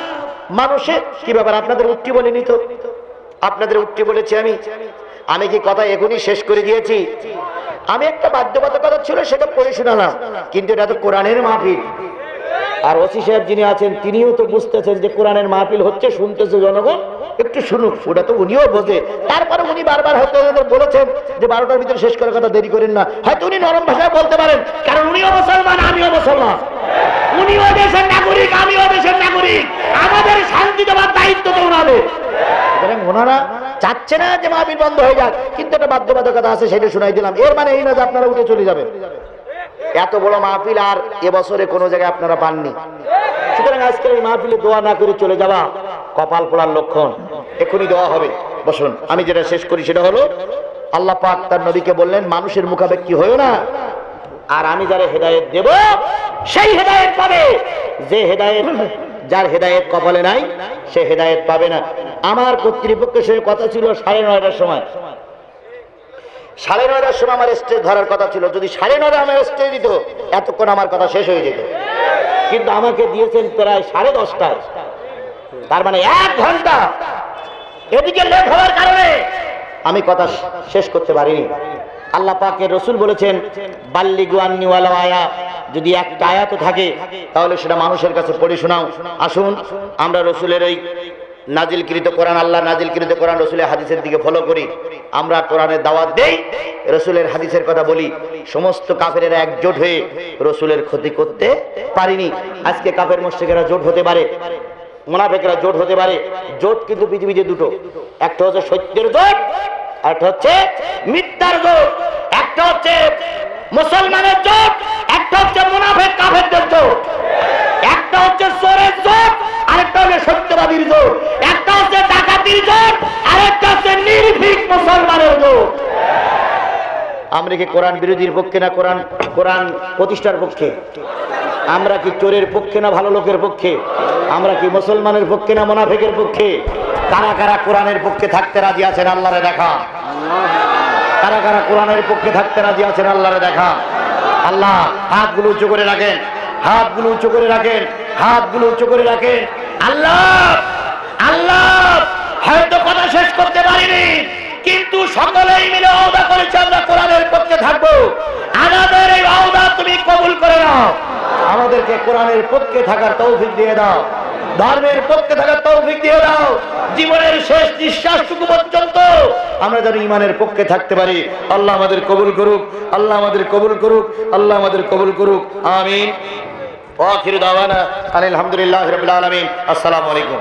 মানুষের কি ব্যাপার? আপনাদের উঠতি বলিনি তো, আপনাদের উঠতি বলেছি আমি কি কথা এখনই শেষ করে দিয়েছি? আমি একটা বাধ্যবাধকতা ছিল সেটা পড়ে শোনালাম, কিন্তু এটা তো কোরআনের মাহফিল। আর ওসি সাহেব যিনি আছেন তিনিও তো বুঝতেছেন যে কোরআনের মাহফিল হচ্ছে, শুনতেছে জনগণ, একটু শুনুক, ওটা তো উনিও বোঝে। তারপরে উনি বারবার হয়তো বলেছেন যে 12টার ভিতরে শেষ করার কথা, দেরি করেন না। হয়তো উনি নরম ভাষায় বলতে পারেন, কারণ উনিও মুসলমান, আমিও মুসলমান, উনিও দেশের নাগরিক, আমিও দেশের নাগরিক, আমাদের শান্তি দেওয়ার দায়িত্ব তো ওনাদের। ওনারা চাচ্ছে না যে মাহফিল বন্ধ হয়ে যাক, কিন্তু একটা বাধ্যবাধকতা আছে, সেটা শোনাই দিলাম। এর মানে এই না যে আপনারা উঠে চলে যাবেন। এত বড় মাহফিল আর এবছরে কোনো জায়গায় আপনারা পাননি। সুতরাং আজকের এই মাহফিলে দোয়া না করে চলে যাওয়া কপাল পোড়ার লক্ষণ। এখনই দোয়া হবে। বসুন, আমি যেটা শেষ করি সেটা হলো, আল্লাহ পাক তার নবীকে বললেন, মানুষের মুখাপেক্ষী হয়েও না, আর আমি যারা হেদায়েত দেব সেই হেদায়েত পাবে। যে হেদায়েত, যার হেদায়েত কপালে নাই সে হেদায়েত পাবে না। আমার কর্তৃপক্ষের সঙ্গে কথা ছিল 9:30টার সময়, 9:30টার সময় আমার স্টেজ ধরার কথা ছিল। যদি 9:30 আমার স্টেজ দিত, এতক্ষণ আমার কথা শেষ হয়ে যেত, কিন্তু আমাকে দিয়েছেন প্রায় 10:30টায়, তার মানে 1 ঘন্টা। এদিকে লেট হওয়ার কারণে আমি কথা শেষ করতে পারিনি। আল্লাহ পাকের রসুল বলেছেন, বাল্লিগু আন্নি ওয়ালাউ আয়া, যদি একটা আয়াত থাকে তাহলে সেটা মানুষের কাছে পড়ে শোনাও। আসুন আমরা রসুলের এই নাজিলকৃত কোরআন, আল্লাহ নাজিলকৃত কোরআন, রসুলের হাদিসের দিকে ফলো করি। আমরা কোরআনের দাওয়াত দেই, রসুলের হাদিসের কথা বলি। সমস্ত কাফেরেরা একজোট হয়ে রসুলের ক্ষতি করতে পারিনি। আজকে কাফের মুশরিকেরা জোট হতে পারে, মুনাফিকরা জোট হতে পারে। জোট কিন্তু পৃথিবীতে দুটো, একটা হচ্ছে সত্যের জোট, আর একটা হচ্ছে মিথ্যার জোট। একটা হচ্ছে মুসলমানের জোট, একটা হচ্ছে মুনাফিক কাফেরদের জোট। একটা হচ্ছে চোরের জোট, আরেকটা হচ্ছে সত্যবাদীর জোট। একটা হচ্ছে ডাকাতির জোট, আরেকটা হচ্ছে নির্ভীক মুসলমানের জোট। আমরা কি কোরআন বিরোধীর পক্ষে না কোরআন প্রতিষ্ঠার পক্ষে? আমরা কি চোরের পক্ষে না ভালো লোকের পক্ষে? আমরা কি মুসলমানের পক্ষে না মুনাফিকের পক্ষে? কারা কারা কোরআনের পক্ষে থাকতে রাজি আছেন আল্লাহরে দেখা? কারা কারা কোরআনের পক্ষে থাকতে রাজি আছেন আল্লাহরে দেখা? আল্লাহ, হাতগুলো উঁচু করে রাখেন, হাতগুলো উঁচু করে রাখেন, হাতগুলো উঁচু করে রাখেন। আল্লাহ, আল্লাহ, হয়তো কথা শেষ করতে পারিনি, কিন্তু সকলেই মিলে ওয়াদা করেছি আমরা কোরআনের পক্ষে থাকবো। আমাদের এই ওয়াদা তুমি কবুল করে নাও। আমাদেরকে কোরআনের পক্ষে থাকার তৌফিক দিয়ে দাও, ধর্মের পক্ষে থাকার তৌফিক দিয়ে দাও। জীবনের শেষ নিঃশ্বাসটুকু পর্যন্ত আমরা যেন ঈমানের পক্ষে থাকতে পারি। আল্লাহ আমাদের কবুল করুক, আল্লাহ আমাদের কবুল করুক, আল্লাহ আমাদের কবুল করুক। আমিন। ওয়া আখিরু দাওয়ানা আলহামদুলিল্লাহি রাব্বিল আলামিন। আসসালামু আলাইকুম।